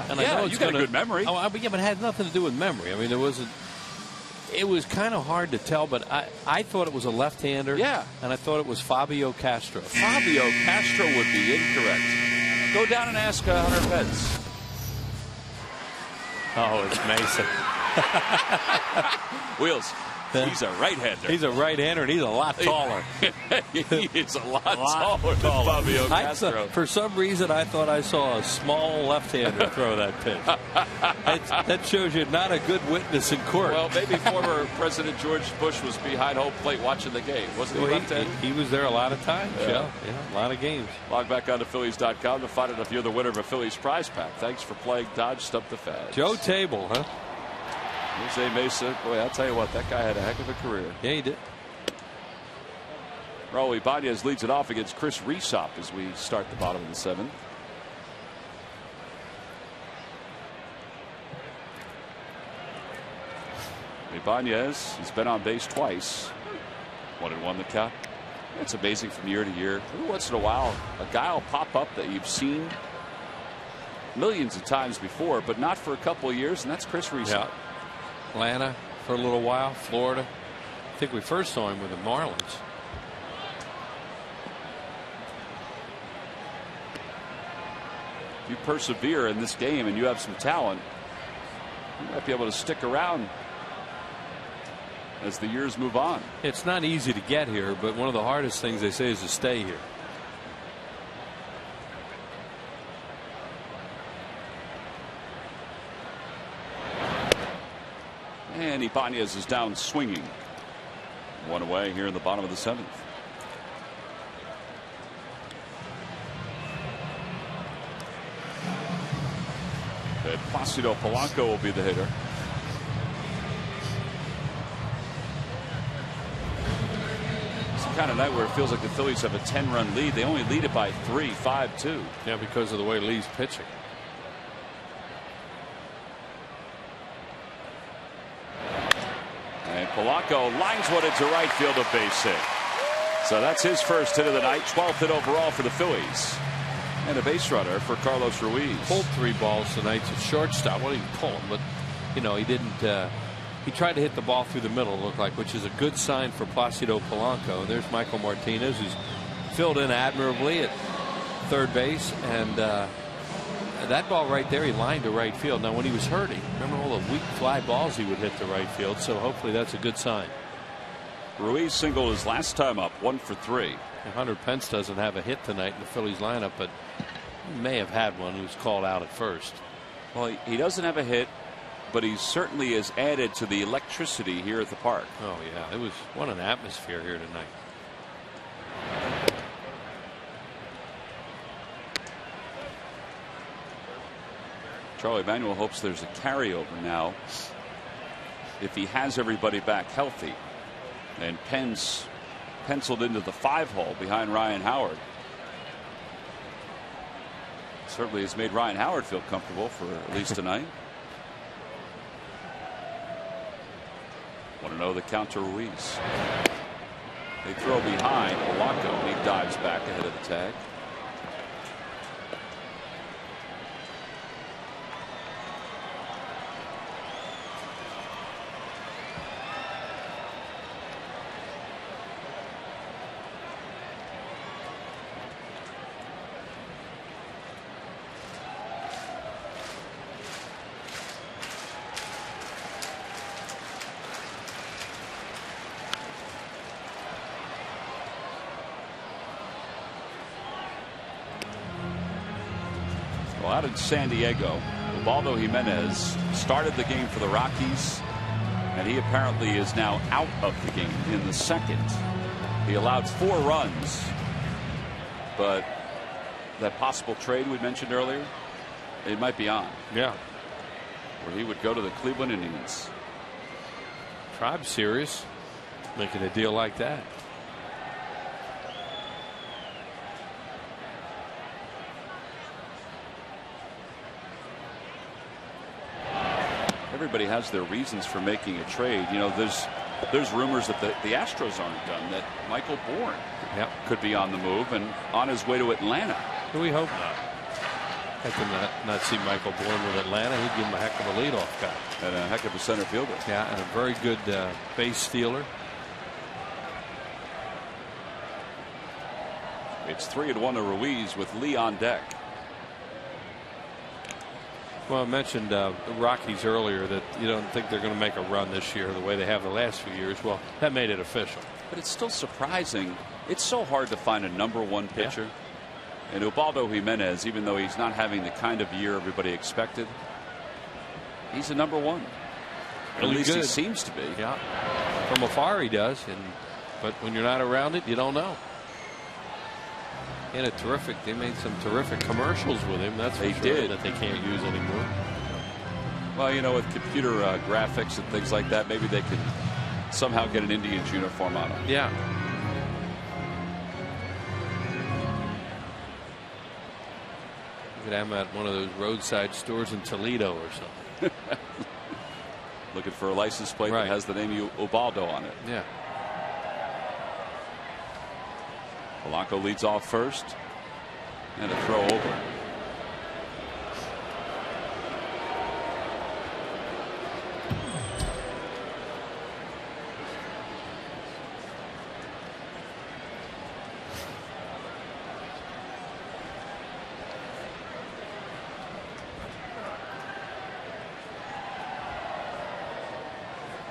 [SPEAKER 1] Yeah,
[SPEAKER 2] and I know it's
[SPEAKER 1] you got a good memory.
[SPEAKER 2] Oh, but it had nothing to do with memory. I mean, it was kind of hard to tell, but I thought it was a left-hander.
[SPEAKER 1] Yeah.
[SPEAKER 2] And I thought it was Fabio Castro.
[SPEAKER 1] Fabio Castro would be incorrect. Go down and ask Hunter Pence.
[SPEAKER 2] Oh, it's Mason.
[SPEAKER 1] Wheels. He's a right-hander.
[SPEAKER 2] He's a right-hander, and he's a lot taller.
[SPEAKER 1] He's a lot taller than Fabio Castro.
[SPEAKER 2] For some reason, I thought I saw a small left-hander throw that pitch. That shows you not a good witness in court.
[SPEAKER 1] Well, maybe former President George Bush was behind home plate watching the game. Wasn't he left-handed?
[SPEAKER 2] He was there a lot of times, yeah, a lot of games.
[SPEAKER 1] Log back on to Phillies.com to find out if you're the winner of a Phillies prize pack. Thanks for playing Dodge Stump the Feds.
[SPEAKER 2] Joe Table, huh?
[SPEAKER 1] Jose Mesa, boy, I'll tell you what, that guy had a heck of a career.
[SPEAKER 2] Yeah, he did.
[SPEAKER 1] Raul Ibanez leads it off against Chris Resop as we start the bottom of the 7th. Ibanez has been on base twice. 1-1 the count. It's amazing from year to year. Every once in a while, a guy will pop up that you've seen millions of times before, but not for a couple of years, and that's Chris Resop.
[SPEAKER 2] Yeah. Atlanta for a little while, Florida. I think we first saw him with the Marlins.
[SPEAKER 1] If you persevere in this game and you have some talent, you might be able to stick around as the years move on.
[SPEAKER 2] It's not easy to get here, but one of the hardest things they say is to stay here.
[SPEAKER 1] And Ibanez is down swinging. 1 away here in the bottom of the 7th. Placido Polanco will be the hitter. It's the kind of night where it feels like the Phillies have a 10-run lead. They only lead it by 3, 5-2.
[SPEAKER 2] Yeah, because of the way Lee's pitching.
[SPEAKER 1] And Polanco lines one into right field, a base hit. So that's his first hit of the night, 12th hit overall for the Phillies. And a base runner for Carlos Ruiz.
[SPEAKER 2] Pulled 3 balls tonight to shortstop. Well, he pulled them, but you know he didn't. He tried to hit the ball through the middle, it looked like, which is a good sign for Placido Polanco. There's Michael Martinez, who's filled in admirably at third base, and that ball right there, he lined to right field. Now, when he was hurting, remember all the weak fly balls he would hit to right field. So hopefully that's a good sign.
[SPEAKER 1] Ruiz singled his last time up, 1 for 3.
[SPEAKER 2] Hunter Pence doesn't have a hit tonight in the Phillies lineup, but he may have had one. He was called out at first.
[SPEAKER 1] Well, he doesn't have a hit, but he certainly has added to the electricity here at the park.
[SPEAKER 2] Oh yeah, it was what an atmosphere here tonight.
[SPEAKER 1] Charlie Manuel hopes there's a carryover now if he has everybody back healthy. And Pence penciled into the 5 hole behind Ryan Howard. Certainly has made Ryan Howard feel comfortable for at least tonight. 1-0 the count to Ruiz. They throw behind Polanco, and he dives back ahead of the tag. Out in San Diego, Ubaldo Jimenez started the game for the Rockies, and he apparently is now out of the game in the 2nd. He allowed 4 runs, but that possible trade we mentioned earlier, it might be on.
[SPEAKER 2] Yeah,
[SPEAKER 1] where he would go to the Cleveland Indians.
[SPEAKER 2] Tribe serious, making a deal like that.
[SPEAKER 1] Everybody has their reasons for making a trade. You know, there's rumors that the Astros aren't done, that Michael Bourne could be on the move and on his way to Atlanta.
[SPEAKER 2] We hope not. I could not see Michael Bourne with Atlanta. He'd give him a heck of a leadoff guy.
[SPEAKER 1] And a heck of a center fielder.
[SPEAKER 2] Yeah, and a very good base stealer.
[SPEAKER 1] It's 3-1 to Ruiz with Lee on deck.
[SPEAKER 2] Well, I mentioned the Rockies earlier that you don't think they're going to make a run this year the way they have the last few years. Well, that made it official.
[SPEAKER 1] But it's still surprising. It's so hard to find a #1 pitcher. Yeah. And Ubaldo Jimenez, even though he's not having the kind of year everybody expected, he's a #1.
[SPEAKER 2] Really
[SPEAKER 1] At least
[SPEAKER 2] good.
[SPEAKER 1] He seems to be.
[SPEAKER 2] Yeah. From afar he does, but when you're not around it, you don't know. And they made some terrific commercials with him. That's for sure, that they can't use anymore.
[SPEAKER 1] Well, you know, with computer graphics and things like that, maybe they could somehow get an Indians uniform on him.
[SPEAKER 2] Yeah. You could have him at one of those roadside stores in Toledo or something.
[SPEAKER 1] Looking for a license plate that has the name Ubaldo on it.
[SPEAKER 2] Yeah.
[SPEAKER 1] Polanco leads off first, and a throw over.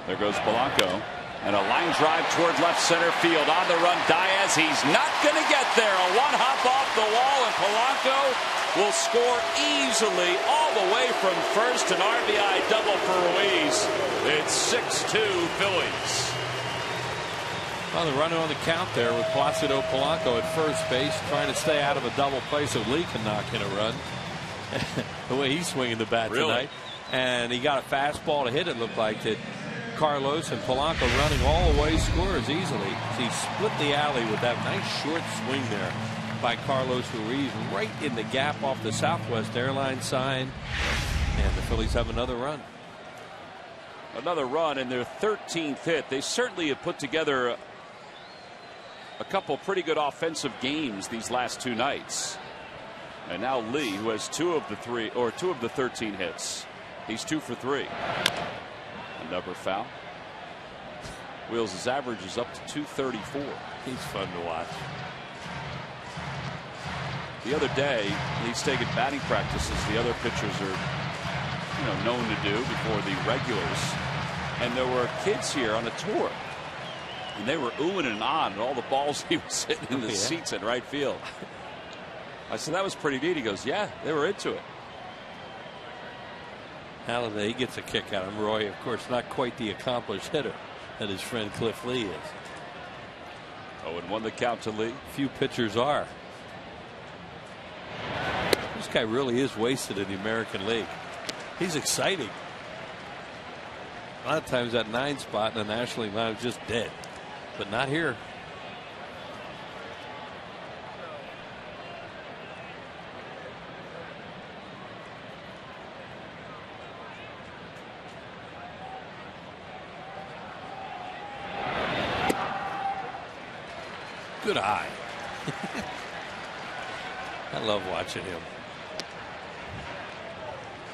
[SPEAKER 1] There goes Polanco. And a line drive toward left center field. On the run, Diaz. He's not going to get there. A one hop off the wall, and Polanco will score easily all the way from first. An RBI double for Ruiz. It's 6-2 Phillies.
[SPEAKER 2] Well, the runner on the count there with Placido Polanco at first base, trying to stay out of a double play so Lee can knock in a run. The way he's swinging the bat tonight. And he got a fastball to hit, it looked like, that Carlos and Polanco running all the way scores easily. He split the alley with that nice short swing there by Carlos Ruiz right in the gap off the Southwest Airlines sign. And the Phillies have another run.
[SPEAKER 1] Another run in their 13th hit. They certainly have put together a couple pretty good offensive games these last two nights. And now Lee, who has two of the 13 hits. He's 2 for 3. Another foul. Wheels' average is up to 234.
[SPEAKER 2] He's fun to watch.
[SPEAKER 1] The other day, he's taken batting practices the other pitchers are, known to do before the regulars. And there were kids here on a tour, and they were oohing and ahhing at all the balls he was hitting in the seats at right field. I said, that was pretty neat. He goes, yeah, they were into it.
[SPEAKER 2] Halliday, he gets a kick out of him. Roy, of course, not quite the accomplished hitter that his friend Cliff Lee is.
[SPEAKER 1] 0-1 the count to Lee.
[SPEAKER 2] Few pitchers are. This guy really is wasted in the American League. He's exciting. A lot of times that 9 spot in the National League line is just dead, but not here. Good eye. I love watching him.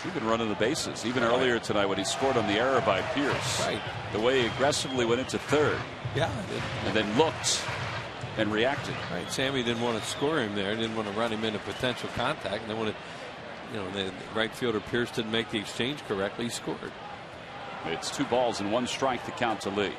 [SPEAKER 1] He's been running the bases even earlier tonight when he scored on the error by Pierce.
[SPEAKER 2] Right.
[SPEAKER 1] The way he aggressively went into third.
[SPEAKER 2] Yeah.
[SPEAKER 1] And then looked and reacted.
[SPEAKER 2] Right. Sammy didn't want to score him there. Didn't want to run him into potential contact. And then when the right fielder Pierce didn't make the exchange correctly, he scored.
[SPEAKER 1] It's 2 balls and 1 strike to count to Lee.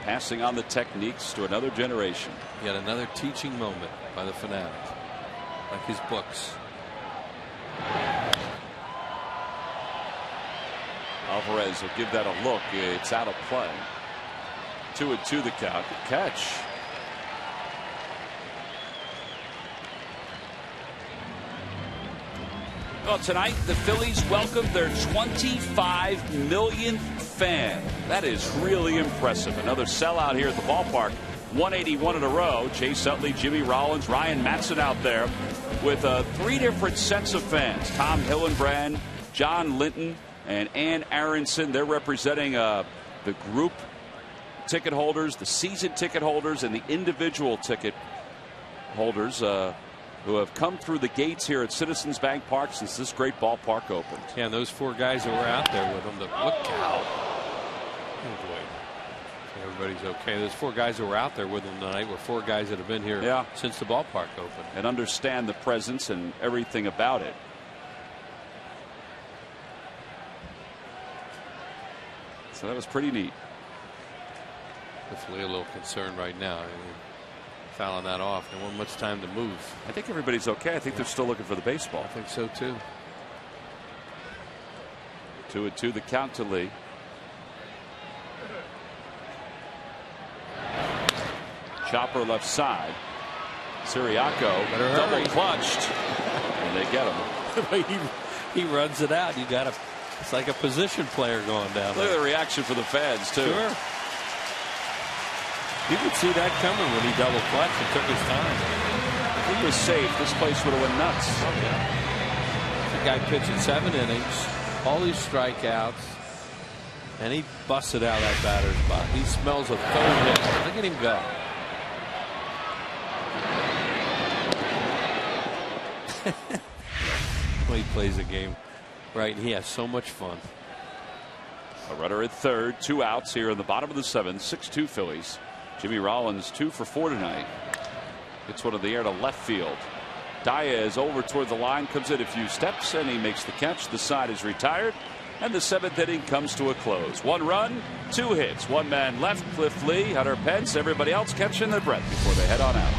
[SPEAKER 1] Passing on the techniques to another generation.
[SPEAKER 2] Yet another teaching moment by the fanatic, like his books.
[SPEAKER 1] Alvarez will give that a look. It's out of play. 2-2 the count. Good catch. Well, tonight the Phillies welcome their 25 millionth fan. That is really impressive. Another sellout here at the ballpark. 181 in a row. Chase Utley, Jimmy Rollins, Ryan Matson out there. with 3 different sets of fans. Tom Hillenbrand, John Linton, and Ann Aronson. They're representing the group ticket holders, the season ticket holders, and the individual ticket holders who have come through the gates here at Citizens Bank Park since this great ballpark opened.
[SPEAKER 2] Yeah, and those 4 guys that were out there with them, look out. Oh boy. Everybody's okay. Those 4 guys that were out there with them tonight were 4 guys that have been here since the ballpark opened.
[SPEAKER 1] And understand the presence and everything about it. So that was pretty neat.
[SPEAKER 2] Hopefully a little concerned right now. I mean, fouling that off. There wasn't much time to move.
[SPEAKER 1] I think everybody's okay. I think they're still looking for the baseball.
[SPEAKER 2] I think so too.
[SPEAKER 1] 2-2 the count to Lee. Chopper left side. Siriaco double clutched. And they get him.
[SPEAKER 2] he runs it out. You got to. It's like a position player going down there.
[SPEAKER 1] Look at the reaction for the fans too.
[SPEAKER 2] Sure. You could see that coming when he double clutched and took his time.
[SPEAKER 1] If he was safe, this place would have went nuts.
[SPEAKER 2] Oh, yeah. The guy pitching 7 innings, all these strikeouts, and he busted out that batter's box. He smells a 3rd hit. Look at him go. Well, he plays the game right, and he has so much fun.
[SPEAKER 1] A runner at 3rd, 2 outs here in the bottom of the 7th. 6-2 Phillies. Jimmy Rollins 2 for 4 tonight. Hits one in the air to left field. Diaz over toward the line, comes in a few steps, and he makes the catch. The side is retired, and the 7th inning comes to a close. 1 run, 2 hits, 1 man left. Cliff Lee, Hunter Pence, everybody else catching their breath before they head on out.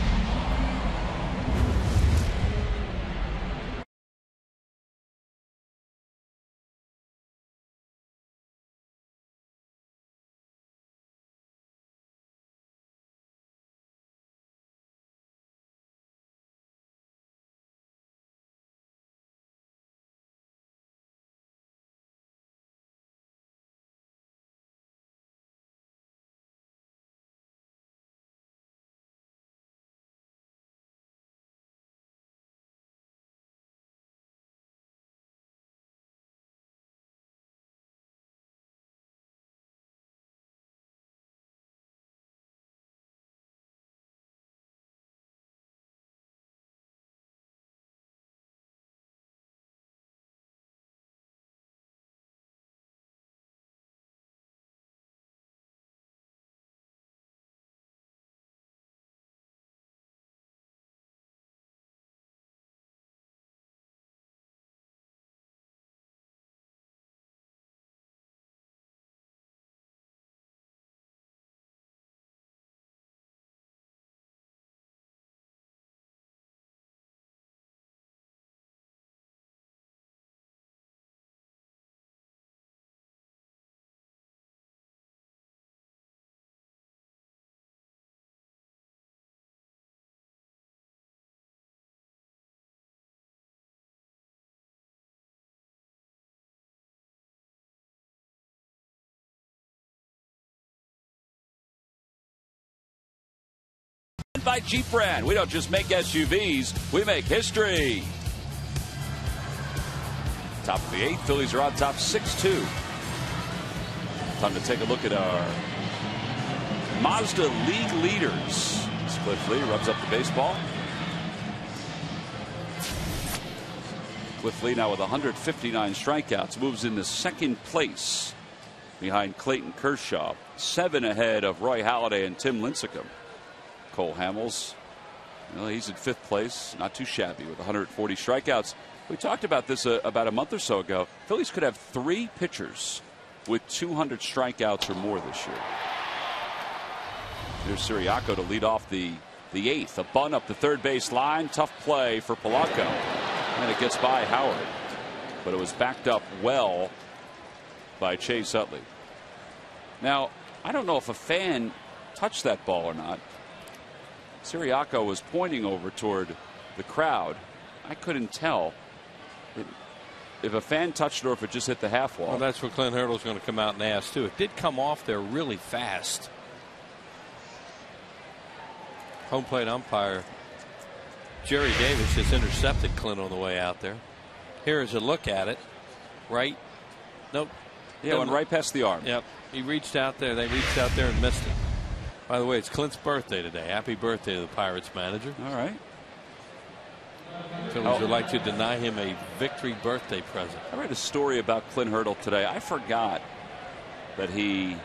[SPEAKER 1] By Jeep brand. We don't just make SUVs, we make history. Top of the 8th, Phillies are on top 6-2. Time to take a look at our Mazda League leaders. Cliff Lee rubs up the baseball. Cliff Lee now with 159 strikeouts moves into 2nd place behind Clayton Kershaw, 7 ahead of Roy Halladay and Tim Lincecum. Cole Hamels, well, he's in 5th place, not too shabby with 140 strikeouts. We talked about this about a month or so ago. Phillies could have 3 pitchers with 200 strikeouts or more this year. Here's Siriaco to lead off the 8th. A bunt up the 3rd base line. Tough play for Polanco. And it gets by Howard. But it was backed up well by Chase Utley. Now, I don't know if a fan touched that ball or not. Siriaco was pointing over toward the crowd. I couldn't tell if a fan touched it or if it just hit the half wall.
[SPEAKER 2] Well, that's what Clint Hurdle's going to come out and ask too. It did come off there really fast. Home plate umpire Jerry Davis just intercepted Clint on the way out there. Here's a look at it. Right. Nope.
[SPEAKER 1] Yeah, went right past the arm.
[SPEAKER 2] Yep. He reached out there. They reached out there and missed it. By the way, it's Clint's birthday today. Happy birthday to the Pirates manager.
[SPEAKER 1] All right.
[SPEAKER 2] Phillies would like to deny him a victory birthday present.
[SPEAKER 1] I read a story about Clint Hurdle today. I forgot that he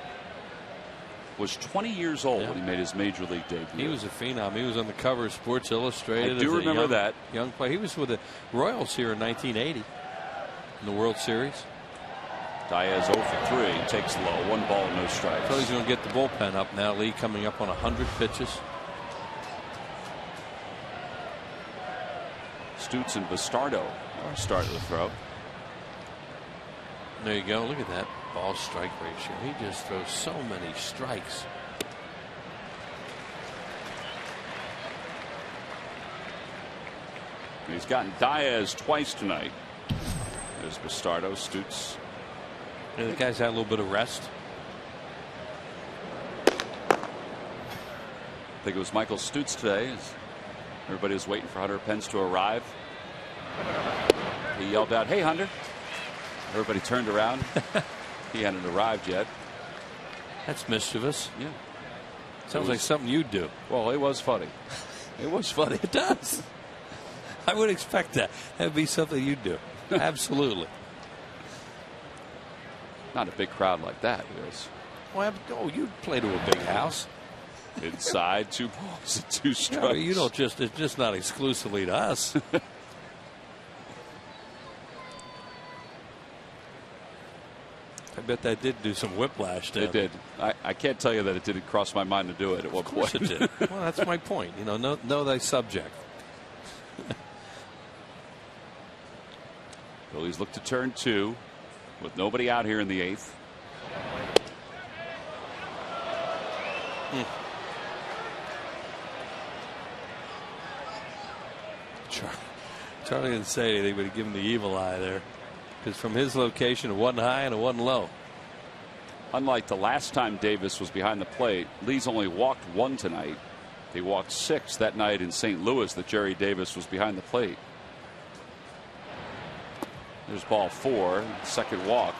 [SPEAKER 1] was 20 years old when he made his major league debut.
[SPEAKER 2] He was a phenom. He was on the cover of Sports Illustrated.
[SPEAKER 1] I do remember that.
[SPEAKER 2] Young player. He was with the Royals here in 1980 in the World Series.
[SPEAKER 1] Diaz 0 for 3. Takes low. 1 ball, no strikes.
[SPEAKER 2] So he's going to get the bullpen up now. Lee coming up on 100 pitches.
[SPEAKER 1] Stutz and Bastardo are starting to throw.
[SPEAKER 2] There you go. Look at that ball strike ratio. He just throws so many strikes.
[SPEAKER 1] He's gotten Diaz twice tonight. There's Bastardo, Stutz.
[SPEAKER 2] And the guy's had a little bit of rest.
[SPEAKER 1] I think it was Michael Stutz today. Everybody was waiting for Hunter Pence to arrive. He yelled out, "Hey, Hunter." Everybody turned around. He hadn't arrived yet.
[SPEAKER 2] That's mischievous.
[SPEAKER 1] Yeah.
[SPEAKER 2] Sounds like something you'd do.
[SPEAKER 1] Well, it was funny. It was funny.
[SPEAKER 2] It does. I would expect that. That would be something you'd do. Absolutely.
[SPEAKER 1] Not a big crowd like that. Yes.
[SPEAKER 2] Well, you play to a big house.
[SPEAKER 1] Inside, 2 balls and 2 strikes.
[SPEAKER 2] Yeah, you don't just, it's just not exclusively to us. I bet that did do some whiplash to
[SPEAKER 1] It did. I can't tell you that it didn't cross my mind to do it at one point.
[SPEAKER 2] Of course it did. Well, that's my point. You know thy subject.
[SPEAKER 1] Phillies look to turn 2 with nobody out here in the 8th.
[SPEAKER 2] Charlie didn't say anything, but he gave him the evil eye there. Because from his location, it wasn't high and it wasn't low.
[SPEAKER 1] Unlike the last time Davis was behind the plate, Lee's only walked 1 tonight. He walked 6 that night in St. Louis that Jerry Davis was behind the plate. There's ball 4, second walk.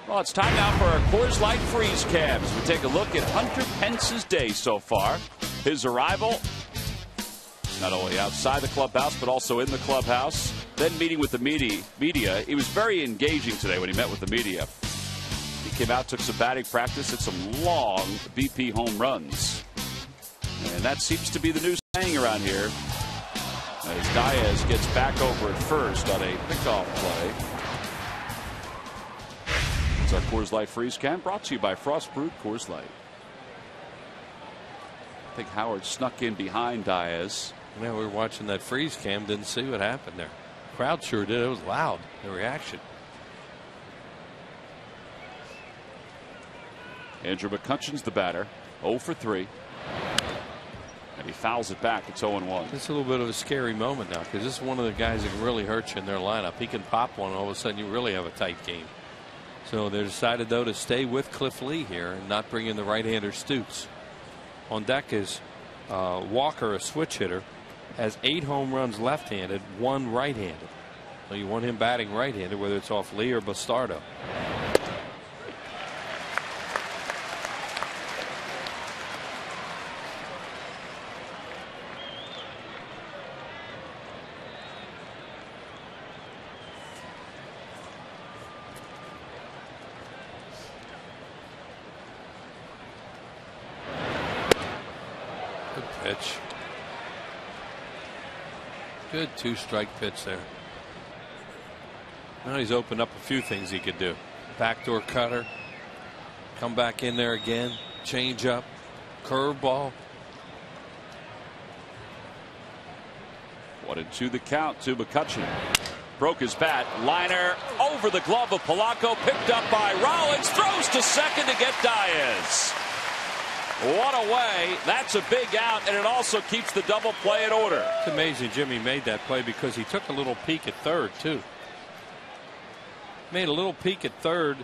[SPEAKER 1] Well, it's time now for our Coors Light Freeze Cam as we take a look at Hunter Pence's day so far. His arrival, not only outside the clubhouse, but also in the clubhouse. Then meeting with the media. He was very engaging today when he met with the media. He came out, took some batting practice, hit some long BP home runs. And that seems to be the new saying around here. As Diaz gets back over at first on a pickoff play. It's our Coors Light Freeze Cam brought to you by Frost Brewed Coors Light. I think Howard snuck in behind Diaz.
[SPEAKER 2] Yeah, we were watching that freeze cam, didn't see what happened there. Crowd sure did. It was loud, the reaction.
[SPEAKER 1] Andrew McCutcheon's the batter, 0 for 3. And he fouls it back. It's 0-1.
[SPEAKER 2] It's a little bit of a scary moment now because this is one of the guys that can really hurt you in their lineup. He can pop one, and all of a sudden you really have a tight game. So they decided, though, to stay with Cliff Lee here and not bring in the right-hander Stutz. On deck is Walker, a switch hitter, has 8 home runs left-handed, 1 right-handed. So you want him batting right-handed, whether it's off Lee or Bastardo. Pitch. Good 2-strike pitch there. Now he's opened up a few things he could do. Backdoor cutter. Come back in there again. Change up. Curveball.
[SPEAKER 1] 1-2 the count to McCutcheon. Broke his bat. Liner over the glove of Polanco. Picked up by Rollins. Throws to second to get Diaz. What a way. That's a big out, and it also keeps the double play in order.
[SPEAKER 2] It's amazing Jimmy made that play because he took a little peek at third, too. Made a little peek at third,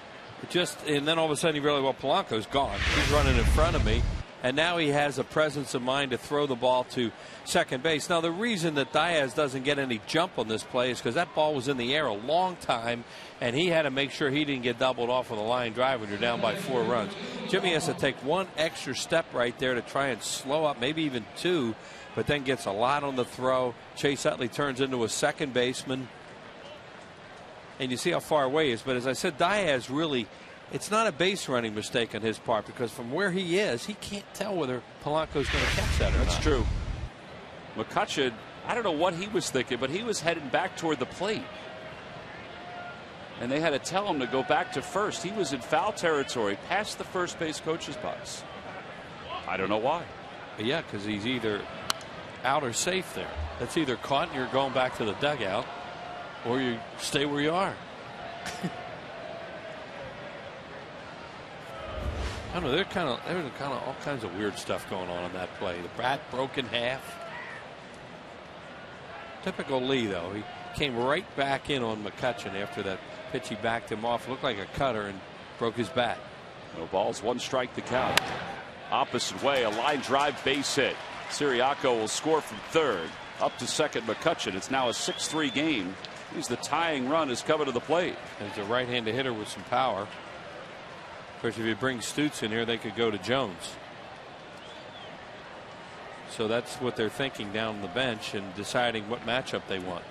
[SPEAKER 2] and then all of a sudden he realized, well, Polanco's gone. He's running in front of me. And now he has a presence of mind to throw the ball to second base. Now, the reason that Diaz doesn't get any jump on this play is because that ball was in the air a long time, and he had to make sure he didn't get doubled off with a line drive when you're down by 4 runs. Jimmy has to take one extra step right there to try and slow up, maybe even 2, but then gets a lot on the throw. Chase Utley turns into a second baseman. And you see how far away he is. But as I said, Diaz really, it's not a base running mistake on his part, because from where he is, he can't tell whether Polanco's going to catch that or not.
[SPEAKER 1] That's true. McCutchen, I don't know what he was thinking, but he was heading back toward the plate. And they had to tell him to go back to first. He was in foul territory past the first base coach's box. I don't know why.
[SPEAKER 2] Yeah, because he's either out or safe there. That's either caught and you're going back to the dugout, or you stay where you are. I don't know. There's kind of all kinds of weird stuff going on that play. The bat broke in half. Typical Lee, though. He came right back in on McCutchen after that pitch. He backed him off, looked like a cutter, and broke his bat.
[SPEAKER 1] No balls, 1 strike to count. Opposite way, a line drive base hit. Siriaco will score from third. Up to second, McCutchen. It's now a 6-3 game. He's the tying run is coming to the plate.
[SPEAKER 2] And he's a right-handed hitter with some power. Of course, if you bring Stutz in here, they could go to Jones. So that's what they're thinking down the bench and deciding what matchup they want.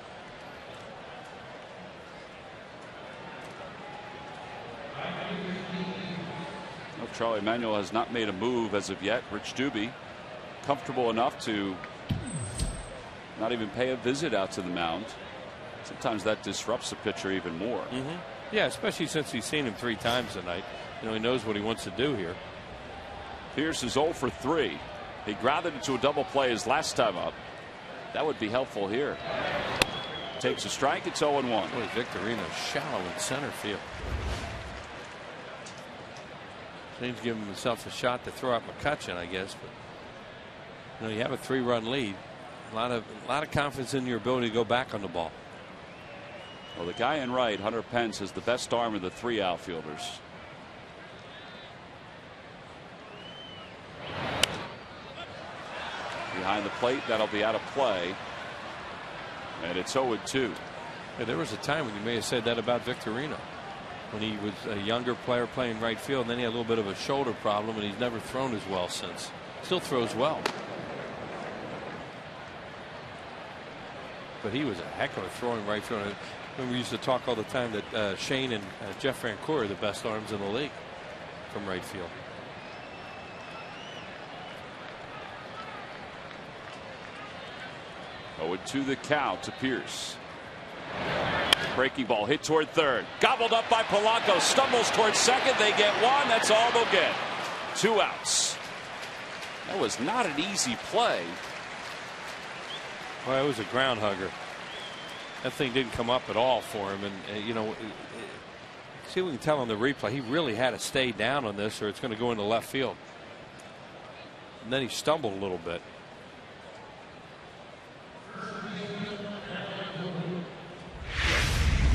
[SPEAKER 1] No, Charlie Manuel has not made a move as of yet. Rich Doobie comfortable enough to not even pay a visit out to the mound. Sometimes that disrupts the pitcher even more.
[SPEAKER 2] Yeah, especially since he's seen him 3 times tonight. You know, he knows what he wants to do here.
[SPEAKER 1] Pierce is 0 for 3. He grounded into a double play his last time up. That would be helpful here. Takes a strike. It's 0-1.
[SPEAKER 2] Boy, Victorino shallow in center field. He's giving himself a shot to throw out McCutchen, I guess. But you know, you have a 3-run lead. A lot of confidence in your ability to go back on the ball.
[SPEAKER 1] Well, the guy in right, Hunter Pence, is the best arm of the 3 outfielders. Behind the plate, that'll be out of play. And it's 0-2.
[SPEAKER 2] Yeah, there was a time when you may have said that about Victorino, when he was a younger player playing right field, and then he had a little bit of a shoulder problem, and he's never thrown as well since. Still throws well. But he was a heck of a throwing right field. When we used to talk all the time that Shane and Jeff Francoeur are the best arms in the league from right field.
[SPEAKER 1] To the count to Pierce. Breaking ball hit toward third. Gobbled up by Polanco. Stumbles toward second. They get 1. That's all they'll get. 2 outs. That was not an easy play.
[SPEAKER 2] Well, it was a ground hugger. That thing didn't come up at all for him. And, you know, see what we can tell on the replay. He really had to stay down on this or it's going to go into left field. And then he stumbled a little bit.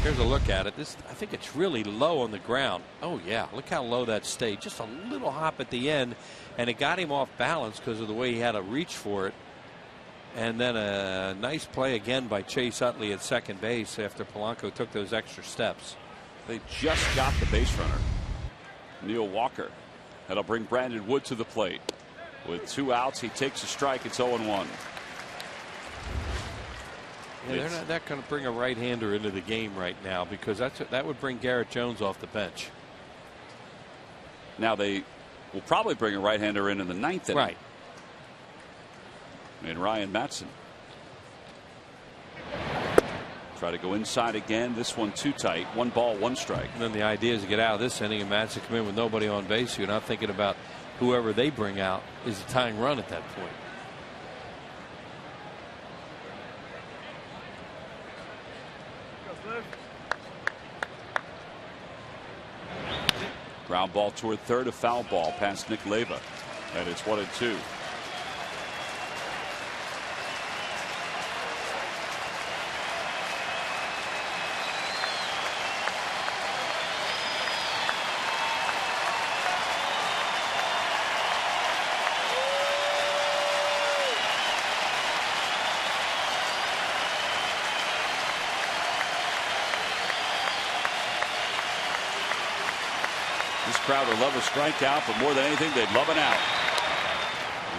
[SPEAKER 2] Here's a look at it. I think it's really low on the ground. Oh, yeah. Look how low that stayed. Just a little hop at the end. And it got him off balance because of the way he had to reach for it. And then a nice play again by Chase Utley at second base after Polanco took those extra steps.
[SPEAKER 1] They just got the base runner, Neil Walker. That'll bring Brandon Wood to the plate. With 2 outs, he takes a strike. It's 0-1.
[SPEAKER 2] Yeah, they're not going to bring a right-hander into the game right now because that would bring Garrett Jones off the bench.
[SPEAKER 1] Now they will probably bring a right-hander in the 9th inning.
[SPEAKER 2] Right.
[SPEAKER 1] And Ryan Matson. Try to go inside again. This one too tight. 1 ball, 1 strike.
[SPEAKER 2] And then the idea is to get out of this inning and Matson come in with nobody on base. You're not thinking about whoever they bring out is a tying run at that point.
[SPEAKER 1] Ground ball toward third, a foul ball past Nick Leyva. And it's 1-2. This crowd would love a strikeout, but more than anything, they'd love an out.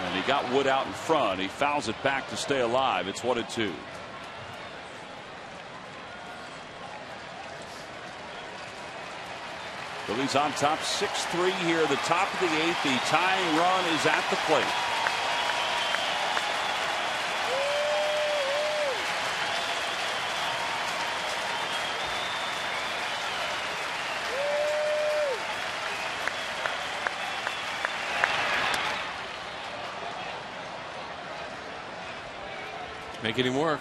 [SPEAKER 1] And he got Wood out in front. He fouls it back to stay alive. It's 1-2. Phillies on top 6-3 here, the top of the 8th. The tying run is at the plate.
[SPEAKER 2] Making him work.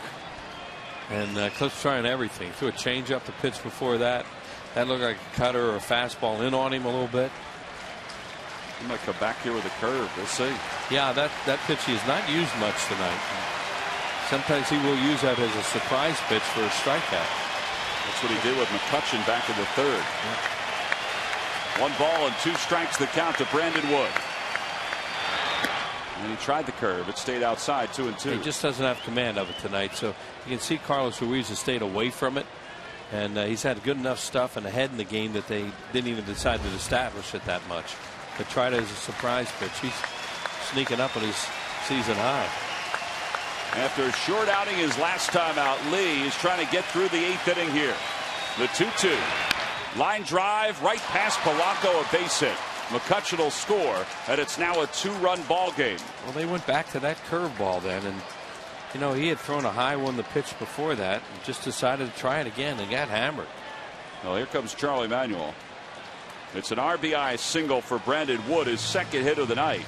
[SPEAKER 2] And Cliff's trying everything. Threw a changeup the pitch before that. That looked like a cutter or a fastball in on him a little bit.
[SPEAKER 1] He might come back here with a curve. We'll see.
[SPEAKER 2] Yeah, that pitch he has not used much tonight. Sometimes he will use that as a surprise pitch for a strikeout.
[SPEAKER 1] That's what he did with McCutchen back in the 3rd. Yeah. 1 ball and 2 strikes the count to Brandon Wood. And he tried the curve. It stayed outside 2-2.
[SPEAKER 2] He just doesn't have command of it tonight. So you can see Carlos Ruiz has stayed away from it. And he's had good enough stuff and ahead in the game that they didn't even decide to establish it that much. But tried it as a surprise pitch. He's sneaking up on his season high.
[SPEAKER 1] After a short outing his last time out, Lee is trying to get through the 8th inning here. The 2-2. Line drive right past Polanco, a base hit. McCutchen will score, and it's now a 2-run ball game.
[SPEAKER 2] Well, they went back to that curveball then, and you know he had thrown a high one the pitch before that, and just decided to try it again and got hammered.
[SPEAKER 1] Well, here comes Charlie Manuel. It's an RBI single for Brandon Wood, his 2nd hit of the night.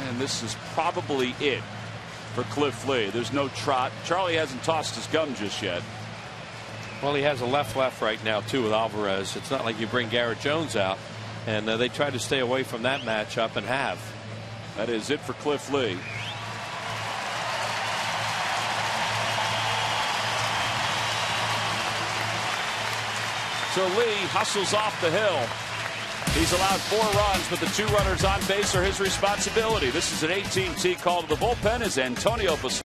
[SPEAKER 1] And this is probably it for Cliff Lee. There's no trot. Charlie hasn't tossed his gun just yet.
[SPEAKER 2] Well, he has a left right now too with Alvarez. It's not like you bring Garrett Jones out. And they tried to stay away from that matchup and have.
[SPEAKER 1] That is it for Cliff Lee. So Lee hustles off the hill. He's allowed 4 runs, but the 2 runners on base are his responsibility. This is an AT&T call to the bullpen as Antonio Basallo.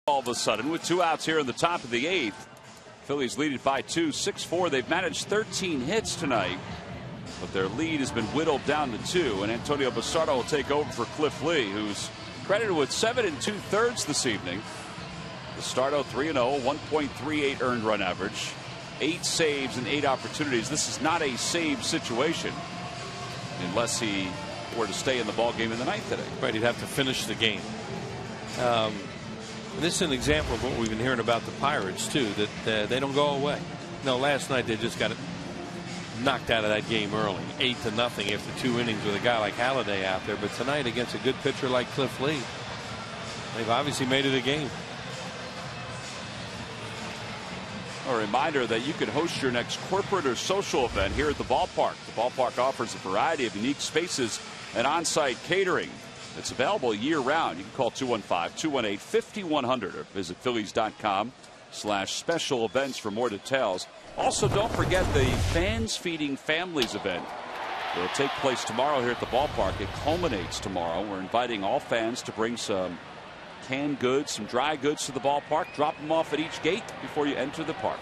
[SPEAKER 1] All of a sudden, with 2 outs here in the top of the 8th, Phillies lead it by 2, 6-4. They've managed 13 hits tonight, but their lead has been whittled down to 2. And Antonio Basallo will take over for Cliff Lee, who's credited with 7 2/3 this evening. Basallo 3-0, 1.38 earned run average, 8 saves and 8 opportunities. This is not a save situation unless he were to stay in the ball game in the 9th inning.
[SPEAKER 2] Right, he'd have to finish the game. This is an example of what we've been hearing about the Pirates too, that they don't go away. No, last night they just got knocked out of that game early, 8-0 after 2 innings with a guy like Halladay out there. But tonight against a good pitcher like Cliff Lee, they've obviously made it a game.
[SPEAKER 1] A reminder that you can host your next corporate or social event here at the ballpark. The ballpark offers a variety of unique spaces and on-site catering. It's available year-round. You can call 215-218-5100 or visit Phillies.com/special events for more details. Also, don't forget the Fans Feeding Families event. It will take place tomorrow here at the ballpark. It culminates tomorrow. We're inviting all fans to bring some canned goods, some dry goods to the ballpark. Drop them off at each gate before you enter the park.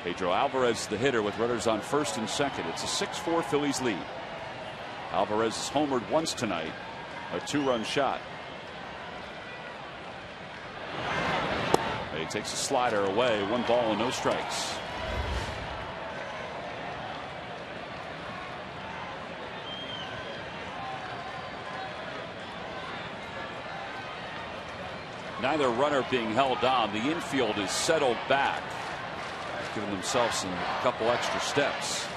[SPEAKER 1] Pedro Alvarez, the hitter, with runners on first and second. It's a 6-4 Phillies lead. Alvarez has homered once tonight, a 2-run shot. He takes a slider away. 1 ball and no strikes. Neither runner being held on. The infield is settled back, giving themselves a couple extra steps.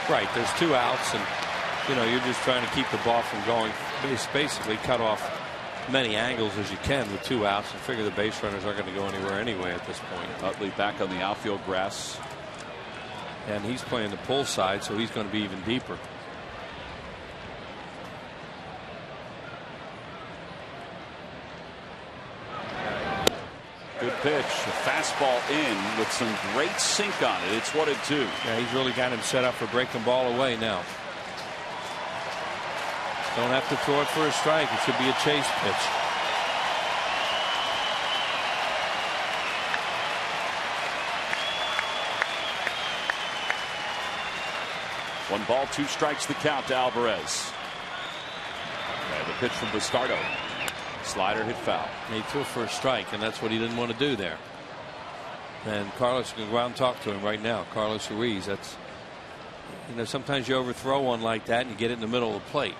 [SPEAKER 2] Right, there's 2 outs, and you're just trying to keep the ball from going. Basically, cut off many angles as you can with 2 outs, and figure the base runners aren't going to go anywhere anyway at this point.
[SPEAKER 1] Utley back on the outfield grass,
[SPEAKER 2] and he's playing the pull side, so he's going to be even deeper.
[SPEAKER 1] Good pitch, a fastball in with some great sink on it. It's 1-2.
[SPEAKER 2] Yeah, he's really got him set up for breaking ball away now. Don't have to throw it for a strike. It should be a chase pitch.
[SPEAKER 1] One ball, 2 strikes, the count to Alvarez. And the pitch from Bastardo. Slider hit foul.
[SPEAKER 2] He threw for a strike, and that's what he didn't want to do there. And Carlos can go out and talk to him right now. Carlos Ruiz. That's, sometimes you overthrow one like that and you get it in the middle of the plate.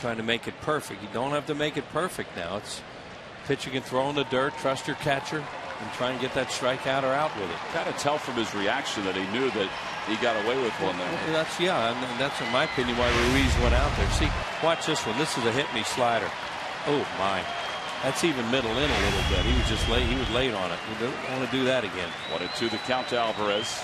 [SPEAKER 2] Trying to make it perfect. You don't have to make it perfect now. It's pitch you can throw in the dirt, trust your catcher, and try and get that strikeout or out with it.
[SPEAKER 1] Kind of tell from his reaction that he knew that he got away with one there.
[SPEAKER 2] And that's in my opinion why Ruiz went out there. See, watch this one. This is a hit me slider. Oh my, that's even middle in a little bit. He was just late. He was late on it. We don't want to do that again.
[SPEAKER 1] 1-2 the count to Alvarez.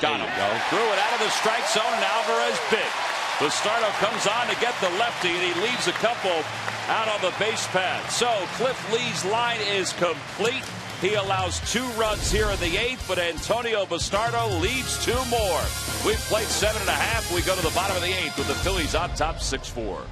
[SPEAKER 1] Got him. Threw it out of the strike zone, and Alvarez bit. Bastardo comes on to get the lefty, and he leaves a couple out on the base path. So Cliff Lee's line is complete. He allows 2 runs here in the 8th, but Antonio Bastardo leaves 2 more. We've played 7.5. We go to the bottom of the 8th with the Phillies on top 6-4.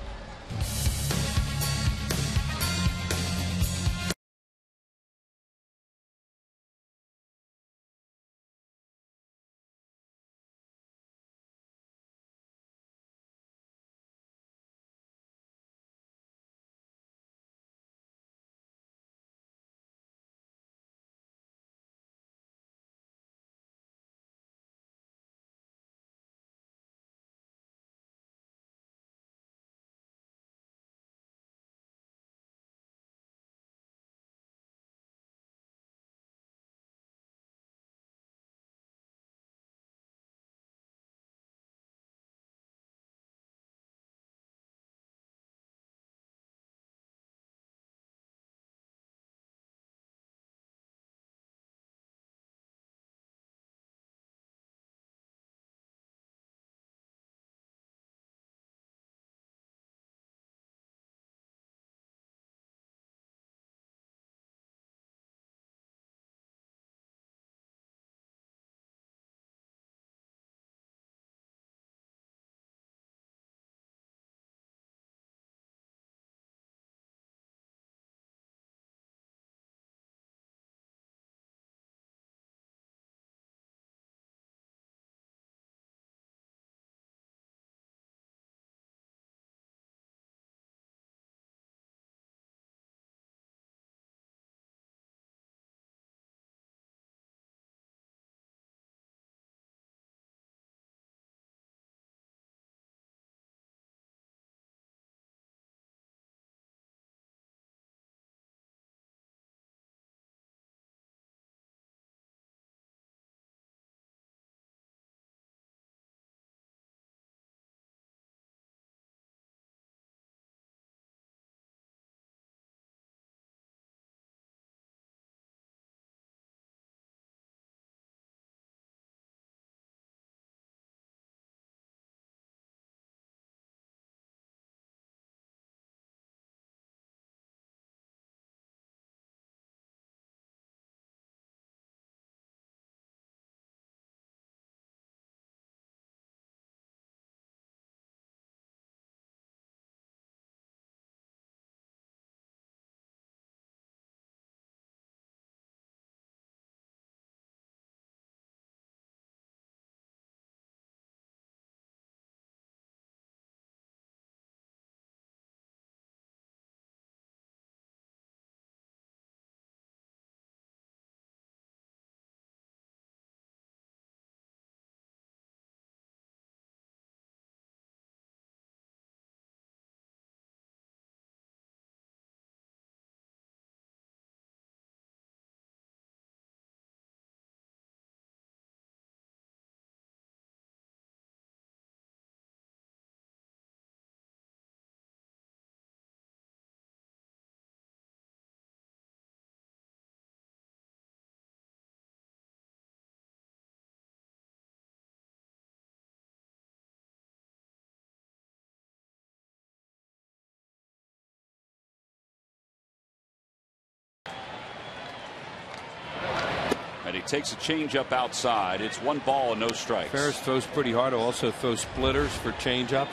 [SPEAKER 1] takes a changeup outside. It's 1 ball and no strikes.
[SPEAKER 2] Ferris throws pretty hard. Also throws splitters for changeups.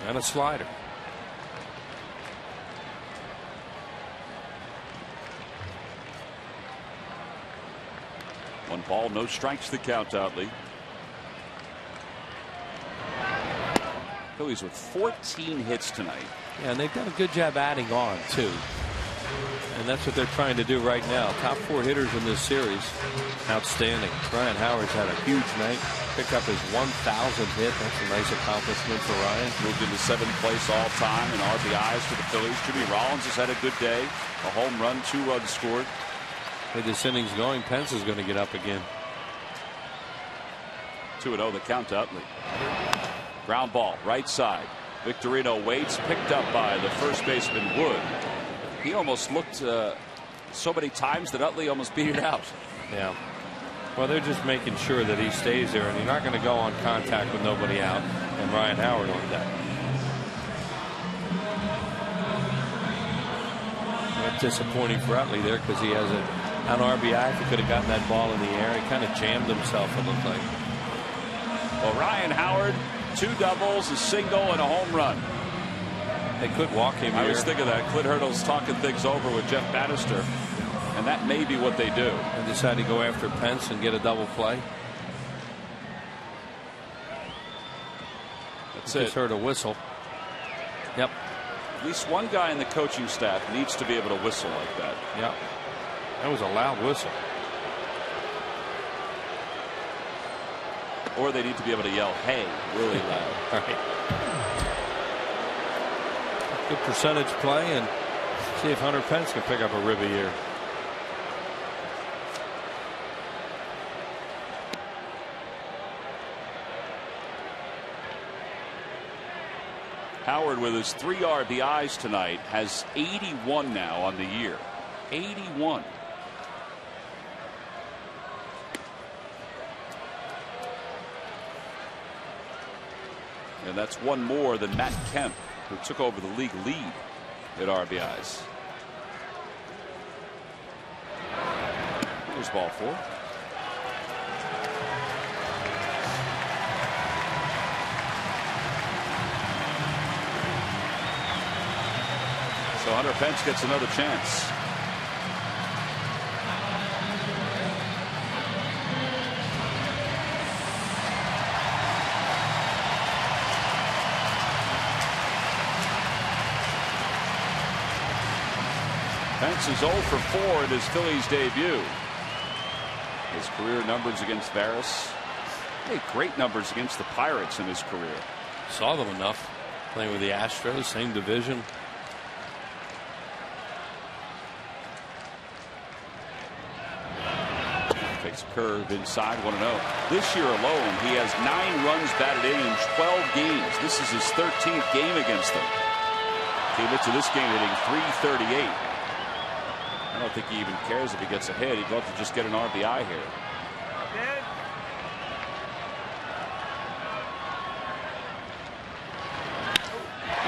[SPEAKER 2] And a slider.
[SPEAKER 1] One ball, no strikes, the count, Utley. Phillies with 14 hits tonight.
[SPEAKER 2] Yeah, and they've done a good job adding on, too. And that's what they're trying to do right now. Top 4 hitters in this series. Outstanding. Ryan Howard's had a huge night. Picked up his 1,000th hit. That's a nice accomplishment for Ryan.
[SPEAKER 1] Moved into 7th place all time in RBIs for the Phillies. Jimmy Rollins has had a good day. A home run, 2 runs scored.
[SPEAKER 2] With this innings going, Pence is going to get up again.
[SPEAKER 1] 2-0 the count to Utley. Ground ball, right side. Victorino waits, picked up by the first baseman Wood. He almost looked so many times that Utley almost beat it out.
[SPEAKER 2] Yeah. Well, they're just making sure that he stays there, and you're not going to go on contact with nobody out, and Ryan Howard on deck. That's disappointing for Utley there because he has an RBI. If he could have gotten that ball in the air, he kind of jammed himself, it looked like.
[SPEAKER 1] Well, Ryan Howard, 2 doubles, a single, and a home run.
[SPEAKER 2] They could walk him here.
[SPEAKER 1] I was thinking that. Clint Hurdle's talking things over with Jeff Bannister, and that may be what they do.
[SPEAKER 2] And decide to go after Pence and get a double play.
[SPEAKER 1] That's
[SPEAKER 2] Just heard a whistle. Yep.
[SPEAKER 1] At least one guy in the coaching staff needs to be able to whistle like that.
[SPEAKER 2] Yep. That was a loud whistle.
[SPEAKER 1] Or they need to be able to yell, hey, really loud.
[SPEAKER 2] All right. Good percentage play, and see if Hunter Pence can pick up a rib a year.
[SPEAKER 1] Howard, with his 3 RBIs tonight, has 81 now on the year. 81. And that's 1 more than Matt Kemp, who took over the league lead at RBIs. Here's ball 4. So Hunter Pence gets another chance. Pence is 0 for 4 in his Phillies debut. His career numbers against Varus. Hey, great numbers against the Pirates in his career.
[SPEAKER 2] Saw them enough. Playing with the Astros, same division.
[SPEAKER 1] Takes a curve inside, 1-0. This year alone, he has 9 runs batted in 12 games. This is his 13th game against them. Came into this game hitting .338. I don't think he even cares if he gets a hit. He'd love to just get an RBI here.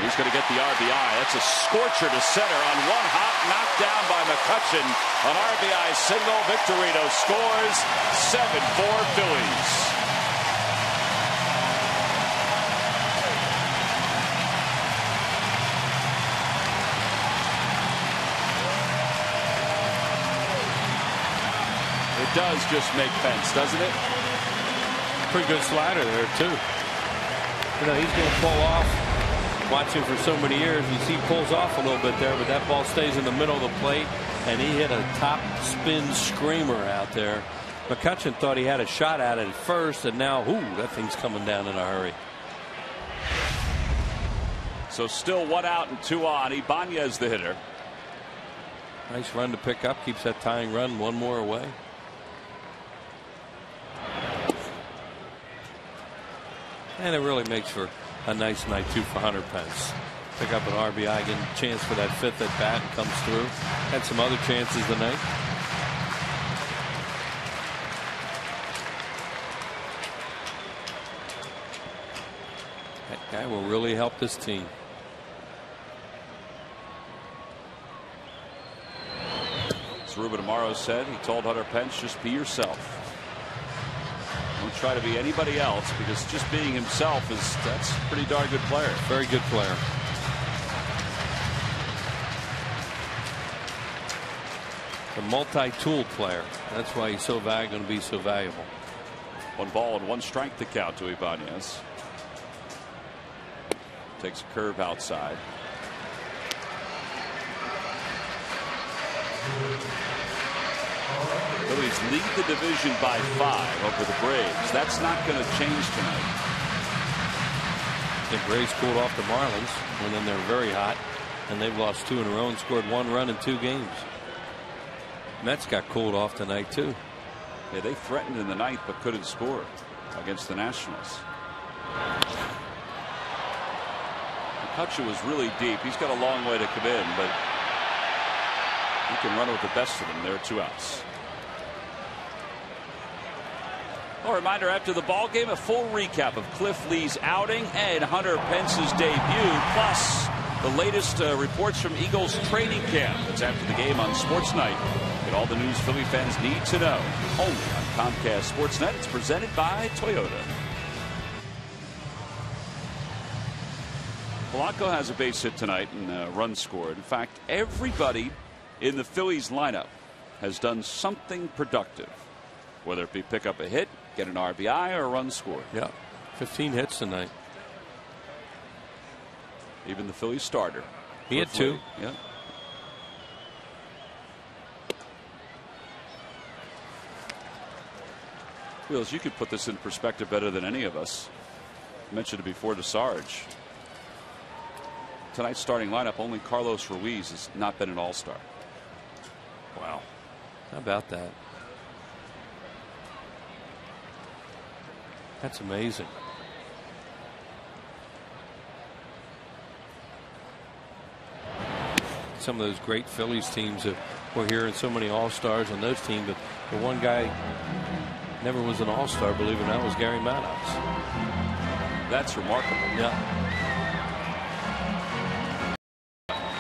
[SPEAKER 1] He's going to get the RBI. That's a scorcher to center on one hop, knocked down by McCutchen. An RBI single. Victorino scores. 7-4 Phillies. It does just make Pence, doesn't it?
[SPEAKER 2] Pretty good slider there, too. You know, he's going to pull off. Watching for so many years, you see he pulls off a little bit there, but that ball stays in the middle of the plate, and he hit a top spin screamer out there. McCutchen thought he had a shot at it at first, and now, ooh, that thing's coming down in a hurry.
[SPEAKER 1] So still 1 out and 2 on. Ibanez the hitter.
[SPEAKER 2] Nice run to pick up, keeps that tying run 1 more away. And it really makes for a nice night, too, for Hunter Pence. Pick up an RBI, getting a chance for that 5th at bat, and comes through. Had some other chances tonight. That guy will really help this team.
[SPEAKER 1] Ruben Amaro said, he told Hunter Pence, just be yourself. Don't try to be anybody else, because just being himself that's a pretty darn good player.
[SPEAKER 2] Very good player. A multi-tool player. That's why he's so going to be so valuable.
[SPEAKER 1] 1 ball and 1 strike to count to Ibanez. Takes a curve outside. Phillies lead the division by 5 over the Braves. That's not going to change tonight.
[SPEAKER 2] The Braves cooled off the Marlins when then they're very hot, and they've lost 2 in a row and scored 1 run in 2 games. Mets got cooled off tonight too.
[SPEAKER 1] Yeah, they threatened in the 9th but couldn't score against the Nationals. McCutcheon was really deep. He's got a long way to come in, but he can run with the best of them. There are 2 outs. A reminder after the ball game, a full recap of Cliff Lee's outing and Hunter Pence's debut, plus the latest reports from Eagles training camp. It's after the game on Sports Night. Get all the news Philly fans need to know. Only on Comcast Sportsnet. It's presented by Toyota. Polanco has a base hit tonight and a run scored. In fact, everybody in the Phillies lineup has done something productive, whether it be pick up a hit, get an RBI, or a run scored.
[SPEAKER 2] Yeah, 15 hits tonight.
[SPEAKER 1] Even the Phillies starter.
[SPEAKER 2] He had 2.
[SPEAKER 1] Yeah. Wheels, you could put this in perspective better than any of us. I mentioned it before to Sarge. Tonight's starting lineup, only Carlos Ruiz has not been an all-star.
[SPEAKER 2] Wow. How about that? That's amazing. Some of those great Phillies teams that we're hearing so many all-stars on those teams, but the one guy never was an all-star, believe it or not, was Gary Maddox.
[SPEAKER 1] That's remarkable.
[SPEAKER 2] Yeah.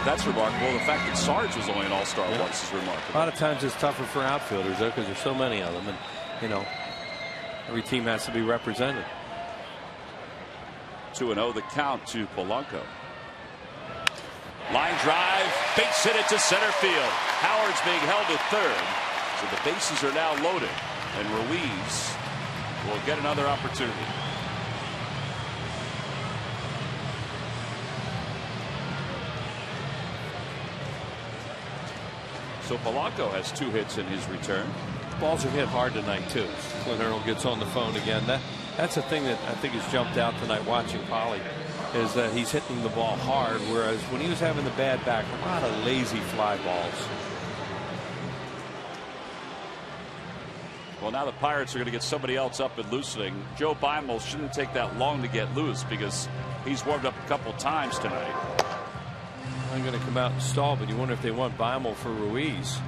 [SPEAKER 1] That's remarkable. The fact that Sarge was only an all-star once is remarkable.
[SPEAKER 2] A lot of times it's tougher for outfielders, though, because there's so many of them, and you know, every team has to be represented.
[SPEAKER 1] 2-0 the count to Polanco. Line drive, base hit it to center field. Howard's being held at third, so the bases are now loaded, and Ruiz will get another opportunity. So Polanco has 2 hits in his return.
[SPEAKER 2] Balls are hit hard tonight too. Clint Earl gets on the phone again. That's the thing that I think has jumped out tonight watching Polly, is that he's hitting the ball hard, whereas when he was having the bad back, a lot of lazy fly balls.
[SPEAKER 1] Well, now the Pirates are going to get somebody else up and loosening. Joe Beimel shouldn't take that long to get loose because he's warmed up a couple times tonight.
[SPEAKER 2] I'm going to come out and stall, but you wonder if they want Beimel for Ruiz.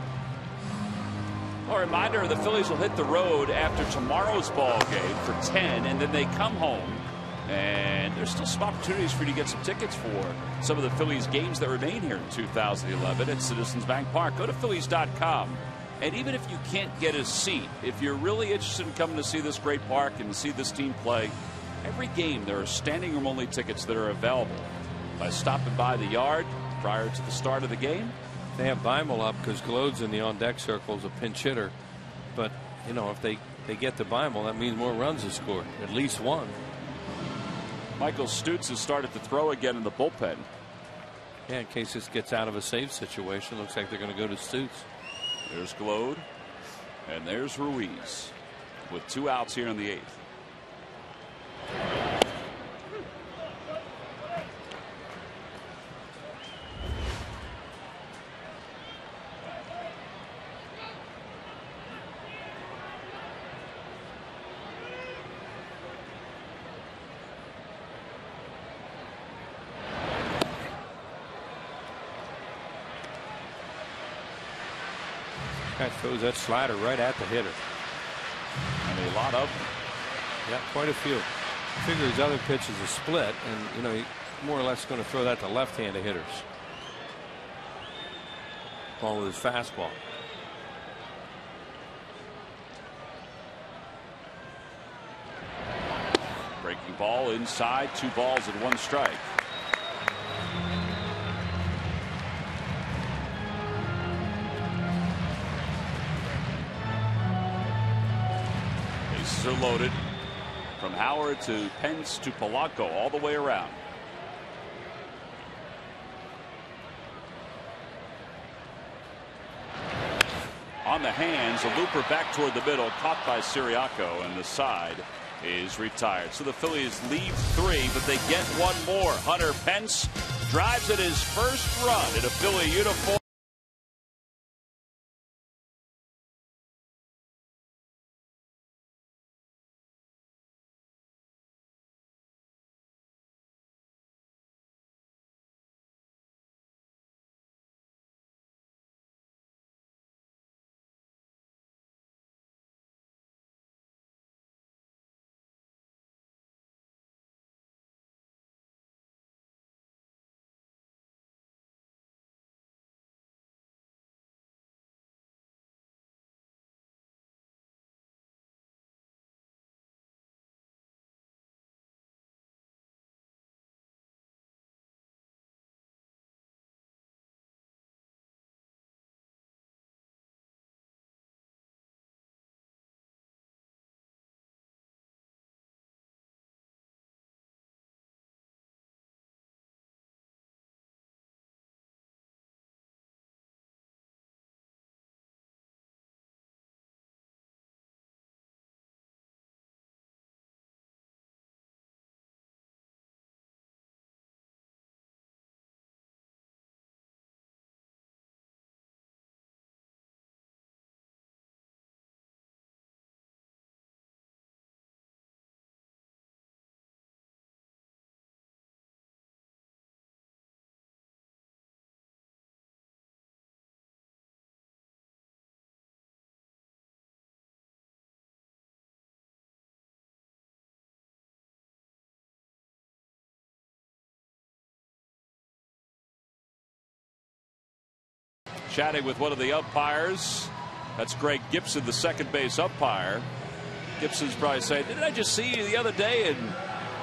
[SPEAKER 1] A reminder, the Phillies will hit the road after tomorrow's ball game for 10, and then they come home. And there's still some opportunities for you to get some tickets for some of the Phillies games that remain here in 2011 at Citizens Bank Park. Go to Phillies.com. And even if you can't get a seat, if you're really interested in coming to see this great park and see this team play, every game there are standing room only tickets that are available by stopping by the yard prior to the start of the game.
[SPEAKER 2] They have Beimel up because Glode's in the on-deck circle as a pinch hitter. But, you know, if they get to Beimel, that means more runs are scored, at least 1.
[SPEAKER 1] Michael Stutz has started to throw again in the bullpen.
[SPEAKER 2] Yeah, in case this gets out of a save situation, looks like they're going to go to Stutz.
[SPEAKER 1] There's Glode, and there's Ruiz with 2 outs here in the 8th.
[SPEAKER 2] Guy throws that slider right at the hitter.
[SPEAKER 1] And a lot of them.
[SPEAKER 2] Yeah, quite a few. Figure his other pitch is a split, and you know, he more or less going to throw that to left-handed hitters. Ball with his fastball.
[SPEAKER 1] Breaking ball inside, 2 balls and 1 strike. Bases are loaded from Howard to Pence to Polanco all the way around. On the hands, a looper back toward the middle, caught by Siriaco, and the side is retired. So the Phillies leave 3, but they get 1 more. Hunter Pence drives at his first run in a Philly uniform. Chatting with one of the umpires. That's Greg Gibson, the second base umpire. Gibson's probably saying, didn't I just see you the other day in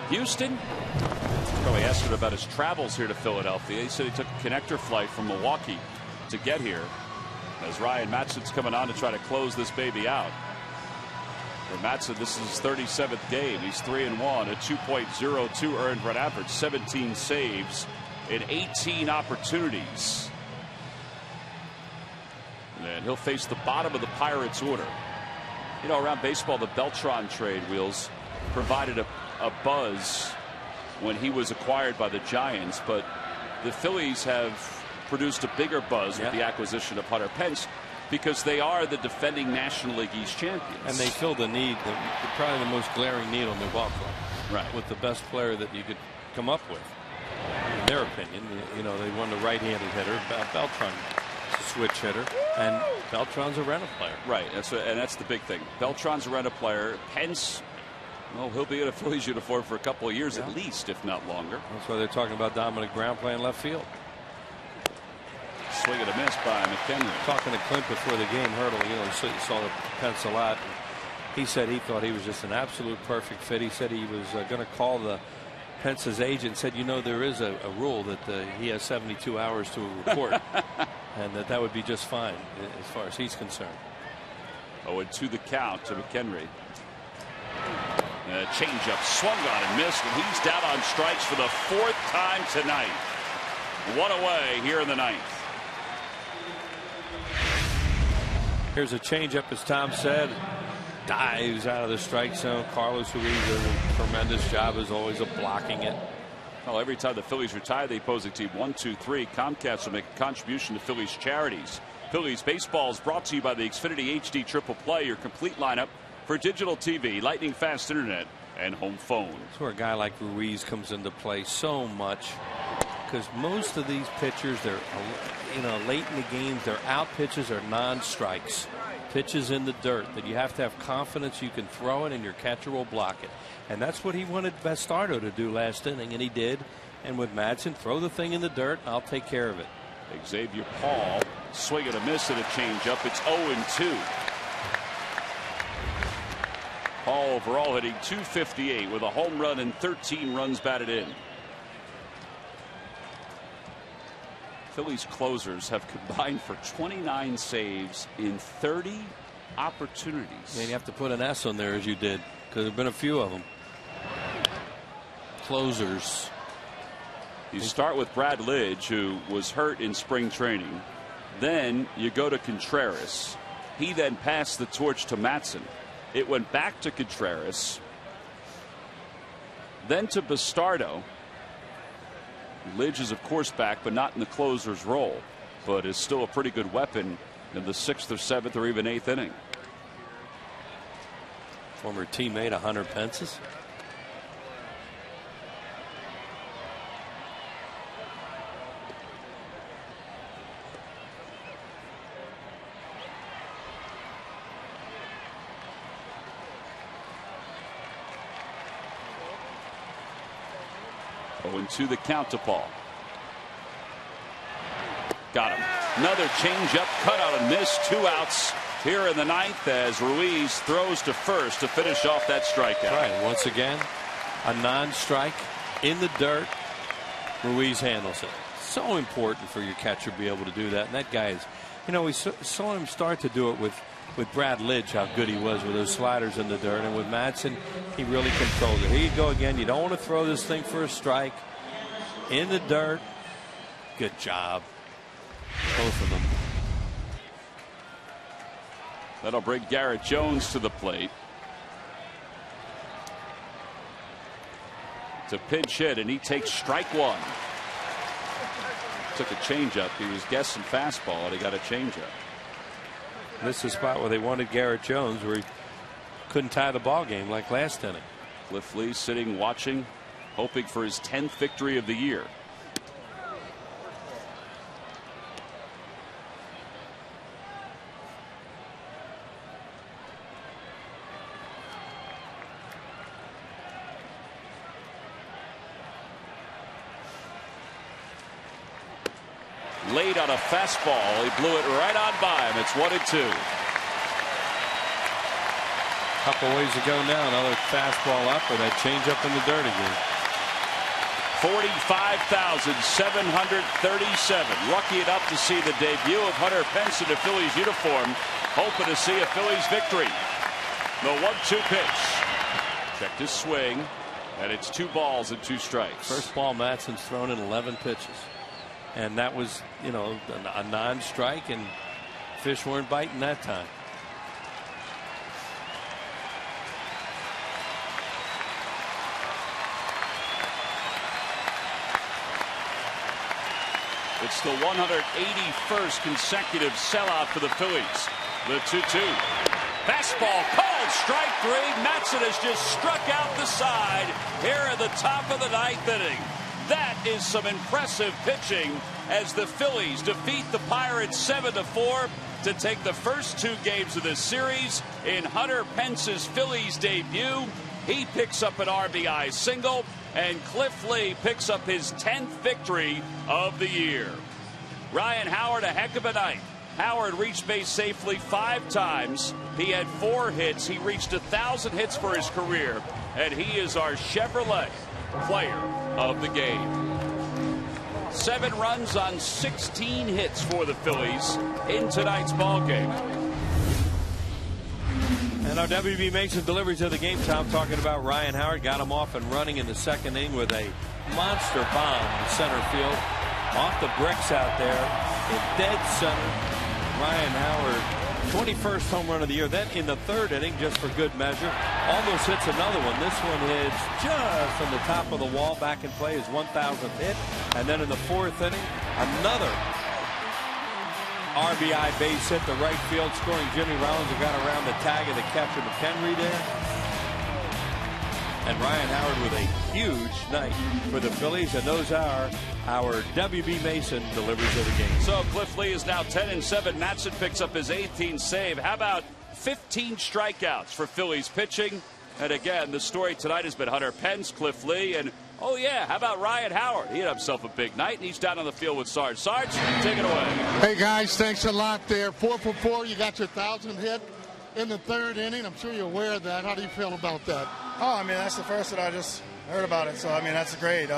[SPEAKER 1] Houston? Probably asked him about his travels here to Philadelphia. He said he took a connector flight from Milwaukee to get here. As Ryan Matson's coming on to try to close this baby out. For Matson, this is his 37th game. He's 3-1, a 2.02 earned run average, 17 saves in 18 opportunities. And he'll face the bottom of the Pirates order. You know, around baseball, the Beltran trade, Wheels, provided a buzz when he was acquired by the Giants, but the Phillies have produced a bigger buzz with the acquisition of Hunter Pence because they are the defending National League East champions.
[SPEAKER 2] And they fill the need, probably the most glaring need on their ball club.
[SPEAKER 1] Right.
[SPEAKER 2] With the best player that you could come up with, in their opinion. You know, they won the right-handed hitter, Beltran. Switch hitter, and Beltran's a rental player.
[SPEAKER 1] Right, and that's the big thing. Beltran's a rental player. Pence, well, he'll be in a Phillies uniform for a couple of years at least, if not longer.
[SPEAKER 2] That's why they're talking about Dominic Brown playing left field.
[SPEAKER 1] Swing and a miss by McHenry.
[SPEAKER 2] Talking to Clint before the game, Hurdle, you know, he saw the Pence a lot. He said he thought he was just an absolute perfect fit. He said he was going to call Pence's agent, said, you know, there is a rule that he has 72 hours to report. And that would be just fine as far as he's concerned.
[SPEAKER 1] 0-2 the count to McHenry. Changeup swung on and missed, and he's down on strikes for the 4th time tonight. 1 away here in the 9th.
[SPEAKER 2] Here's a changeup, as Tom said. Dives out of the strike zone. Carlos Ruiz does a tremendous job as always of blocking it.
[SPEAKER 1] Well, every time the Phillies retire the opposing team, 1, 2, 3, Comcast will make a contribution to Phillies charities. Phillies baseball is brought to you by the Xfinity HD Triple Play, your complete lineup for digital TV, lightning fast internet, and home phone.
[SPEAKER 2] That's where a guy like Ruiz comes into play so much, because most of these pitchers, they're, you know, late in the games, their out pitches are non-strikes. Pitches in the dirt that you have to have confidence you can throw it and your catcher will block it. And that's what he wanted Bastardo to do last inning, and he did. And with Madsen, throw the thing in the dirt, I'll take care of it.
[SPEAKER 1] Xavier Paul, swing and a miss and a changeup. It's 0-2. Hall overall hitting .258 with a home run and 13 runs batted in. Phillies closers have combined for 29 saves in 30 opportunities.
[SPEAKER 2] And you have to put an S on there as you did, because there have been a few of them. Closers.
[SPEAKER 1] You start with Brad Lidge, who was hurt in spring training. Then you go to Contreras. He then passed the torch to Matson. It went back to Contreras. Then to Bastardo. Lidge is of course back, but not in the closer's role, but is still a pretty good weapon in the 6th or 7th or even 8th inning.
[SPEAKER 2] Former teammate of Hunter Pence's.
[SPEAKER 1] To the count to Paul. Got him. Another changeup, cut out and miss. 2 outs here in the 9th as Ruiz throws to first to finish off that strikeout.
[SPEAKER 2] Right. Once again, a non-strike in the dirt. Ruiz handles it. So important for your catcher to be able to do that. And that guy is, you know, we saw him start to do it with Brad Lidge, how good he was with those sliders in the dirt. And with Matson, he really controls it. Here you go again. You don't want to throw this thing for a strike. In the dirt. Good job. Both of them.
[SPEAKER 1] That'll bring Garrett Jones to the plate. It's a pinch hit, and he takes strike 1. Took a changeup. He was guessing fastball, and he got a changeup.
[SPEAKER 2] This is the spot where they wanted Garrett Jones, where he couldn't tie the ball game like last inning.
[SPEAKER 1] Cliff Lee sitting, watching, hoping for his 10th victory of the year. Late on a fastball. He blew it right on by him. It's 1-2.
[SPEAKER 2] Couple ways to go now. Another fastball up or that changeup in the dirt again.
[SPEAKER 1] 45,737. Lucky enough to see the debut of Hunter Pence in a Phillies uniform. Hoping to see a Phillies victory. The 1-2 pitch. Checked his swing. And it's 2 balls and 2 strikes.
[SPEAKER 2] First ball Matson's thrown in 11 pitches. And that was, you know, a non-strike, and fish weren't biting that time.
[SPEAKER 1] It's the 181st consecutive sellout for the Phillies. The 2-2. Fastball called strike 3. Matson has just struck out the side here at the top of the 9th inning. That is some impressive pitching as the Phillies defeat the Pirates 7-4 to take the first 2 games of this series. In Hunter Pence's Phillies debut, he picks up an RBI single, and Cliff Lee picks up his 10th victory of the year. Ryan Howard, a heck of a night. Howard reached base safely 5 times. He had 4 hits. He reached 1,000 hits for his career, and he is our Chevrolet player of the game. 7 runs on 16 hits for the Phillies in tonight's ball game.
[SPEAKER 2] And our WB Mason deliveries of the game, Tom, talking about Ryan Howard. Got him off and running in the 2nd inning with a monster bomb in center field. Off the bricks out there in dead center. Ryan Howard, 21st home run of the year. Then in the 3rd inning, just for good measure, almost hits another one. This one hits just from the top of the wall, back in play, his 1,000th hit. And then in the 4th inning, another RBI base hit to right field, scoring Jimmy Rollins, who got around the tag of the catcher McHenry there. And Ryan Howard with a huge night for the Phillies, and those are our WB Mason deliveries of the game.
[SPEAKER 1] So Cliff Lee is now 10-7. Matson picks up his 18th save. How about 15 strikeouts for Phillies pitching? And again, the story tonight has been Hunter Pence, Cliff Lee, and oh yeah, how about Ryan Howard? He had himself a big night, and he's down on the field with Sarge. Sarge, take it away.
[SPEAKER 6] Hey guys, thanks a lot there. 4 for 4. You got your 1,000th hit. in the third inning. I'm sure you're aware of that. How do you feel about that?
[SPEAKER 7] Oh, I mean, that's the first that I just heard about it. So, I mean, that's great.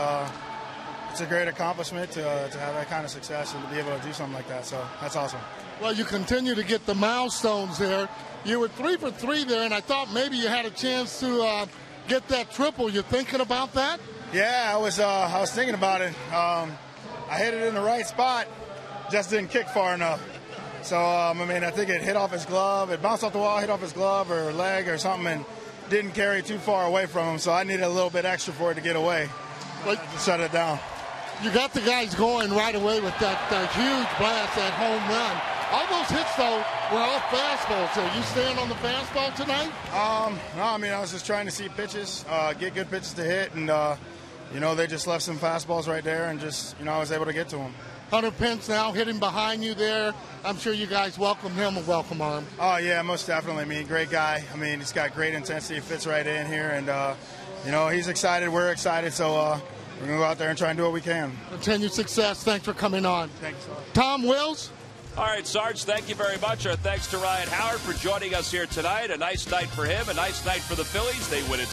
[SPEAKER 7] It's a great accomplishment to have that kind of success and to be able to do something like that. So that's awesome. Well,
[SPEAKER 6] you continue to get the milestones there. You were 3 for 3 there, and I thought maybe you had a chance to get that triple. You thinking about that?
[SPEAKER 7] Yeah, I was thinking about it. I hit it in the right spot, just didn't kick far enough. So, I mean, I think it hit off his glove. It bounced off the wall, hit off his glove or leg or something, and didn't carry too far away from him. So I needed a little bit extra for it to get away. Shut it down.
[SPEAKER 6] You got the guys going right away with that huge blast, that home run. All those hits, though, were all fastballs. So you staying on the fastball tonight?
[SPEAKER 7] No, I mean, I was just trying to see pitches, get good pitches to hit, and, they just left some fastballs right there, and just, I was able to get to them.
[SPEAKER 6] Hunter Pence now hitting behind you there. I'm sure you guys welcome him a welcome arm.
[SPEAKER 7] Oh, yeah, most definitely. I mean, great guy. I mean, he's got great intensity, fits right in here, and, he's excited. We're excited, so we're going to go out there and try and do what we can.
[SPEAKER 6] Continued success. Thanks for coming on.
[SPEAKER 7] Thanks.
[SPEAKER 6] Tom Wills?
[SPEAKER 1] All right, Sarge, thank you very much. Our thanks to Ryan Howard for joining us here tonight. A nice night for him, a nice night for the Phillies. They win it.